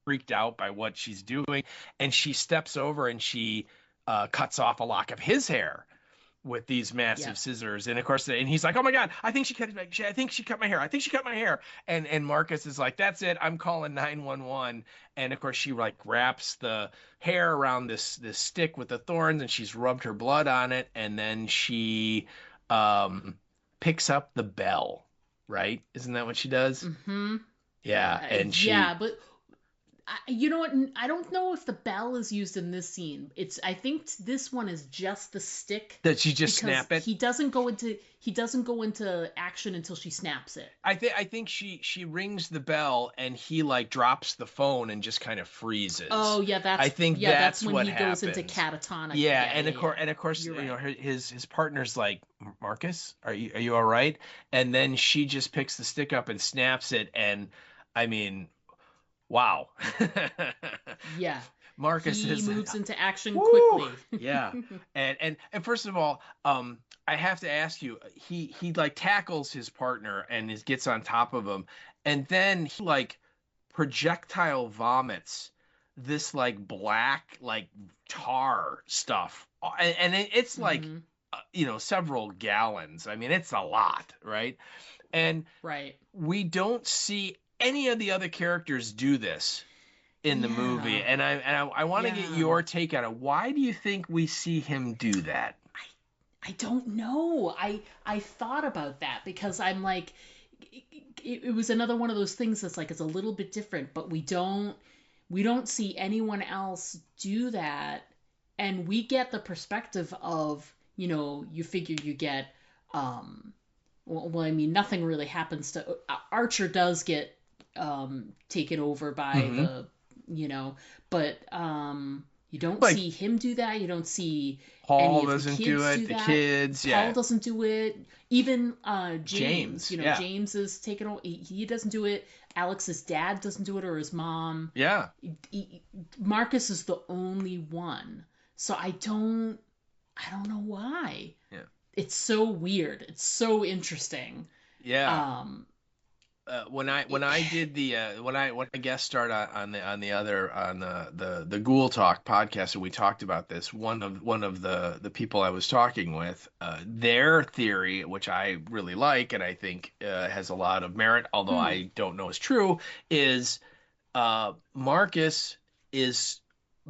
freaked out by what she's doing, and she steps over and she cuts off a lock of his hair with these massive scissors, and of course, and he's like, "Oh my God, I think she cut my hair. I think she cut my hair." And Marcus is like, "That's it. I'm calling 911." And of course, she like wraps the hair around this stick with the thorns, and she's rubbed her blood on it, and then she picks up the bell. Right? Isn't that what she does? Mm-hmm. Yeah, and she but you know what? I don't know if the bell is used in this scene. I think this one is just the stick. That she just snap it. He doesn't go into action until she snaps it. I think she rings the bell, and he like drops the phone and just kind of freezes. Oh yeah, that's when what he happens. Goes into catatonic. Yeah, and of course, right. his partner's like, Marcus, are you all right? And then she just picks the stick up and snaps it, and I mean, wow. Yeah. Marcus he moves into action woo, quickly. Yeah. And first of all, I have to ask you, he like tackles his partner and gets on top of him, and then he like projectile vomits this like black like tar stuff, and it's like several gallons. I mean, it's a lot, right? And right. we don't see any of the other characters do this in the movie, and I want to get your take on it. Why do you think we see him do that? I don't know. I thought about that because I'm like, it was another one of those things that's like it's a little bit different, but we don't see anyone else do that, and we get the perspective of you figure you get well, I mean, nothing really happens to Archer does get taken over by the but you don't see him do that. You don't see Paul any of doesn't the kids do it. The kids, Paul doesn't do it. Even James, James is taken over. He doesn't do it. Alex's dad doesn't do it, or his mom. Yeah. Marcus is the only one. So I don't know why. Yeah. It's so weird. It's so interesting. Yeah. When I did when I guest starred on the Ghoul Talk podcast, and we talked about this, one of the people I was talking with, their theory, which I really like and I think has a lot of merit, although I don't know is true, is Marcus is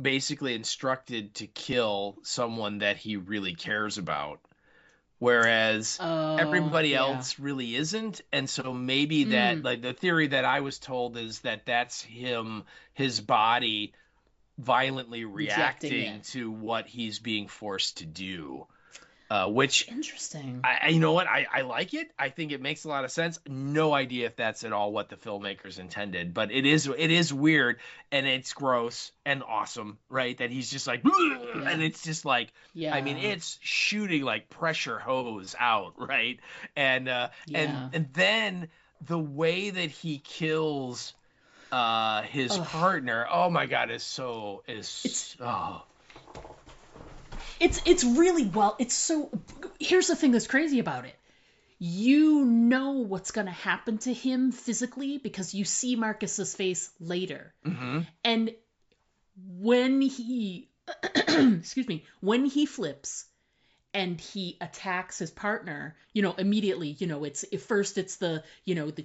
basically instructed to kill someone that he really cares about, whereas everybody else really isn't. And so maybe that, like, the theory that I was told is that that's his body violently reacting to what he's being forced to do. which Interesting. you know what? I like it. I think it makes a lot of sense. No idea if that's at all what the filmmakers intended, but it is weird and it's gross and awesome, right? That he's just like, and Yeah. it's just like, I mean, Yeah. it's shooting like pressure hose out, right? And Yeah. then the way that he kills his Ugh. partner, oh my God, is It's oh it's really well. It's so. Here's the thing that's crazy about it. You know what's going to happen to him physically because you see Marcus's face later. hmm And when he excuse me, when he flips and he attacks his partner, immediately, it's at first it's the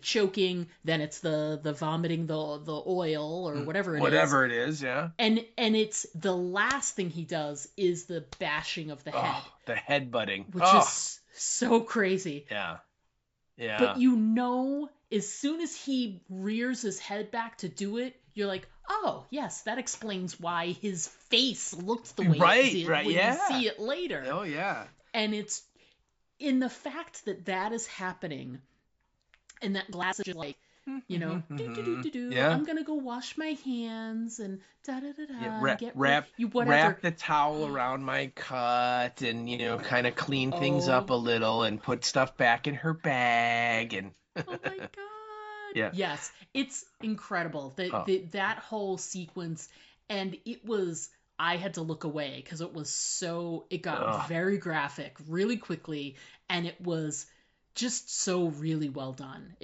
choking, then it's the vomiting the oil or whatever it is. whatever it is, yeah. And it's the last thing he does is the bashing of the Oh, head, the headbutting. which Oh, is so crazy. yeah. But Yeah. as soon as he rears his head back to do it, you're like, oh, yes, that explains why his face looked the way it Right, did right, when you yeah. see it later. Oh, yeah. And it's in the fact that that is happening and that Glass is just like, do do do do do. Yeah. I'm gonna go wash my hands and da da da Yeah, da. wrap, Get wrap, you whatever. wrap the towel around my cut and, kind of clean things up a Oh, little and put stuff back in her bag and oh my god. yeah. Yes, it's incredible Oh, that whole sequence, and it was. I had to look away because it got ugh. very graphic really quickly, and it was just so really well done.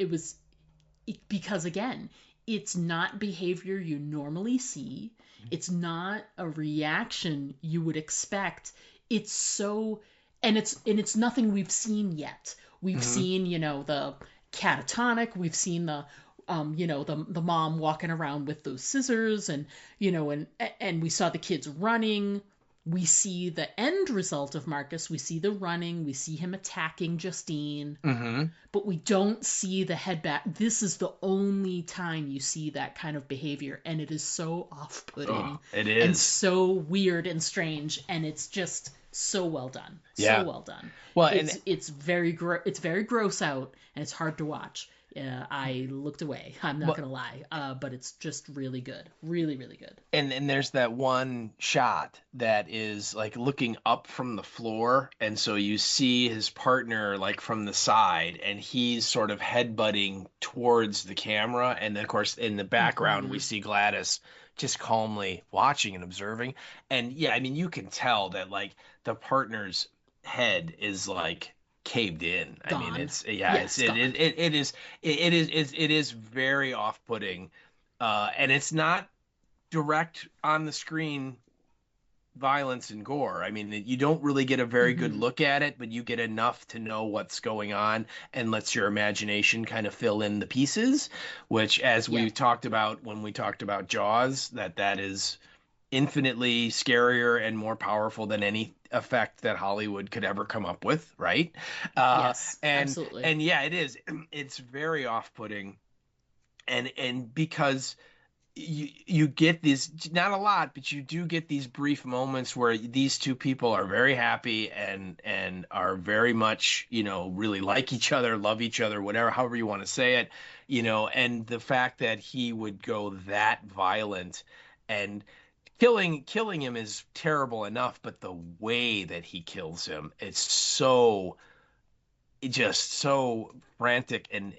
Because again, it's not behavior you normally see. It's not a reaction you would expect. It's so and it's nothing we've seen yet. We've hmm seen, the catatonic, we've seen the mom walking around with those scissors and we saw the kids running. We see the end result of Marcus. We see the running. We see him attacking Justine, hmm but we don't see the head back. This is the only time you see that kind of behavior, and it is so Oh, off-putting it and is. so weird and strange, and it's just so well done. So Yeah. well done. Well, and It's very gross out, and it's hard to watch. I looked away. I'm not well, gonna lie, but it's just really good, really, really good. and there's that one shot that is like looking up from the floor, and so you see his partner like from the side, and he's sort of headbutting towards the camera, and then of course in the background we Hmm. see Gladys just calmly watching and observing, and yeah, I mean you can tell that like the partner's head is like caved in. I mean Gone. it's yeah, Yes, gone. it is very off-putting, and it's not direct on the screen violence and gore. I mean, you don't really get a very good Hmm. look at it, but you get enough to know what's going on and lets your imagination kind of fill in the pieces, which as Yeah. we talked about when we talked about Jaws, that is infinitely scarier and more powerful than any effect that Hollywood could ever come up with, right? Uh, Yes. and Absolutely. and yeah, it is. It's very off-putting, and because you get these, not a lot, but you do get these brief moments where these two people are very happy and are very much really like each other, love each other, whatever, however you want to say it, and the fact that he would go that violent and killing him is terrible enough, but the way that he kills him, it's so just so frantic and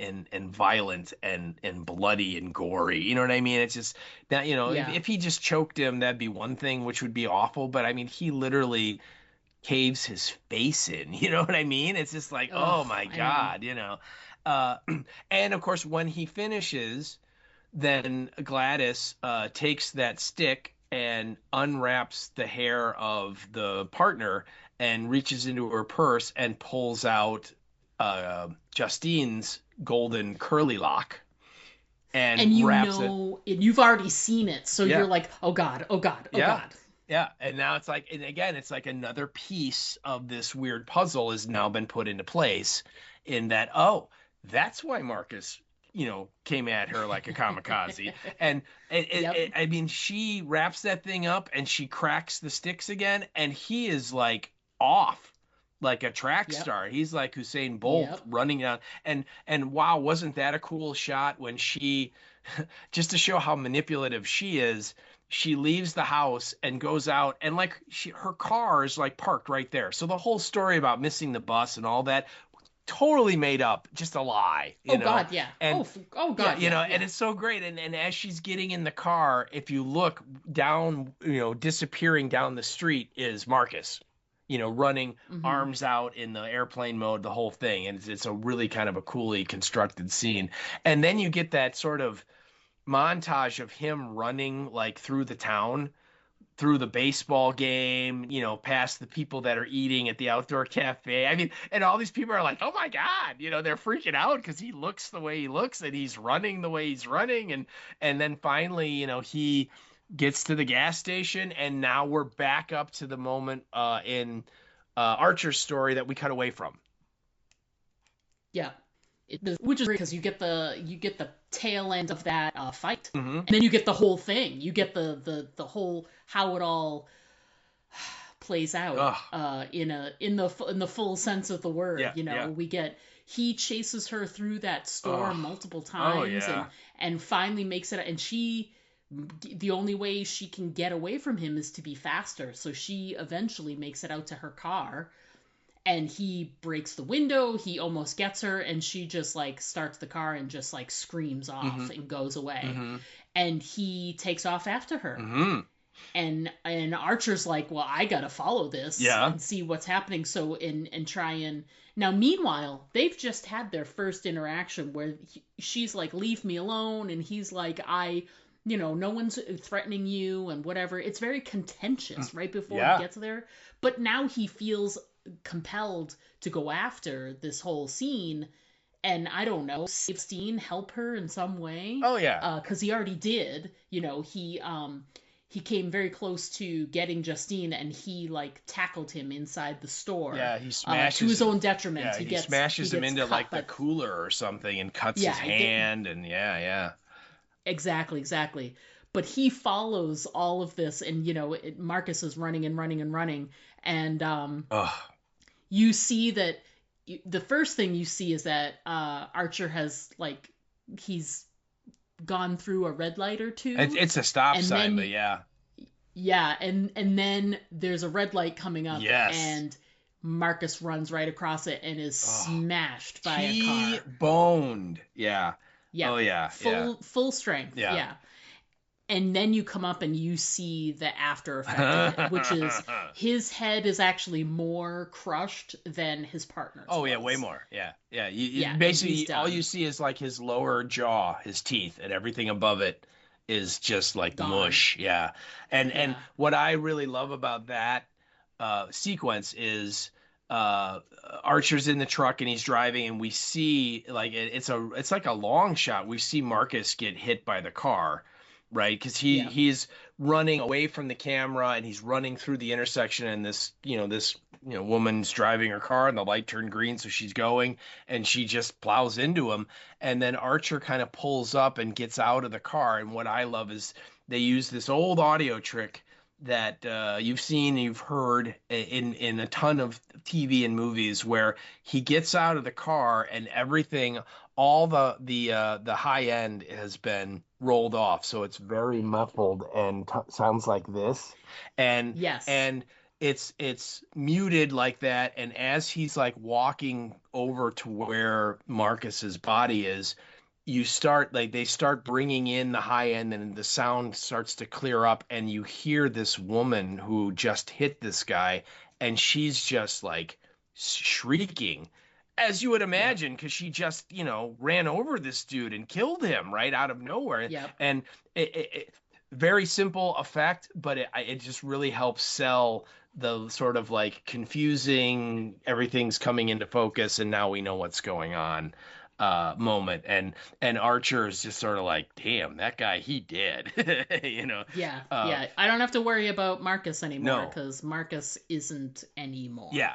violent and bloody and gory. You know what I mean? It's just that, Yeah. if he just choked him, that'd be one thing, which would be awful. But I mean, he literally caves his face in. You know what I mean? It's just like, oh Oh, my I know. God. Uh, and of course, when he finishes, then Gladys takes that stick and unwraps the hair of the partner and reaches into her purse and pulls out Justine's golden curly lock And and wraps it. you've already seen it, so you're Yeah, like, oh god, oh god, oh yeah, god. yeah. And now it's like, and again, it's like another piece of this weird puzzle has now been put into place in that, oh, that's why Marcus, came at her like a kamikaze. And Yep. I mean, she wraps that thing up and she cracks the sticks again, and he is like off. like a track Yep. star. He's like Usain Bolt Yep. running down. And wow, wasn't that a cool shot when she, just to show how manipulative she is, she leaves the house and goes out, and like her car is like parked right there. So the whole story about missing the bus and all that, totally made up, just a lie, Oh God, yeah. And Oh yeah, God, yeah, and yeah. it's so great. And as she's getting in the car, if you look down, disappearing down the street is Marcus, running Mm-hmm. arms out in the airplane mode, the whole thing. And it's a really kind of a coolly constructed scene. And then you get that sort of montage of him running like through the town, through the baseball game, past the people that are eating at the outdoor cafe. I mean, and all these people are like, "Oh my God," they're freaking out because he looks the way he looks and he's running the way he's running, and then finally, he gets to the gas station, and now we're back up to the moment in Archer's story that we cut away from. Yeah. Which is great because you get the tail end of that fight, Mm-hmm. and then you get the whole thing. You get the whole how it all plays out Oh, in the full sense of the word. yeah, yeah. We get he chases her through that storm Oh, multiple oh times yeah. and finally makes it, and she the only way she can get away from him is to be faster. So she eventually makes it out to her car, and he breaks the window. He almost gets her, and she just like starts the car and just like screams Mm-hmm. off and goes away. Mm-hmm. And he takes off after her. Mm-hmm. And Archer's like, well, I gotta follow this Yeah. and see what's happening. So and try and now. Meanwhile, they've just had their first interaction where she's like, leave me alone, and he's like, no one's threatening you and whatever. It's very contentious right before Yeah. he gets there. But now he feels compelled to go after this whole scene, and I don't know, save Steen, help her in some way, Oh yeah. because he already did. He came very close to getting Justine, and he like tackled him inside the store. Yeah, he To his smashes. own detriment. Yeah, he smashes him into cut, like the but cooler or something and cuts yeah, his hand, and yeah. exactly. But he follows all of this, and Marcus is running and running and running, and Oh, you see that the first thing you see is that Archer has like he's gone through a red light or two, it's a stop and sign, then but yeah. yeah, and then there's a red light coming up, Yes. and Marcus runs right across it and is Oh, smashed by a car. T-boned. Yeah. Yeah, Oh yeah. full strength. Yeah. Yeah. And then you come up and you see the after effect of it, which is his head is actually more crushed than his partner's. Oh yeah, was. way more. Yeah. Yeah. Yeah, and Basically he's all done. you see is like his lower jaw, his teeth, and everything above it is just like Gone. mush. Yeah. And Yeah. what I really love about that sequence is Archer's in the truck and he's driving, and we see like it's like a long shot. We see Marcus get hit by the car, right? Because Yeah. he's running away from the camera and he's running through the intersection, and this woman's driving her car and the light turned green, so she's going, and she just plows into him, and then Archer kind of pulls up and gets out of the car. And what I love is they use this old audio trick that you've seen, you've heard in a ton of TV and movies, where he gets out of the car and everything, all the high end has been rolled off, so it's very muffled and sounds like this, and Yes. and it's muted like that. And as he's like walking over to where Marcus's body is, they start bringing in the high end, and the sound starts to clear up, and you hear this woman who just hit this guy, and she's just like shrieking, as you would imagine, because she just ran over this dude and killed him right out of nowhere. Yep. And it very simple effect, but it just really helps sell the sort of like confusing, everything's coming into focus and now we know what's going on moment. And Archer is just sort of like, damn, that guy, he did. Yeah. I don't have to worry about Marcus anymore No. because Marcus isn't anymore. Yeah.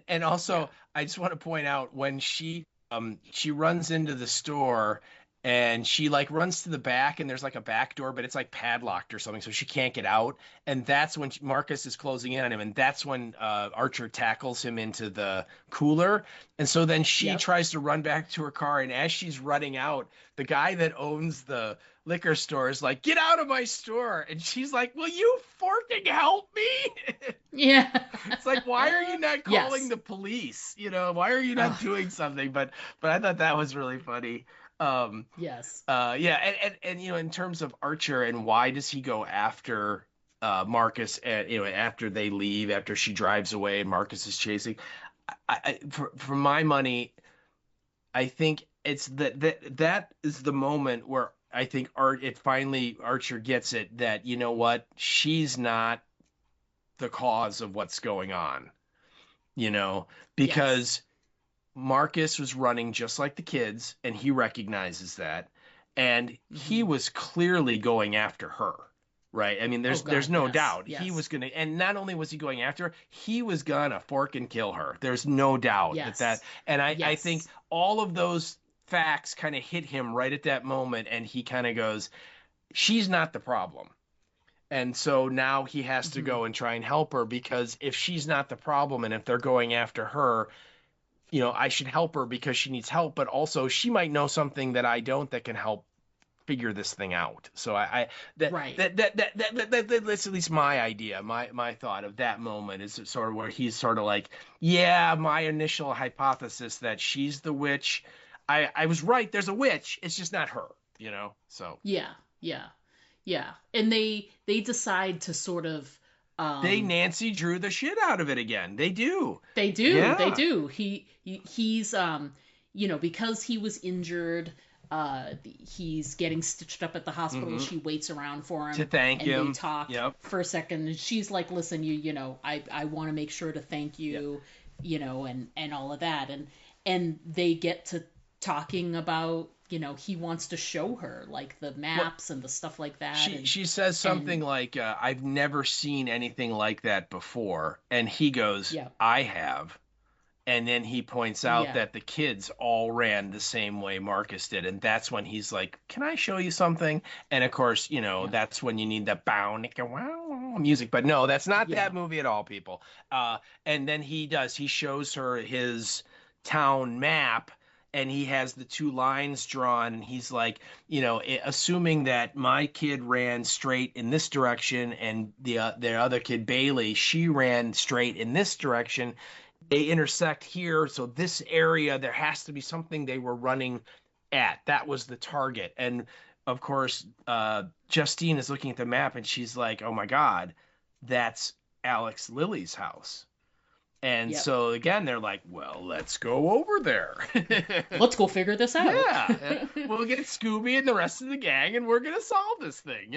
And also, I just want to point out when she runs into the store and she like runs to the back, and there's like a back door, but it's like padlocked or something, so she can't get out. And that's when Marcus is closing in on him, and that's when Archer tackles him into the cooler. And so then she Yep. tries to run back to her car, and as she's running out, the guy that owns the liquor store is like, "Get out of my store!" And she's like, "Will you forking help me?" Yeah. It's like, why are you not calling Yes. the police? Why are you not Ugh, doing something? But I thought that was really funny. Um, yes. yeah, and in terms of Archer and why does he go after Marcus, and after they leave, after she drives away and Marcus is chasing, for my money, I think it's that is the moment where I think Archer gets it, that you know what, she's not the cause of what's going on, you know, Yes. because Marcus was running just like the kids, and he recognizes that, and he Hmm. was clearly going after her, right? I mean, Oh there's God, no yes. doubt he Yes. was gonna, and not only was he going after her, he was gonna fork and kill her. There's no doubt that, Yes. and I think Yes. all of those facts kind of hit him right at that moment, and he kind of goes, "She's not the problem." And so now he has to Hmm. go and try and help her, because if she's not the problem and if they're going after her, I should help her because she needs help, but also she might know something that I don't that can help figure this thing out. So I Right. that's at least my idea, my thought of that moment is sort of where he's sort of like, yeah, my initial hypothesis that she's the witch, I was right. There's a witch. It's just not her, So Yeah. Yeah. Yeah. And they decide to sort of they um Nancy Drew the shit out of it again. They do. they do. They Yeah. do. He's because he was injured, he's getting stitched up at the hospital. Hmm. She waits around for To him thank and they him. talk Yep. for a second, and she's like, "Listen, I want to make sure to thank Yep. you, and all of that." And they get to talking about, he wants to show her like the Well, maps and the stuff like that, she says and something like, "I've never seen anything like that before," and he goes, yeah. "I have." And then he points out Yeah. that the kids all ran the same way Marcus did, and that's when he's like, "Can I show you something?" And of course, Yeah. that's when you need the bow nicka wow wow music. But no, that's not Yeah. that movie at all, people. And then he shows her his town map, and he has the two lines drawn, and he's like, assuming that my kid ran straight in this direction, and the other kid Bailey, she ran straight in this direction, they intersect here, so this area, there has to be something they were running at. That was the target. And of course, Justine is looking at the map, and she's like, "Oh my God, that's Alex Lily's house." And Yep. so again, they're like, "Well, let's go over there." Let's go figure this out. Yeah, we'll get Scooby and the rest of the gang, and we're gonna solve this thing.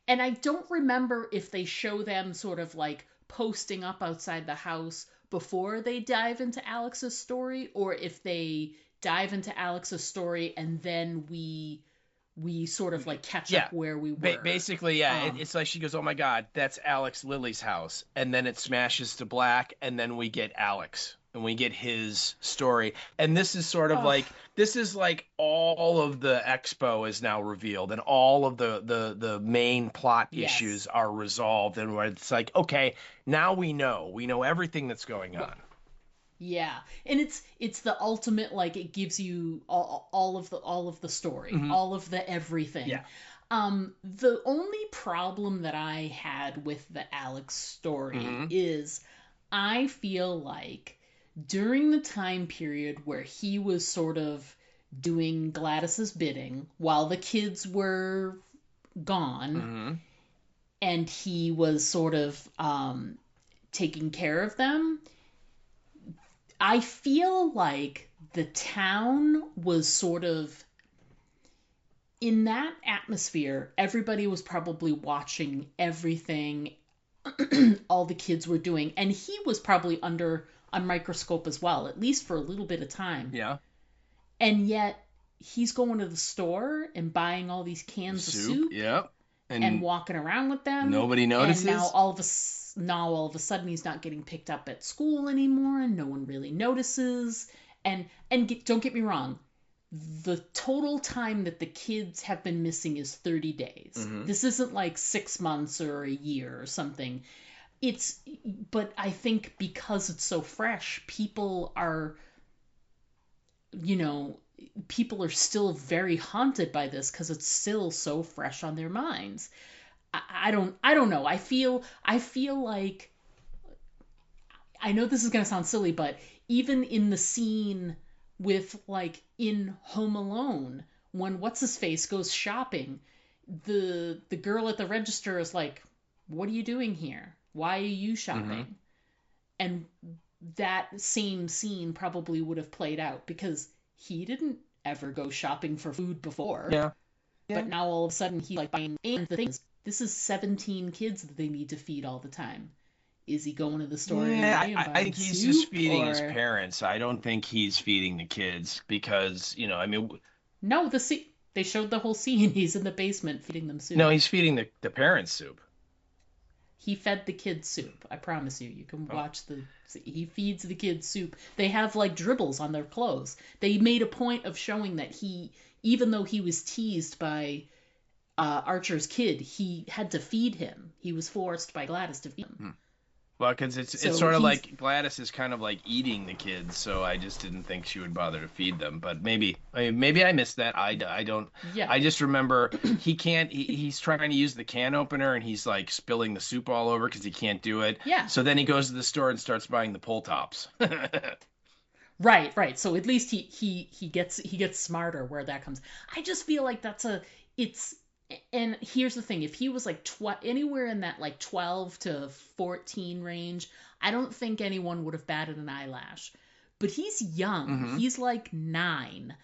And I don't remember if they show them sort of like posting up outside the house before they dive into Alex's story, or if they dive into Alex's story and then we sort of like catch Yeah. up where we were. Basically, yeah, Um, it's like she goes, "Oh my God, that's Alex Lily's house," and then it smashes to black, and then we get Alex, and we get his story, and this is sort of oh, like all of the expo is now revealed, and all of the main plot issues yes. are resolved, and where it's like, okay, now we know everything that's going Well, on. yeah, and it's the ultimate, like it gives you all of the story, Hmm. all of the everything. Yeah. The only problem that I had with the Alex story Hmm. is I feel like during the time period where he was sort of doing Gladys's bidding while the kids were gone, Hmm. and he was sort of taking care of them, I feel like the town was sort of in that atmosphere. Everybody was probably watching everything all the kids were doing, and he was probably under a microscope as well, at least for a little bit of time. Yeah. And yet he's going to the store and buying all these cans of Soup. soup Yep. and And walking around with them, nobody and now notices. all of a sudden he's not getting picked up at school anymore, and no one really notices. And don't get me wrong, the total time that the kids have been missing is 30 days. Mm-hmm. This isn't like 6 months or a year or something. But I think because it's so fresh, people are, people are still very haunted by this because it's still so fresh on their minds. I don't know. I feel like, I know this is going to sound silly, but even in the scene with, like, in Home Alone, when what's his face goes shopping, the girl at the register is like, "What are you doing here? Why are you shopping?" Mm-hmm. And that same scene probably would have played out because he didn't ever go shopping for food before. Yeah. But now all of a sudden he's like buying, and the thing is, this is 17 kids that they need to feed all the time. Is he going to the store every day and I buying think he's soup, just feeding his or parents. I don't think he's feeding the kids because, I mean, no? They showed the whole scene. He's in the basement feeding them soup. no, he's feeding the parents soup. He fed the kids soup. I promise you. You can Oh. watch he feeds the kids soup. They have like dribbles on their clothes. They made a point of showing that even though he was teased by Archer's kid, he had to feed him. He was forced by Gladys to feed him. Well, because it's So sort of he's- like Gladys is kind of like eating the kids, so I just didn't think she would bother to feed them. But maybe I missed that. I don't. Yeah. I just remember he can't. He's trying to use the can opener and he's like spilling the soup all over because he can't do it. Yeah. So then he goes to the store and starts buying the pull tops. Right. So at least he gets smarter where that comes. I just feel like and here's the thing, if he was like anywhere in that like 12 to 14 range, I don't think anyone would have batted an eyelash. But he's young. Mhm. He's like 9.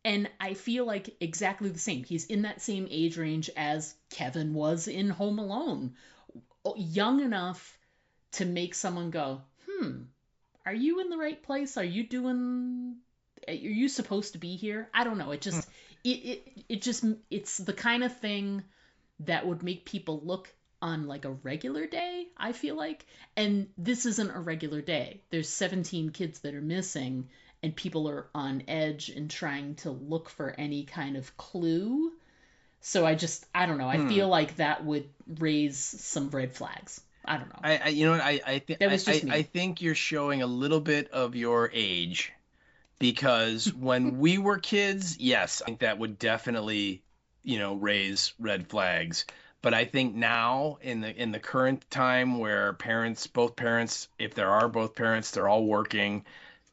And I feel like exactly the same. He's in that same age range as Kevin was in Home Alone. Young enough to make someone go, are you in the right place? Are you supposed to be here? I don't know. It just, it's the kind of thing that would make people look on like a regular day, I feel like. And this isn't a regular day. There's 17 kids that are missing, and people are on edge and trying to look for any kind of clue. So I don't know. I feel like that would raise some red flags. I don't know. you know what I think That was just me. I think you're showing a little bit of your age because when we were kids, yes, I think that would definitely, raise red flags. But I think now in the current time where both parents, if there are both parents, they're all working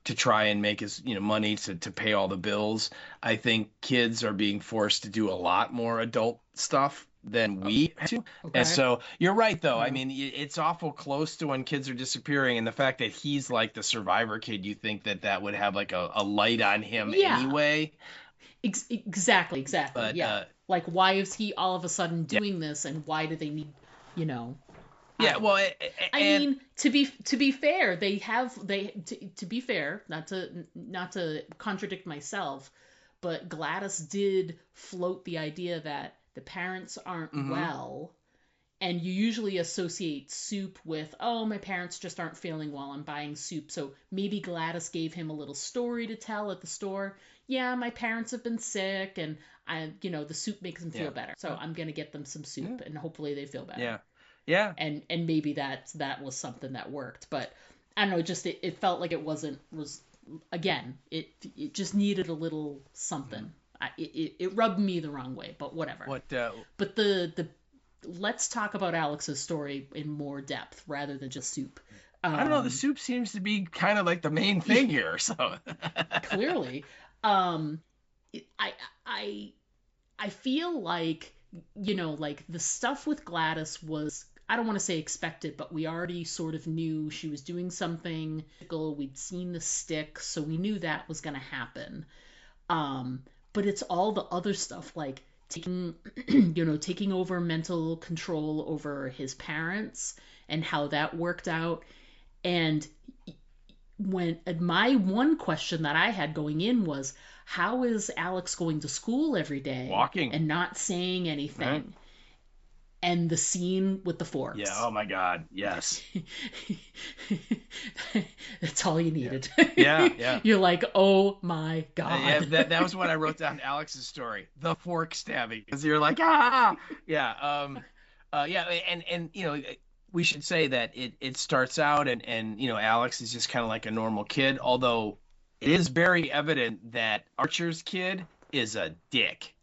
to try and make money to pay all the bills. I think kids are being forced to do a lot more adult stuff than we had to. Okay. And so you're right, though. I mean, it's awful close to when kids are disappearing, and the fact that he's like the survivor kid, you think that would have like a light on him anyway. Exactly. But, yeah. Like, why is he all of a sudden doing this, and why do they need, Yeah, well, I mean, to be fair, to be fair, not to contradict myself, but Gladys did float the idea that the parents aren't well, and you usually associate soup with, oh, my parents just aren't feeling well, I'm buying soup. So maybe Gladys gave him a little story to tell at the store. Yeah, my parents have been sick, and the soup makes them feel better. So I'm gonna get them some soup, and hopefully they feel better. Yeah. Yeah. And maybe that was something that worked, but I don't know, just it felt like it was again, it just needed a little something. It rubbed me the wrong way, but whatever. But the let's talk about Alex's story in more depth rather than just soup. I don't know, the soup seems to be kind of like the main thing here, so Clearly. I feel like, like the stuff with Gladys was, I don't want to say expected, but we already sort of knew she was doing something. We'd seen the stick, so we knew that was going to happen. But it's all the other stuff, like taking over mental control over his parents and how that worked out. And when my one question that I had going in was, how is Alex going to school every day walking and not saying anything? Right. And the scene with the Yeah. forks. Oh my God. Yes. That's all you needed. Yeah. Yeah. You're like, oh my Yeah, God. that was what I wrote down Alex's story, the fork stabbing, because you're like, ah, yeah, yeah, and we should say that it starts out and Alex is just kind of like a normal kid, although it is very evident that Archer's kid is a dick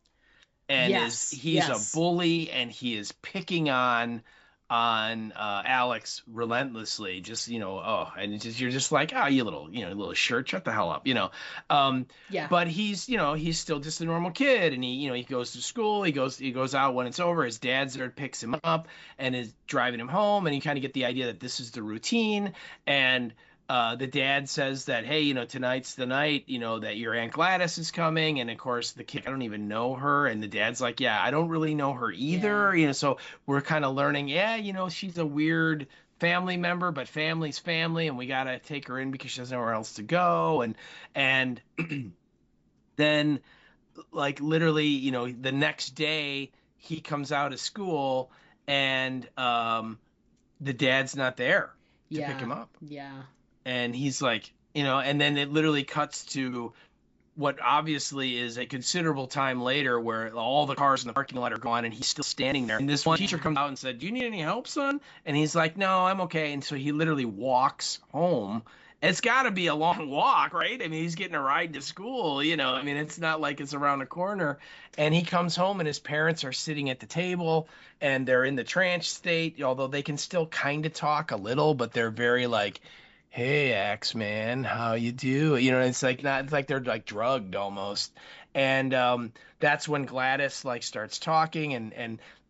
and Yes, he's a yes. bully and he is picking on Alex relentlessly, just and you're just like, oh, you little shirt, shut the hell up, Yeah. but he's still just a normal kid, and he goes to school, he goes out when it's over, his dad's there, picks him up and is driving him home, and you kind of get the idea that this is the routine, and the dad says that, hey, tonight's the night, that your Aunt Gladys is coming. And of course, the kid, I don't even know her. And the dad's like, yeah, I don't really know her Yeah. either. So we're kind of learning, yeah, she's a weird family member, but family's family. And we got to take her in because she doesn't know where else to go. And then, like, literally, the next day he comes out of school and the dad's not there to pick Yeah. him up, Yeah. and he's like, and then it literally cuts to what obviously is a considerable time later where all the cars in the parking lot are gone and he's still standing there. And this one teacher comes out and said, do you need any help, son? And he's like, no, I'm okay. And so he literally walks home. It's got to be a long walk, right? I mean, he's getting a ride to school, I mean, it's not like it's around the corner. And he comes home and his parents are sitting at the table and they're in the trance state, although they can still kind of talk a little, but they're very like, hey, Axeman, how you do? It's like not, it's like they're like drugged almost. And that's when Gladys like starts talking,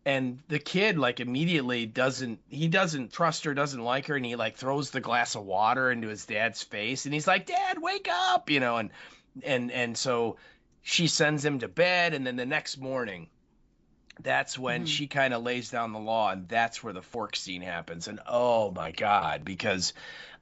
and the kid like immediately doesn't trust her, doesn't like her, and he like throws the glass of water into his dad's face, and he's like, Dad, wake up, and so she sends him to bed, and then the next morning that's when Hmm. she kind of lays down the law, and that's where the fork scene happens. And oh my God, because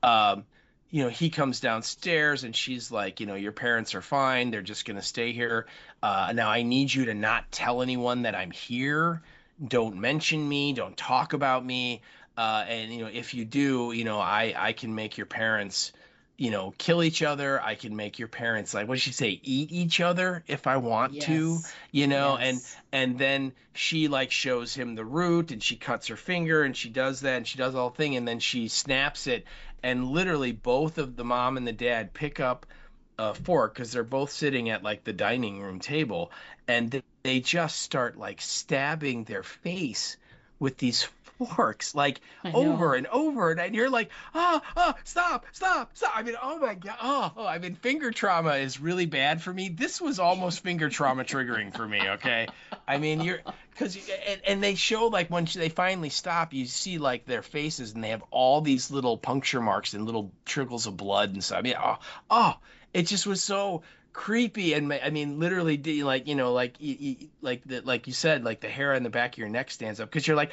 um he comes downstairs and she's like, your parents are fine, they're just going to stay here, now I need you to not tell anyone that I'm here, don't mention me, don't talk about me, and if you do, I can make your parents kill each other. I can make your parents, like, what did she say, eat each other if I want to, Yes. and Yes. then she like shows him the root and she cuts her finger and she does that and she does the whole thing and then she snaps it, and literally both of the mom and the dad pick up a fork because they're both sitting at like the dining room table, and they just start like stabbing their face with these forks like I over know. and over, and you're like, stop, stop, stop. I mean, oh my God, I mean, finger trauma is really bad for me. This was almost finger trauma triggering for me, okay? I mean, because and they show like when they finally stop, you see like their faces and they have all these little puncture marks and little trickles of blood and stuff. I mean, it just was so creepy. And I mean, literally, like, like you said, like the hair on the back of your neck stands up because you're like,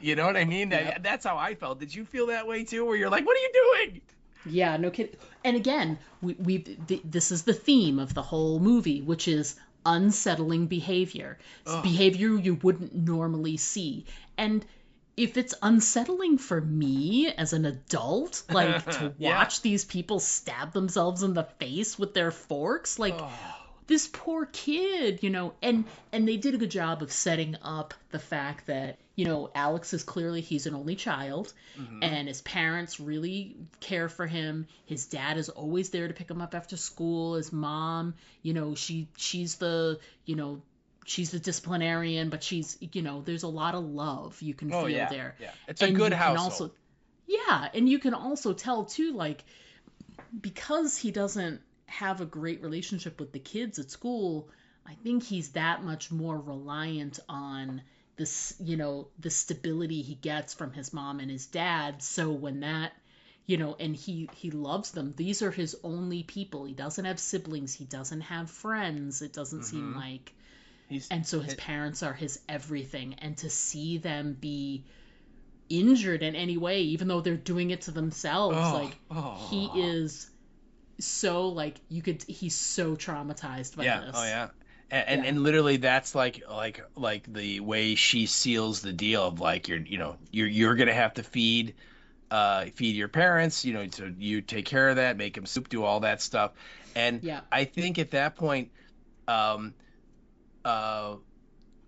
you know what I mean? Yep. That's how I felt. Did you feel that way too, where you're like, what are you doing? Yeah, no kidding. And again, this is the theme of the whole movie, which is unsettling behavior. It's Oh, behavior you wouldn't normally see. And if it's unsettling for me as an adult, like to yeah. watch these people stab themselves in the face with their forks, like Oh, this poor kid, and they did a good job of setting up the fact that, Alex is clearly, he's an only child, hmm. and his parents really care for him. His dad is always there to pick him up after school. His mom, she's the, she's the disciplinarian, but there's a lot of love you can Oh feel yeah, there. yeah. It's a And good you can household. also, yeah, and you can also tell too, like, because he doesn't have a great relationship with the kids at school, I think he's that much more reliant on this, the stability he gets from his mom and his dad. So when that, and he loves them. These are his only people. He doesn't have siblings. He doesn't have friends. It doesn't seem Hmm. like. He's And so his it, parents are his everything. And to see them be injured in any way, even though they're doing it to themselves, oh, like he oh. is so, like, he's so traumatized by Yeah. Oh this. yeah. And literally that's like the way she seals the deal of like you're gonna have to feed your parents, so you take care of that, make them soup, do all that stuff. And Yeah. I think at that point, um, uh,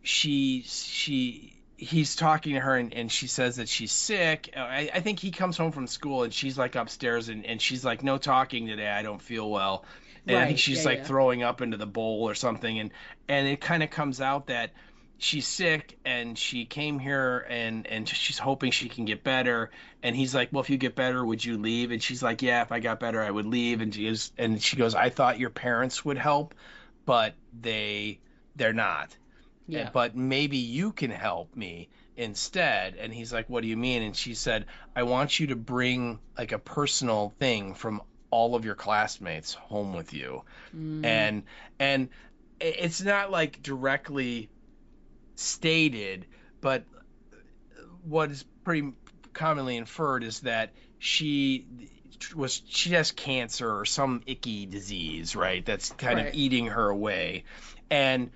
he's talking to her and she says that she's sick. I think he comes home from school and she's like upstairs and she's like, no talking today. I don't feel well. And I think Right. Yeah. she's like Yeah. throwing up into the bowl or something. And it kind of comes out that she's sick and she came here and she's hoping she can get better. And he's like, well, if you get better, would you leave? And she's like, yeah, if I got better, I would leave. And she goes, I thought your parents would help, but they're not. Yeah. But maybe you can help me instead. And he's like, what do you mean? And she said, I want you to bring like a personal thing from all of your classmates home with you. Mm. And it's not like directly stated, but what is pretty commonly inferred is that she has cancer or some icky disease, right? That's kind of Right. eating her away. And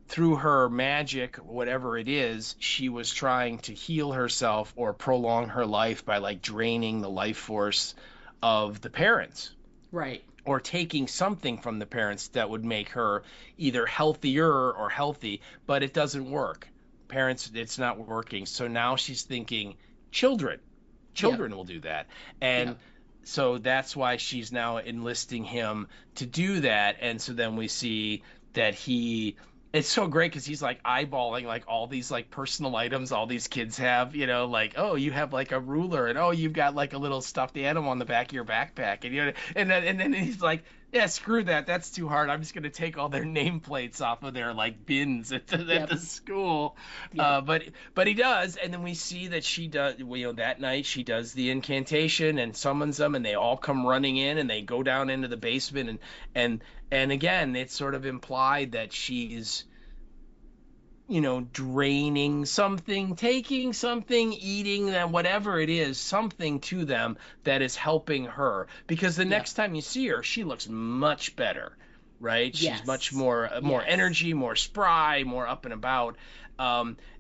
through her magic, whatever it is, she was trying to heal herself or prolong her life by like draining the life force of the parents Right. or taking something from the parents that would make her either healthier or healthy, but it doesn't work. Parents, it's not working. So now she's thinking children. Yep. Children will do that. And Yep. so that's why she's now enlisting him to do that. And so then we see that it's so great because he's like eyeballing like all these like personal items all these kids have, like, oh, you have like a ruler, and oh, you've got like a little stuffed animal on the back of your backpack, and then he's like, yeah, screw that, that's too hard. I'm just gonna take all their nameplates off of their like bins at the Yep. school. Yep. But he does, and then we see that she does. That night she does the incantation and summons them, and they all come running in, and they go down into the basement, and again, it's sort of implied that she's, draining something, taking something, eating them, whatever it is, something to them that is helping her. Because the Yep. next time you see her, she looks much better, right? She's much Yes. more Yes. energy, more spry, more up and about.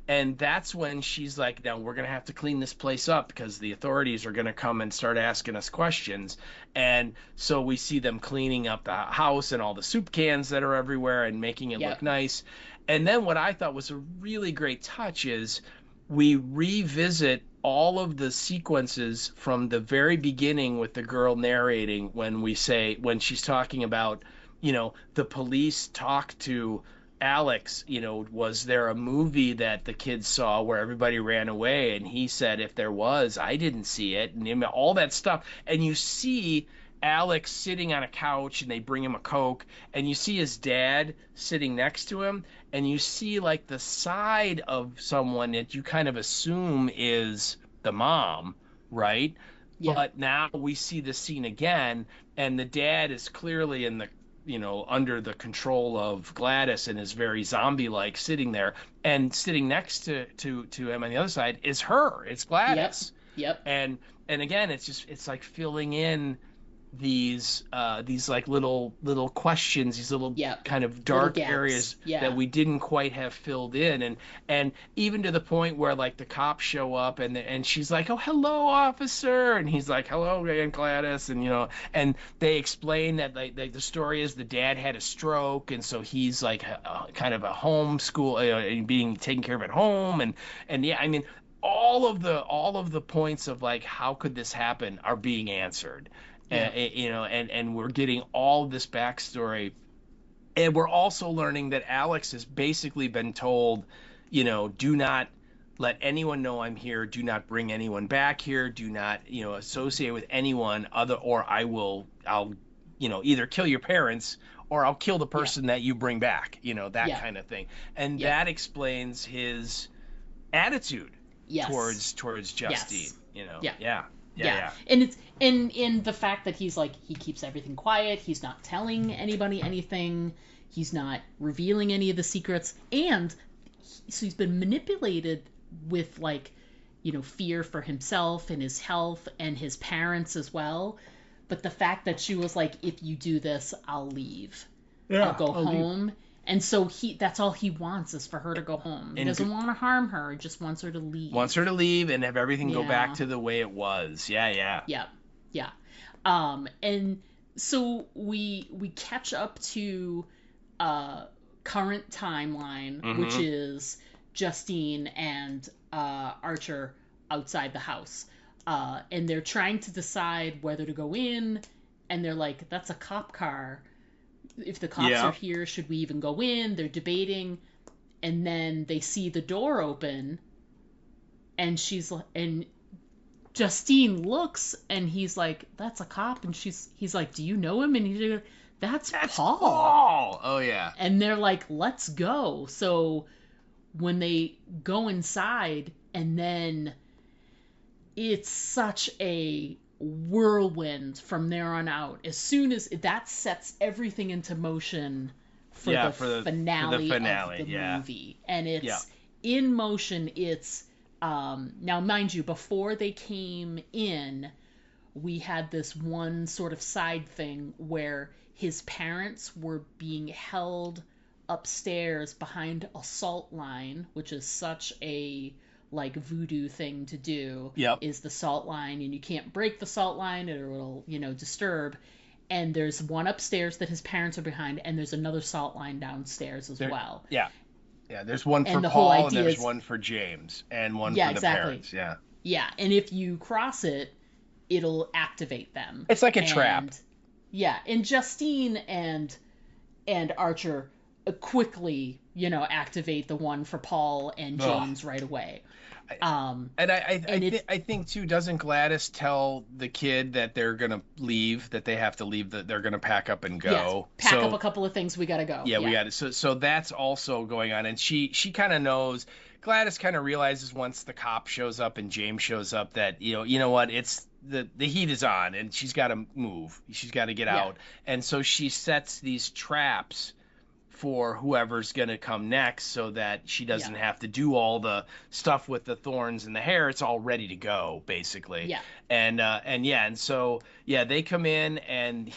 And that's when she's like, now we're going to have to clean this place up because the authorities are going to come and start asking us questions. And so we see them cleaning up the house and all the soup cans that are everywhere and making it look Yep. nice. And then what I thought was a really great touch is we revisit all of the sequences from the very beginning with the girl narrating when she's talking about, the police talk to Alex, was there a movie that the kids saw where everybody ran away? And he said, if there was, I didn't see it. And all that stuff. And you see Alex sitting on a couch and they bring him a Coke, and you see his dad sitting next to him, and you see like the side of someone that you kind of assume is the mom, right? Yep. But now we see the scene again, and the dad is clearly in the under the control of Gladys and is very zombie-like sitting there, and sitting next to him on the other side is her. It's Yep. Gladys. Yep. And again, it's like filling in these like little questions, these little Yep. kind of Little dark gaps. areas Yeah. that we didn't quite have filled in, and even to the point where like the cops show up and she's like, oh, hello, officer, and he's like, hello, Aunt Gladys, and they explain that like the story is the dad had a stroke, and so he's like kind of a homeschool, and being taken care of at home, and yeah, I mean, all of the points of like how could this happen are being answered. Yeah. And we're getting all this backstory, and we're also learning that Alex has basically been told, do not let anyone know I'm here, do not bring anyone back here, do not associate with anyone other, or I'll either kill your parents or I'll kill the person that you bring back, that Yeah. kind of thing. And Yeah. that explains his attitude Yes. towards Justine. Yeah. Yeah. And it's in the fact that he's like, he keeps everything quiet, he's not telling anybody anything, he's not revealing any of the secrets, and so he's been manipulated with like, fear for himself and his health and his parents as well. But the fact that she was like, if you do this, I'll leave. I'll go I'll leave. home. And so that's all he wants is for her to go home. He And doesn't want to harm her, he just wants her to wants leave. her to leave and have everything go back Yeah. to the way it was. Yeah, yeah. Yeah. Yeah. And so we catch up to uh current timeline, which Mm-hmm. is Justine and Archer outside the house. And they're trying to decide whether to go in, and they're like, that's a cop car. If the cops are Yeah. here, should we even go in? They're debating, and then they see the door open, and and Justine looks, and he's like, that's a cop. And he's like, do you know him? And he's like, that's That's Paul. Paul. Oh yeah. And they're like, let's go. So when they go inside, and then it's such a whirlwind from there on out. As soon as that sets everything into motion for Yeah, the finale finale. of the Yeah. movie, and it's Yeah. in motion. It's now, mind you, before they came in, we had this one sort of side thing where his parents were being held upstairs behind a salt line, which is such a like voodoo thing to do, Yep. is the salt line, and you can't break the salt line or it'll, disturb. And there's one upstairs that his parents are behind, and there's another salt line downstairs as There, well. yeah. Yeah. There's one for And the whole Paul, and idea there's is, one for James, and one yeah, for the exactly. parents. Yeah. Yeah, and if you cross it, it'll activate them. It's like a trap. Yeah, and Justine and Archer quickly, activate the one for Paul and James right away. And I think too, doesn't Gladys tell the kid that they're gonna leave, that they have to leave, that they're gonna pack up and go? Yes, pack up a couple of things, we gotta go. Yeah, we got it. So that's also going on, and she kind of knows. Gladys kind of realizes once the cop shows up and James shows up that you know what, it's the heat is on, and she's got to move. She's got to get out, and so she sets these traps for whoever's going to come next, so that she doesn't have to do all the stuff with the thorns and the hair. It's all ready to go, basically. Yeah. And so they come in, and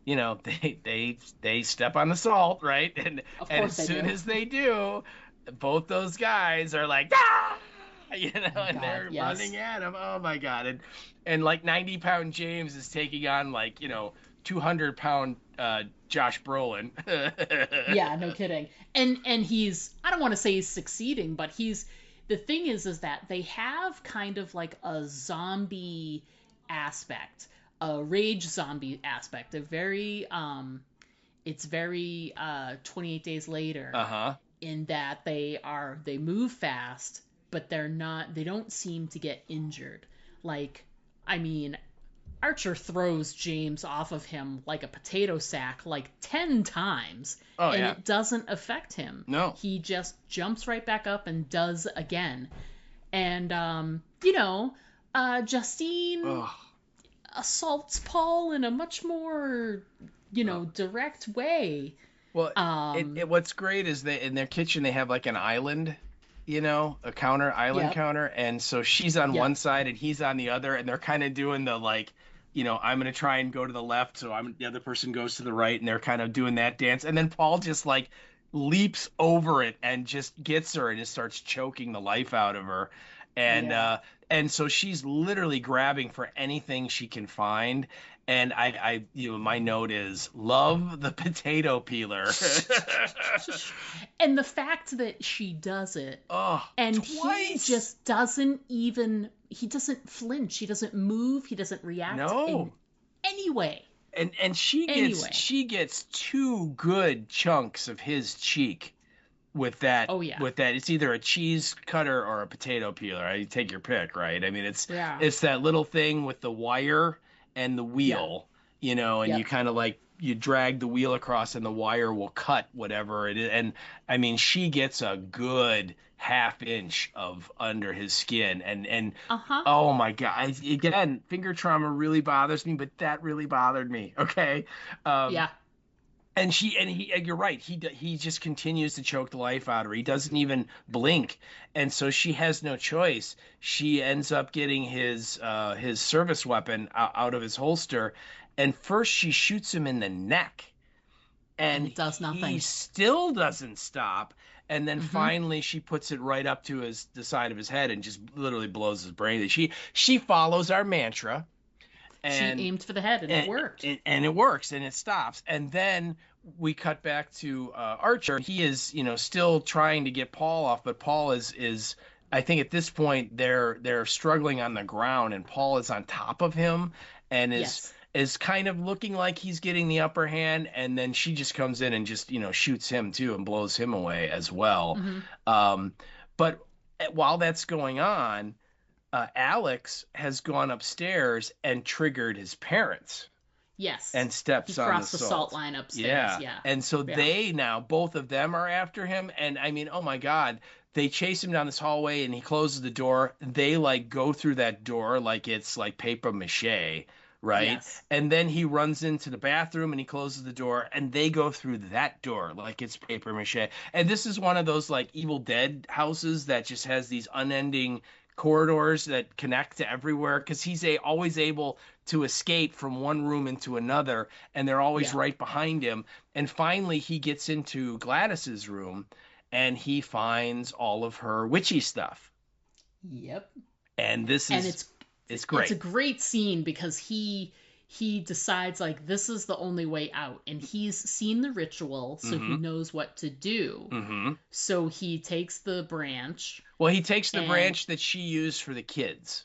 they step on the salt, right? And Of and course as they soon do. as they do, both those guys are like, ah! And God, they're yes. running at him. Oh my God. And like 90-pound James is taking on, like, 200-pound Josh Brolin. Yeah, no kidding. And he's, I don't want to say he's succeeding, but the thing is that they have kind of like a zombie aspect, a rage zombie aspect, it's very 28 Days Later. Uh-huh. In that they move fast, but they don't seem to get injured. Like, I mean, Archer throws James off of him like a potato sack like 10 times, and it doesn't affect him. No. He just jumps right back up and does again. And Justine assaults Paul in a much more direct way. Well, what's great is that in their kitchen they have like an island, a counter, and so she's on one side and he's on the other, and they're kind of doing the like, I'm gonna try and go to the left, so the other person goes to the right, and they're kind of doing that dance, and then Paul just like leaps over it and just gets her and just starts choking the life out of her, and so she's literally grabbing for anything she can find. And I my note is, love the potato peeler. And the fact that she does it, and twice. he just doesn't flinch, he doesn't move, he doesn't react in any way. And she gets 2 good chunks of his cheek with that. Oh yeah. With that, it's either a cheese cutter or a potato peeler. You take your pick, right? I mean, it's that little thing with the wire and the wheel, and you kind of like, you drag the wheel across and the wire will cut whatever it is. And I mean, she gets a good ½ inch of under his skin, and oh my God, again, finger trauma really bothers me, but that really bothered me. Okay. And you're right. He just continues to choke the life out of her. He doesn't even blink, and so she has no choice. She ends up getting his service weapon out of his holster, and first she shoots him in the neck, And and it does he nothing. still doesn't stop. And then Hmm. finally she puts it right up to the side of his head and just literally blows his brain. She follows our mantra, She and aimed for the head, and it worked. it works, and it stops. And then we cut back to Archer. He is, still trying to get Paul off, but Paul is I think at this point they're struggling on the ground, and Paul is on top of him and Yes. is kind of looking like he's getting the upper hand. And then she just comes in and just shoots him too and blows him away as well. Hmm. Um, but while that's going on, Alex has gone upstairs and triggered his parents Yes. and He steps on the crossed the salt salt. line upstairs. Yeah. Yeah. And so Yeah. they now, both of them are after him. And I mean, oh my God, they chase him down this hallway and he closes the door. They like go through that door like it's like paper mache, right? Yes. And then he runs into the bathroom and he closes the door and they go through that door like it's paper mache. And this is one of those like Evil Dead houses that just has these unending corridors that connect to everywhere because he's always able to escape from one room into another, and they're always Yeah. right behind him. And finally he gets into Gladys's room and he finds all of her witchy stuff. Yep. And this And is it's it's great. a great scene because he decides like this is the only way out, and he's seen the ritual, so he knows what to do. Mm-hmm. So he takes the branch. Well, he takes the And- branch that she used for the kids.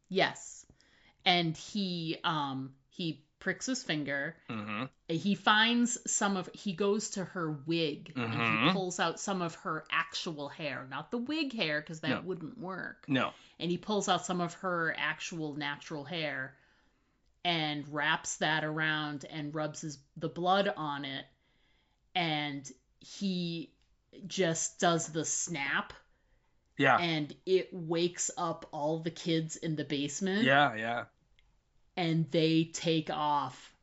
Yes. And he pricks his finger. Mm-hmm. He goes to her wig and Mhm. he pulls out some of her actual hair, not the wig hair because that No. wouldn't work. No. And he pulls out some of her actual natural hair and wraps that around and rubs the blood on it, and he just does the snap, Yeah. and it wakes up all the kids in the basement. Yeah. And they take off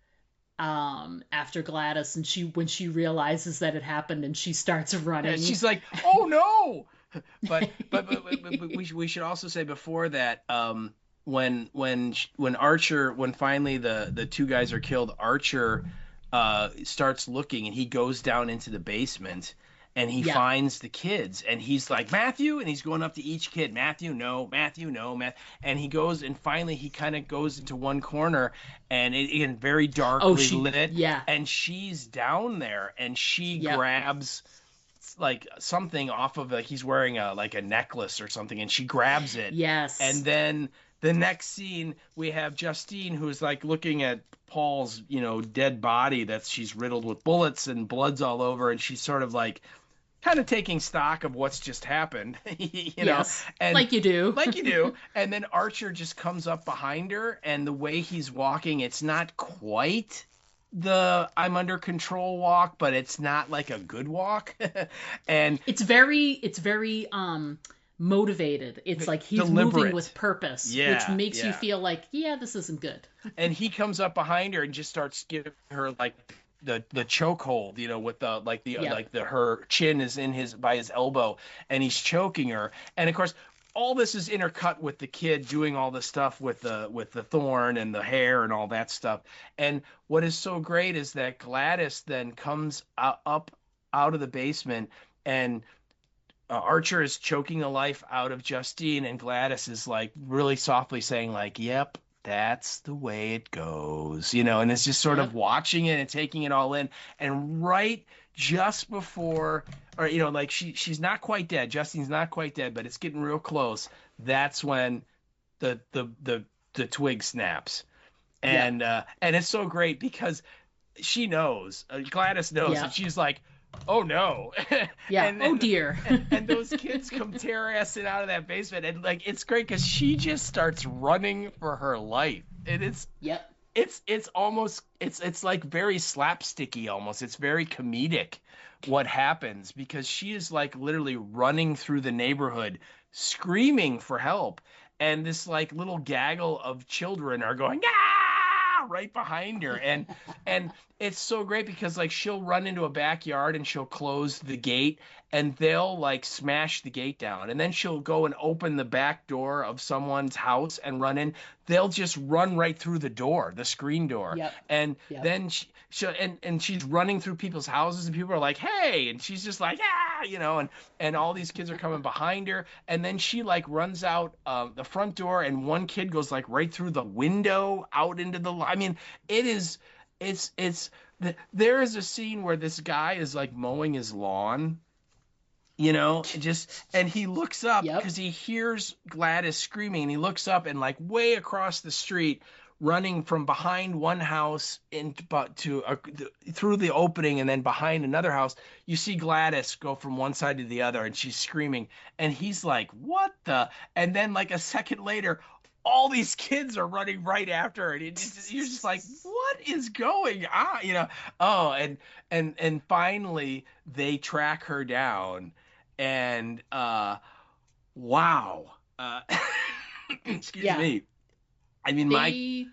after Gladys, and when she realizes that it happened and she starts running. And she's like, "Oh no!" But we should also say before that, when Archer, when finally the two guys are killed, Archer starts looking and he goes down into the basement and he Yeah. finds the kids and he's like, "Matthew," and he's going up to each kid, "Matthew, no, Matthew, no, Matt," and he goes and finally he kind of goes into one corner and it again very darkly lit, yeah. and she's down there and she Yep. grabs like something off of he's wearing a necklace or something, and she grabs it. Yes. And then the next scene we have Justine, who's like looking at Paul's dead body that she's riddled with bullets and blood's all over, and she's sort of like kind of taking stock of what's just happened. Yes. And Like you do. like you do. And then Archer just comes up behind her, and the way he's walking, it's not quite the I'm under control walk, but it's not like a good walk. And It's very motivated. It's like he's deliberate. moving with purpose, Yeah, which makes you yeah. feel like, yeah, this isn't good. and he comes up behind her and just starts giving her like the chokehold, with the her chin is by his elbow, and he's choking her. And of course, all this is intercut with the kid doing all the stuff with the thorn and the hair and all that stuff. And what is so great is that Gladys then comes up out of the basement, and Archer is choking the life out of Justine, and Gladys is like really softly saying like, "Yep, that's the way it goes," and it's just sort of watching it and taking it all in. And right just before, or like she's not quite dead, Justine's not quite dead, but it's getting real close. That's when the twig snaps, and it's so great because she knows, Gladys knows, Yeah. and she's like, "Oh no." Yeah. And Oh then- dear. and those kids come tear-assing out of that basement, and like it's great because she just starts running for her life, and Yep. it's almost it's like very slapsticky almost. It's very comedic what happens because she is like literally running through the neighborhood screaming for help, and this like little gaggle of children are going, "Ah!" right behind her. And it's so great because like she'll run into a backyard and she'll close the gate and they'll like smash the gate down. And then she'll go and open the back door of someone's house and run in. They'll just run right through the door, the screen door. Yep. And Yep. then and she's running through people's houses and people are like, "Hey," and she's just like, "Ah," and all these kids are coming behind her. And then she like runs out the front door and one kid goes like right through the window out into the, I mean, there is a scene where this guy is like mowing his lawn, and he looks up Yep. because he hears Gladys screaming and he looks up and like way across the street, running from behind one house through the opening and then behind another house, you see Gladys go from one side to the other and she's screaming and he's like, "What the?" And then like a second later, all these kids are running right after her, and you're just like, "What is going on?" Oh, and finally they track her down, and wow, excuse Yeah. me. I mean, They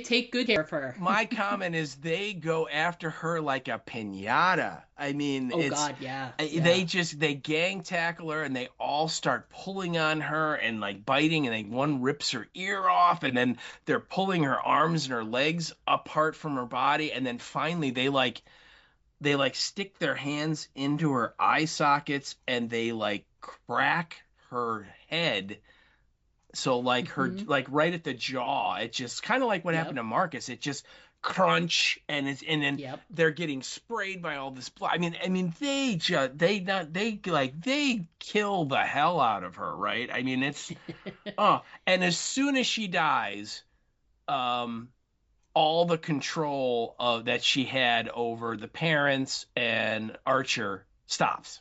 take good care of her. my comment is they go after her like a piñata. I mean, Oh God, yeah. they gang tackle her and they all start pulling on her and like biting, and one rips her ear off, and then they're pulling her arms and her legs apart from her body, and then finally they stick their hands into her eye sockets and they like crack her head. So like her, like right at the jaw, it just kind of like what happened to Marcus. It just crunch, and then they're getting sprayed by all this blood. I mean, they kill the hell out of her, right? I mean, it's and as soon as she dies, all the control that she had over the parents and Archer stops.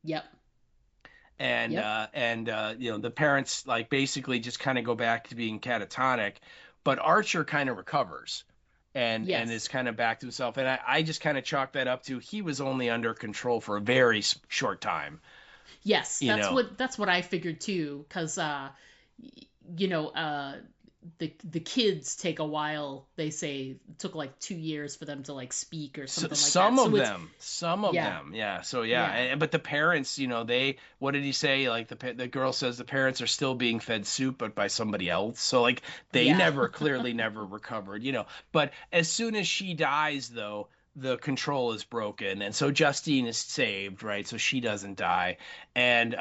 Yep. And the parents like basically just kind of go back to being catatonic, but Archer kind of recovers and is kind of back to himself. And I just kind of chalk that up to he was only under control for a very short time. Yes, that's what I figured too, because the kids take a while. They say it took like 2 years for them to like speak or something like that. Some of them. Yeah. So yeah. But the parents, what did he say? Like the girl says the parents are still being fed soup, but by somebody else. So like they never recovered, But as soon as she dies, though, the control is broken, and so Justine is saved, right? So she doesn't die, and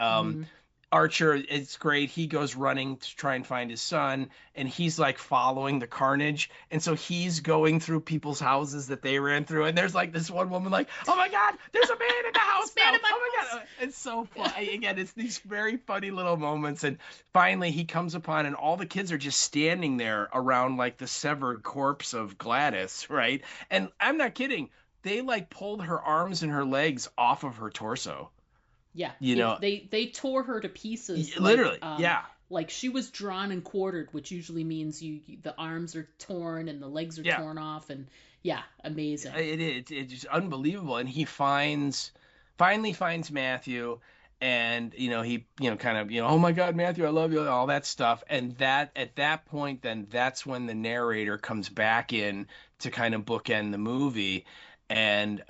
Archer, it's great. He goes running to try and find his son, and he's like following the carnage. And so he's going through people's houses that they ran through. And there's like this one woman like, "Oh my God, there's a man in the house now. Oh my God." It's so funny. Again, it's these very funny little moments. And finally he comes upon, and all the kids are just standing there around like the severed corpse of Gladys, right? And I'm not kidding. They like pulled her arms and her legs off of her torso. Yeah, they tore her to pieces. Literally, Like she was drawn and quartered, which usually means the arms are torn and the legs are torn off, and amazing. It's just unbelievable. And he finally finds Matthew, and he kind of "Oh my God, Matthew, I love you," all that stuff. And that at that point, then that's when the narrator comes back in to kind of bookend the movie, and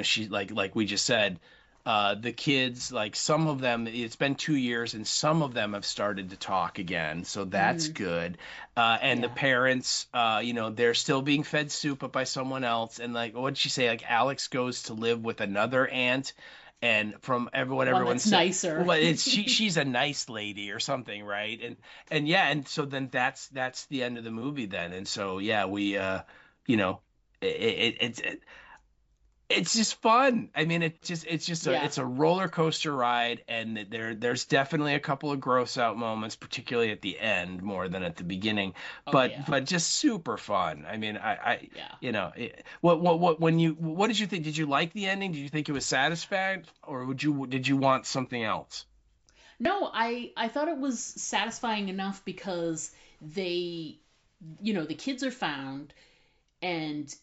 she like we just said. The kids, like some of them, it's been 2 years and some of them have started to talk again. So that's good. And the parents, they're still being fed soup, but by someone else. And like, what'd she say? Like Alex goes to live with another aunt, and from everyone's nicer. Well, she's a nice lady or something, right? And so then that's the end of the movie then. And so, we, it's just fun. I mean, it's a roller coaster ride, and there's definitely a couple of gross out moments, particularly at the end more than at the beginning. But just super fun. I mean, what did you think? Did you like the ending? Did you think it was satisfying, or did you want something else? No, I thought it was satisfying enough because the kids are found, and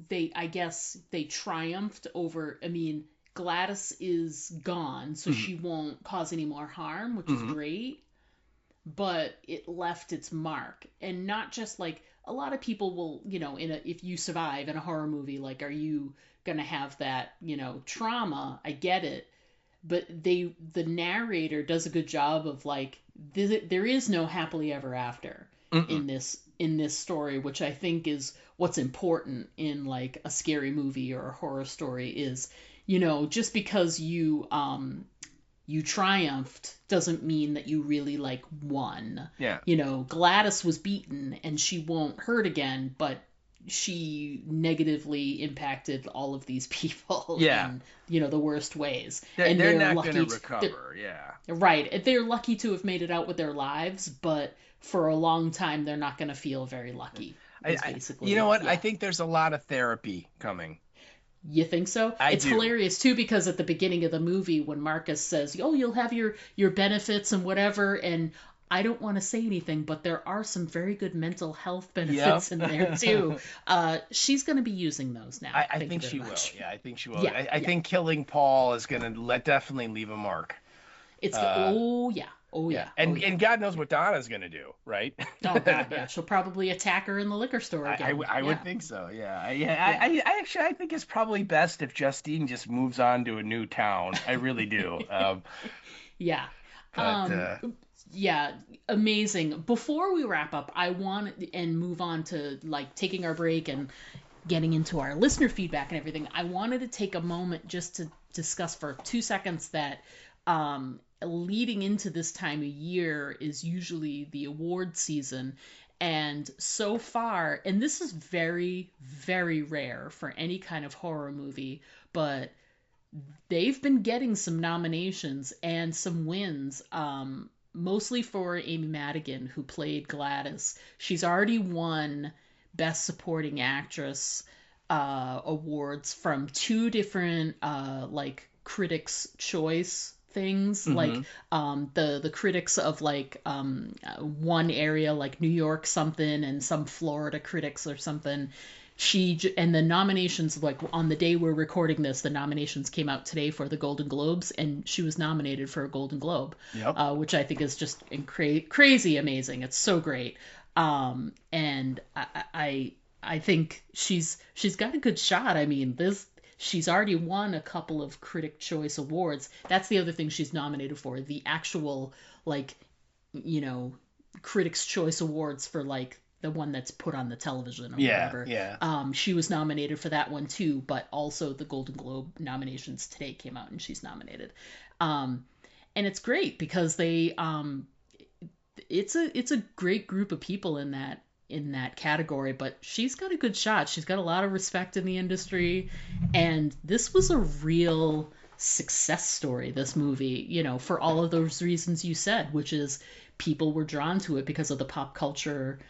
they triumphed over. I mean, Gladys is gone, so she won't cause any more harm, which is great. but it left its mark. And not just like a lot of people will, if you survive in a horror movie, like, are you going to have that, trauma? I get it. But the narrator does a good job of like, there is no happily ever after Mm-mm. in this story, which I think is what's important in like a scary movie or a horror story is, just because you triumphed doesn't mean that you really like won. Yeah. Gladys was beaten and she won't hurt again, but she negatively impacted all of these people Yeah. in, the worst ways. And They're they're not going to lucky recover. Yeah. right. They're lucky to have made it out with their lives, but for a long time they're not going to feel very lucky. Is basically, you know what? yeah. I think there's a lot of therapy coming. You think so? I It's do. hilarious too because at the beginning of the movie when Marcus says, "Oh, you'll have your benefits and whatever," and I don't want to say anything, but there are some very good mental health benefits in there too. She's going to be using those now. I Thank think you she very will. much. Yeah, I think she will. Yeah, I yeah. think killing Paul is going to definitely leave a mark. Oh yeah, oh Yeah. yeah, And oh yeah. and God knows what Donna's going to do, right? Oh god, yeah. She'll probably attack her in the liquor store again. I Yeah. would think so. Yeah. Yeah. I actually I think it's probably best if Justine just moves on to a new town. I really do. Yeah. But Um, yeah, amazing. Before we wrap up, I want and move on to like taking our break and getting into our listener feedback and everything. I wanted to take a moment just to discuss for 2 seconds that leading into this time of year is usually the award season. And so far, and this is very, very rare for any kind of horror movie, but they've been getting some nominations and some wins, mostly for Amy Madigan, who played Gladys. She's already won Best Supporting Actress awards from two different like Critics' Choice things, like mhm. the critics of like one area like New York something and some Florida critics or something. And the nominations, like on the day we're recording this, the nominations came out today for the Golden Globes, and she was nominated for a Golden Globe, Yep. which I think is just crazy amazing. It's so great. And I think she's got a good shot. I mean, she's already won a couple of Critic Choice Awards. That's the other thing she's nominated for, the actual like, you know, Critics Choice Awards for like the one that's put on the television or Yeah. whatever. Yeah. She was nominated for that one too, but also the Golden Globe nominations today came out and she's nominated. And it's great because it's a great group of people in that category, but she's got a good shot. She's got a lot of respect in the industry, and this was a real success story, this movie, for all of those reasons you said, which is people were drawn to it because of the pop culture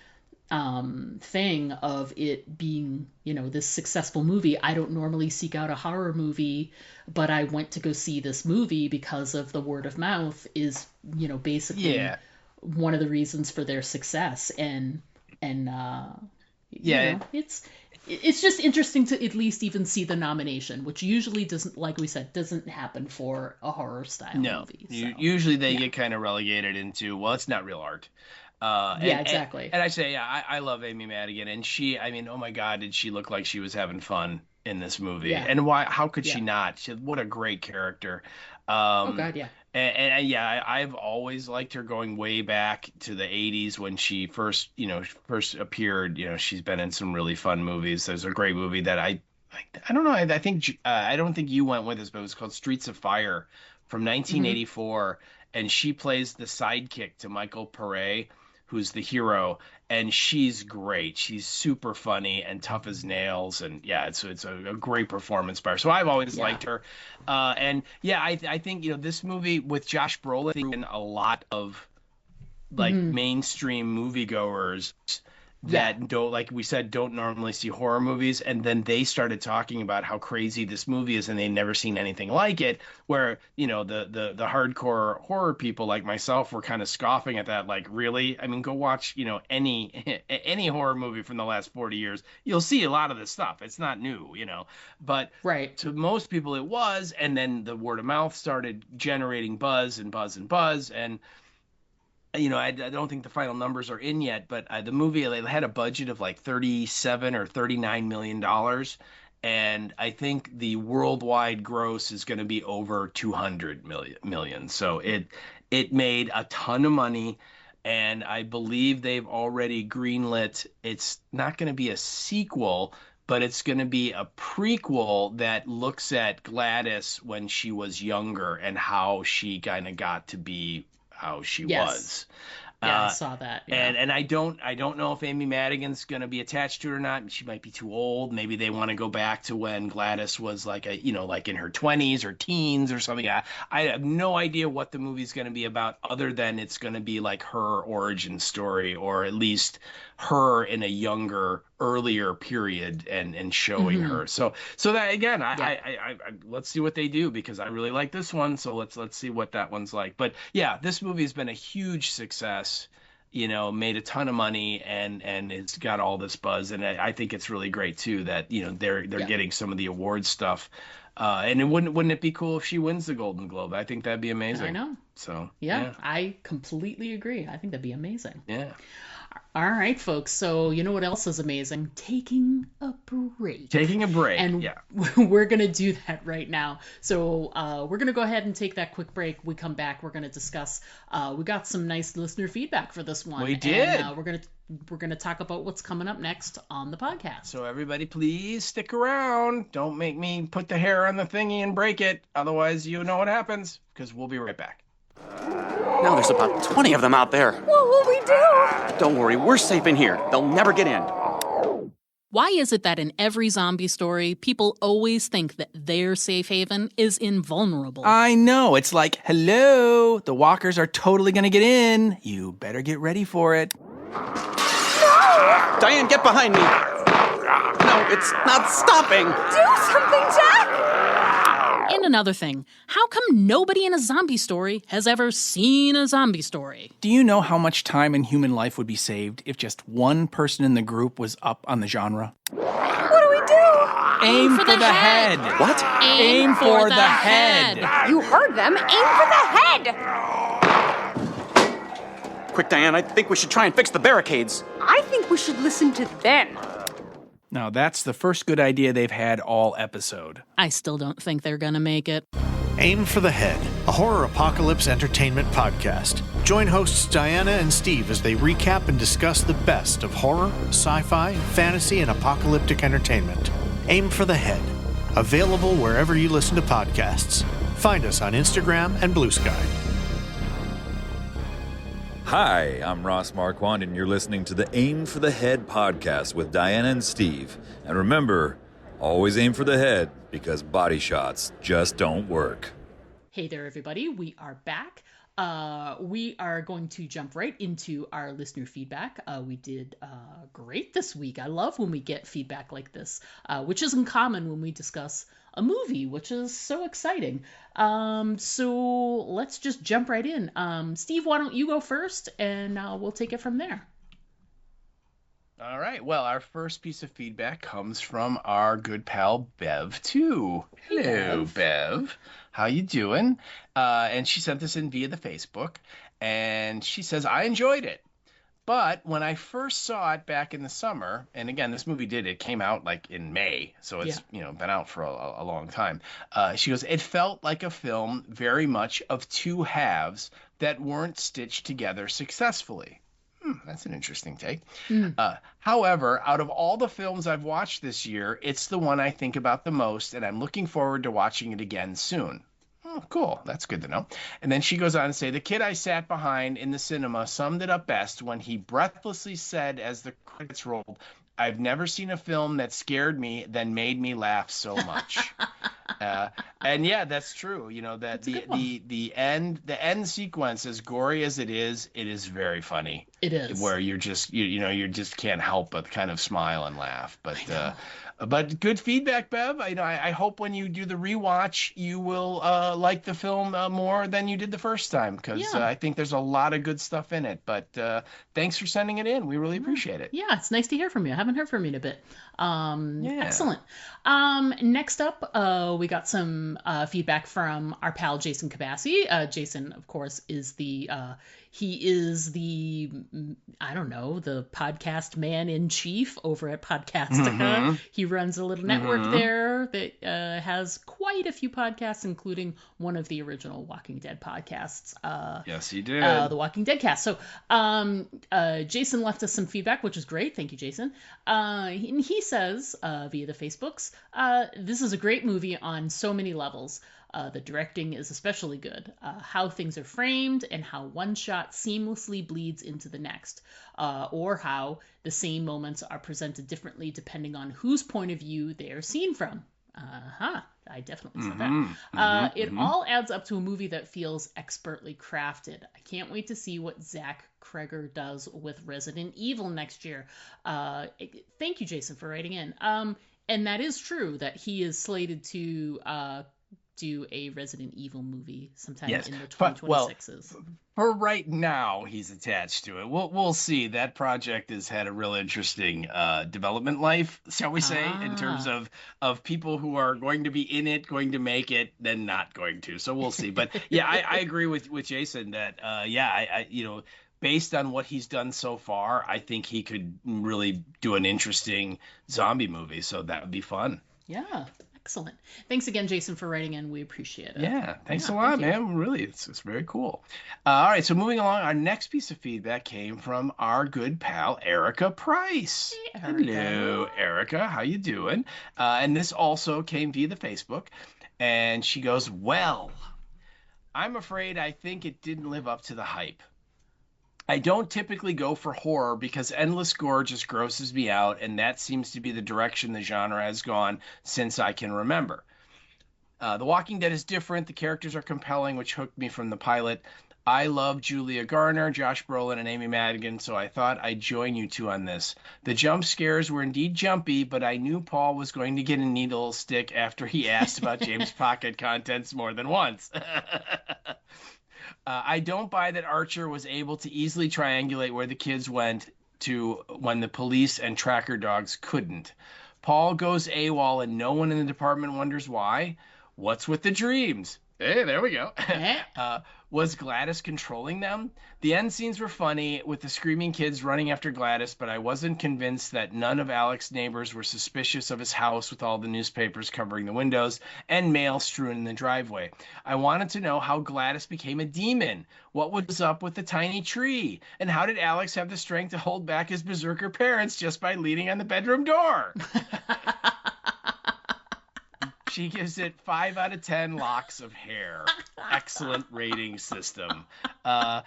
thing of it being, this successful movie. I don't normally seek out a horror movie, but I went to go see this movie because of the word of mouth is, basically Yeah. one of the reasons for their success. And Yeah. it's just interesting to at least even see the nomination, which usually doesn't, like we said, doesn't happen for a horror style No. movie. So, Usually they yeah. get kind of relegated into, well, it's not real art. Yeah, exactly. And I say, yeah, I love Amy Madigan, and I mean, oh my God, did she look like she was having fun in this movie? Yeah. And why? How could she Yeah. not? What a great character. Oh Um, God, yeah. and yeah, I've always liked her going way back to the '80s when she first appeared. She's been in some really fun movies. There's a great movie that I don't know. I think I don't think you went with us, but it was called Streets of Fire from Hmm. 1984, and she plays the sidekick to Michael Pare, who's the hero, and she's great. She's super funny and tough as nails, and yeah, it's a great performance by her. So I've always Yeah. liked her, and yeah, I think this movie with Josh Brolin and a lot of like Hmm. mainstream moviegoers Yeah. that don't, like we said, don't normally see horror movies, and then they started talking about how crazy this movie is and they'd never seen anything like it, where the hardcore horror people like myself were kind of scoffing at that, like, really? I mean, go watch any any horror movie from the last 40 years, you'll see a lot of this stuff. It's not new, but Right. to most people it was, and then the word of mouth started generating buzz and buzz and buzz, and I don't think the final numbers are in yet, but the movie they had a budget of like 37 or 39 million dollars, and I think the worldwide gross is going to be over 200 million. So it made a ton of money, and I believe they've already greenlit. It's not going to be a sequel, but it's going to be a prequel that looks at Gladys when she was younger and how she kind of got to be how she Yes. was. Yeah, I Uh, saw that. Yeah. and I don't know if Amy Madigan's going to be attached to it or not. She might be too old. Maybe they want to go back to when Gladys was like like in her 20s or teens or something. I have no idea what the movie's going to be about, other than it's going to be like her origin story, or at least her in a younger, earlier period, and showing Mm-hmm. her. So that again, Yeah. let's see what they do, because I really like this one. So let's see what that one's like. But yeah, this movie has been a huge success. Made a ton of money, and it's got all this buzz, and I think it's really great too that they're Yeah. getting some of the award stuff. And it wouldn't it be cool if she wins the Golden Globe? I think that'd be I amazing. know. So Yeah, I completely agree. I think that'd be amazing. yeah. All right, folks. So, you know what else is amazing? Taking a break. Taking a break. And Yeah. we're going to do that right now. So, we're going to go ahead and take that quick break. We come back, we're going to discuss. We got some nice listener feedback for this one. We did. And we're going to talk about what's coming up next on the podcast. So everybody, please stick around. Don't make me put the hair on the thingy and break it. Otherwise, you know what happens, because we'll be right back. Now there's about 20 of them out there. What will we do? Don't worry, we're safe in here. They'll never get in. Why is it that in every zombie story, people always think that their safe haven is invulnerable? I know. It's like, hello, the walkers are totally gonna get in. You better get ready for it. Diane, get behind me. No, it's not stopping. Do something, Jack! And another thing, how come nobody in a zombie story has ever seen a zombie story? Do you know how much time in human life would be saved if just one person in the group was up on the genre? What do we do? Aim for the head. What? Aim for the head. You heard them. Aim for the head! Quick, Diane, I think we should try and fix the barricades. I think we should listen to them. Now, that's the first good idea they've had all episode. I still don't think they're gonna make it. Aim for the Head, a horror apocalypse entertainment podcast. Join hosts Diana and Steve as they recap and discuss the best of horror, sci-fi, fantasy, and apocalyptic entertainment. Aim for the Head, available wherever you listen to podcasts. Find us on Instagram and Blue Sky. Hi, I'm Ross Marquand, and you're listening to the Aim for the Head podcast with Diana and Steve. And remember, always aim for the head, because body shots just don't work. Hey there, everybody. We are back. We are going to jump right into our listener feedback. We did great this week. I love when we get feedback like this, which isn't common when we discuss a movie, which is so exciting. So let's just jump right in. Steve, why don't you go first, and we'll take it from there. All right. Well, our first piece of feedback comes from our good pal Bev too. Hello, Bev. How you doing? And she sent this in via the Facebook, and she says, I enjoyed it. But when I first saw it back in the summer, and again, this movie it came out like in May, so it's been out for a long time. She goes, it felt like a film very much of two halves that weren't stitched together successfully. That's an interesting take. However, out of all the films I've watched this year, it's the one I think about the most, and I'm looking forward to watching it again soon. Oh, cool. That's good to know. And then she goes on to say, the kid I sat behind in the cinema summed it up best when he breathlessly said as the credits rolled, I've never seen a film that scared me then made me laugh so much. And yeah, that's true. You know, that the end sequence, as gory as it is very funny. It is. Where you're just you just can't help but kind of smile and laugh. But good feedback, Bev. I hope when you do the rewatch, you will like the film more than you did the first time, because I think there's a lot of good stuff in it. But thanks for sending it in. We really appreciate it. Yeah, it's nice to hear from you. I haven't heard from you in a bit. Excellent. Next up, we got some feedback from our pal Jason Cabassi. Jason, of course, is the He is the, I don't know, the podcast man in chief over at Podcastica. He runs a little network there that has quite a few podcasts, including one of the original Walking Dead podcasts. Yes, he did. The Walking Dead cast. So Jason left us some feedback, which is great. Thank you, Jason. And he says via the Facebooks, this is a great movie on so many levels. The directing is especially good. How things are framed and how one shot seamlessly bleeds into the next. Or how the same moments are presented differently depending on whose point of view they are seen from. I definitely said that. It all adds up to a movie that feels expertly crafted. I can't wait to see what Zach Kreger does with Resident Evil next year. Thank you, Jason, for writing in. And that is true that he is slated to do a Resident Evil movie sometime in the 2026s. For right now, he's attached to it. We'll see. That project has had a real interesting development life, shall we say, in terms of people who are going to be in it, going to make it, then not going to. So we'll see. But yeah, I agree with Jason that I based on what he's done so far, I think he could really do an interesting zombie movie. So that would be fun. Yeah. Excellent. Thanks again, Jason, for writing in. We appreciate it. Yeah, thanks a lot, man. Really, it's very cool. All right, so moving along, our next piece of feedback came from our good pal, Erica Price. Hey, Erica. Hello, Erica. How you doing? And this also came via the Facebook. And she goes, well, I'm afraid I think it didn't live up to the hype. I don't typically go for horror because endless gore just grosses me out, and that seems to be the direction the genre has gone since I can remember. The Walking Dead is different. The characters are compelling, which hooked me from the pilot. I love Julia Garner, Josh Brolin, and Amy Madigan, so I thought I'd join you two on this. The jump scares were indeed jumpy, but I knew Paul was going to get a needle stick after he asked about James' pocket contents more than once. I don't buy that Archer was able to easily triangulate where the kids went to when the police and tracker dogs couldn't. Paul goes AWOL and no one in the department wonders why. What's with the dreams? Hey, there we go. Was Gladys controlling them? The end scenes were funny with the screaming kids running after Gladys, but I wasn't convinced that none of Alec's neighbors were suspicious of his house with all the newspapers covering the windows and mail strewn in the driveway. I wanted to know how Gladys became a demon. What was up with the tiny tree? And how did Alex have the strength to hold back his berserker parents just by leaning on the bedroom door? She gives it 5 out of 10 locks of hair. Excellent rating system. And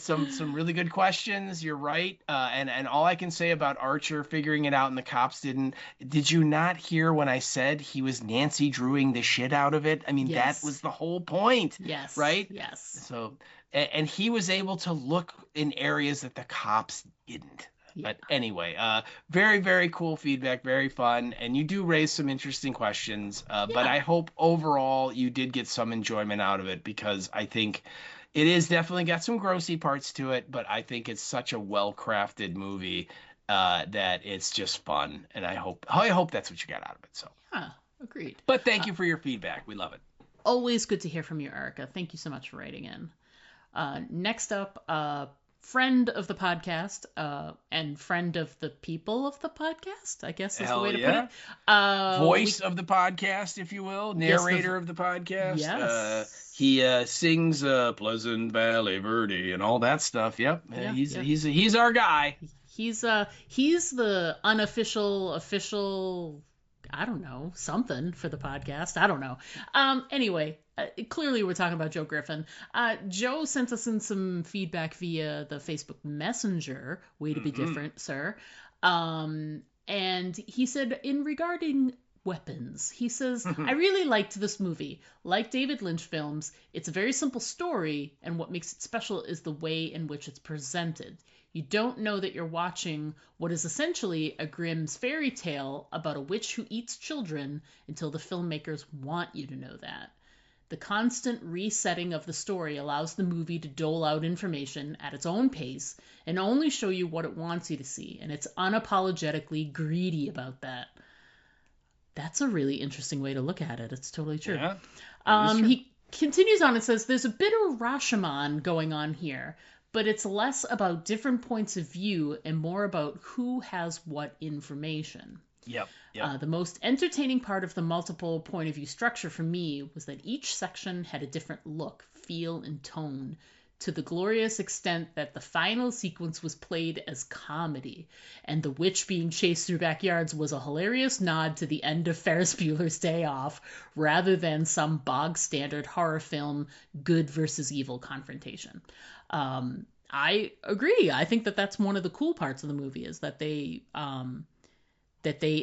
some really good questions. You're right. And all I can say about Archer figuring it out and the cops didn't. Did you not hear when I said he was Nancy Drewing the shit out of it? I mean, Yes. that was the whole point. Yes. Right? Yes. So, and he was able to look in areas that the cops didn't. Yeah. But anyway, very, very cool feedback, very fun. And you do raise some interesting questions. But I hope overall you did get some enjoyment out of it because I think it is definitely got some grossy parts to it. But I think it's such a well-crafted movie that it's just fun. And I hope that's what you got out of it. So, Yeah, agreed. but thank you for your feedback. We love it. Always good to hear from you, Erica. Thank you so much for writing in. Next up, friend of the podcast and friend of the people of the podcast, I guess is the way to put it. Voice of the podcast, if you will. Narrator of the podcast. Yes. He sings Pleasant Valley Verde and all that stuff. Yep. He's our guy. He's the official, I don't know, something for the podcast. I don't know. Anyway, clearly we're talking about Joe Griffin. Joe sent us in some feedback via the Facebook Messenger. Way to be different, sir. And he said, in regarding weapons, he says, I really liked this movie. Like David Lynch films, it's a very simple story, and what makes it special is the way in which it's presented. You don't know that you're watching what is essentially a Grimm's fairy tale about a witch who eats children until the filmmakers want you to know that. The constant resetting of the story allows the movie to dole out information at its own pace and only show you what it wants you to see, and it's unapologetically greedy about that. That's a really interesting way to look at it. It's totally true. Yeah, He continues on and says, there's a bit of Rashomon going on here, but it's less about different points of view and more about who has what information. Yep. The most entertaining part of the multiple point of view structure for me was that each section had a different look, feel, and tone, to the glorious extent that the final sequence was played as comedy, and the witch being chased through backyards was a hilarious nod to the end of Ferris Bueller's Day Off, rather than some bog standard horror film good versus evil confrontation. I agree. I think that that's one of the cool parts of the movie, is that they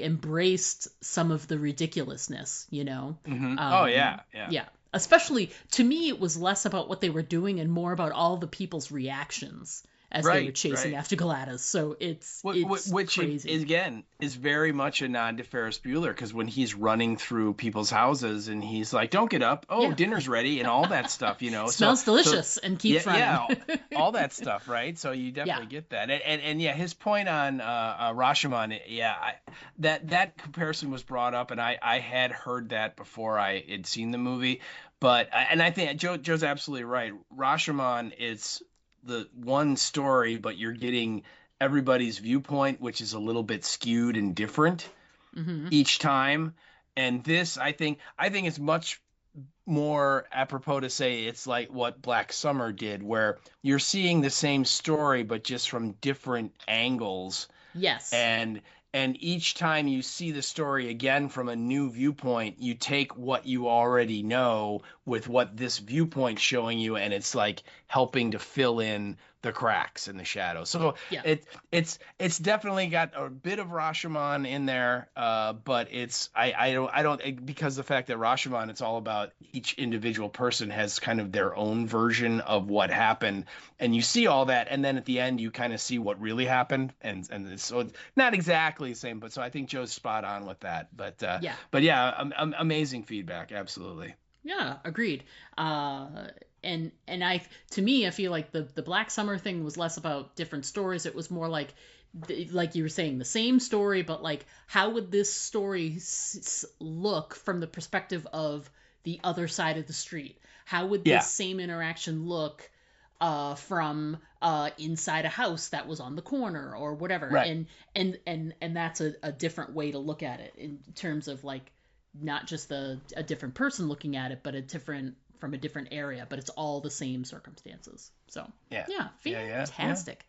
embraced some of the ridiculousness, you know? Mm-hmm. Yeah. Especially, to me, it was less about what they were doing and more about all the people's reactions as they were chasing after Gladys. So it's which crazy. Again, is very much a nod to Ferris Bueller, because when he's running through people's houses and he's like, don't get up, dinner's ready, and all that stuff, you know. Smells delicious and keeps running. Yeah, all that stuff, right? So you definitely get that. And his point on Rashomon, that comparison was brought up, and I had heard that before I had seen the movie. But, and I think Joe's absolutely right. Rashomon is the one story, but you're getting everybody's viewpoint, which is a little bit skewed and different each time. And this, I think it's much more apropos to say it's like what Black Summer did, where you're seeing the same story, but just from different angles. Yes. And each time you see the story again from a new viewpoint, you take what you already know with what this viewpoint's showing you, and it's like helping to fill in the cracks and the shadows. So it's definitely got a bit of Rashomon in there, but it's I don't because the fact that Rashomon, it's all about each individual person has kind of their own version of what happened, and you see all that, and then at the end you kind of see what really happened, and so it's not exactly the same, but so I think Joe's spot on with that. But amazing feedback, absolutely. Yeah, agreed. And to me, I feel like the Black Summer thing was less about different stories. It was more like you were saying, the same story, but like, how would this story look from the perspective of the other side of the street? How would this same interaction look from inside a house that was on the corner or whatever? Right. And that's a different way to look at it, in terms of like, not just a different person looking at it, but from a different area, but it's all the same circumstances. So fantastic.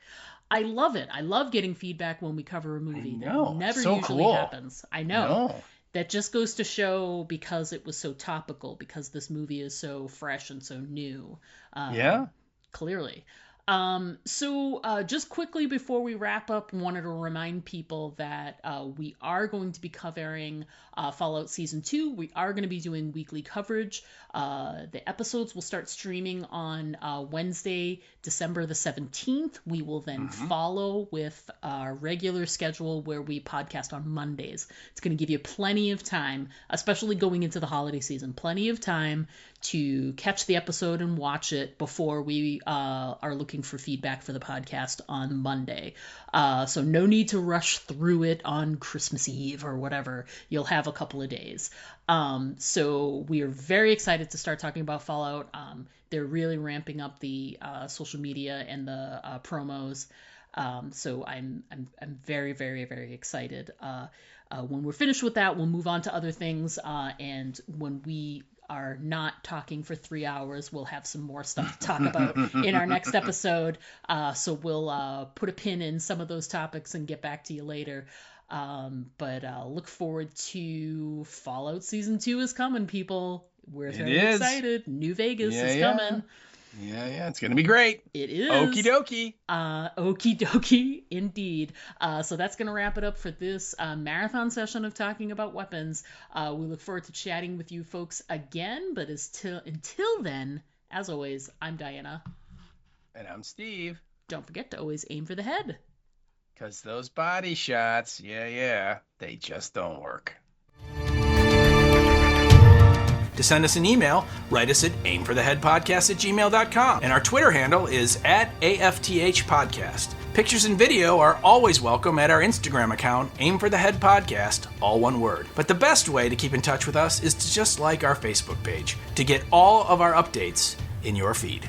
I love it. I love getting feedback when we cover a movie. That never usually happens. I know. That just goes to show, because it was so topical, because this movie is so fresh and so new. Clearly. So just quickly before we wrap up, wanted to remind people that we are going to be covering Fallout Season 2. We are going to be doing weekly coverage. The episodes will start streaming on Wednesday, December the 17th. We will then follow with our regular schedule where we podcast on Mondays. It's going to give you plenty of time, especially going into the holiday season, plenty of time to catch the episode and watch it before we are looking for feedback for the podcast on Monday. So no need to rush through it on Christmas Eve or whatever. You'll have a couple of days. So we are very excited to start talking about Fallout. They're really ramping up the social media and the promos. So I'm very, very, very excited. When we're finished with that, we'll move on to other things. And when we are not talking for 3 hours, we'll have some more stuff to talk about in our next episode. So we'll put a pin in some of those topics and get back to you later. But look forward to Fallout Season 2 is coming, people. We're very excited. New Vegas is coming. Yeah, it's gonna be great. It is. Okie dokie. Okie dokie, indeed. So that's gonna wrap it up for this marathon session of talking about weapons. We look forward to chatting with you folks again, but until then, as always, I'm Diana. And I'm Steve. Don't forget to always aim for the head. 'Cause those body shots, they just don't work. To send us an email, write us at aimfortheheadpodcast@gmail.com. And our Twitter handle is @AFTH Podcast. Pictures and video are always welcome at our Instagram account, Aim for the Head Podcast, all one word. But the best way to keep in touch with us is to just like our Facebook page to get all of our updates in your feed.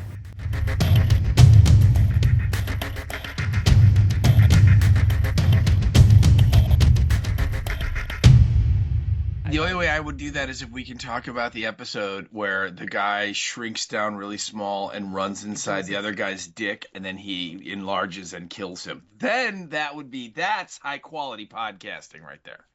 The only way I would do that is if we can talk about the episode where the guy shrinks down really small and runs inside the other guy's dick, and then he enlarges and kills him. Then that's high quality podcasting right there.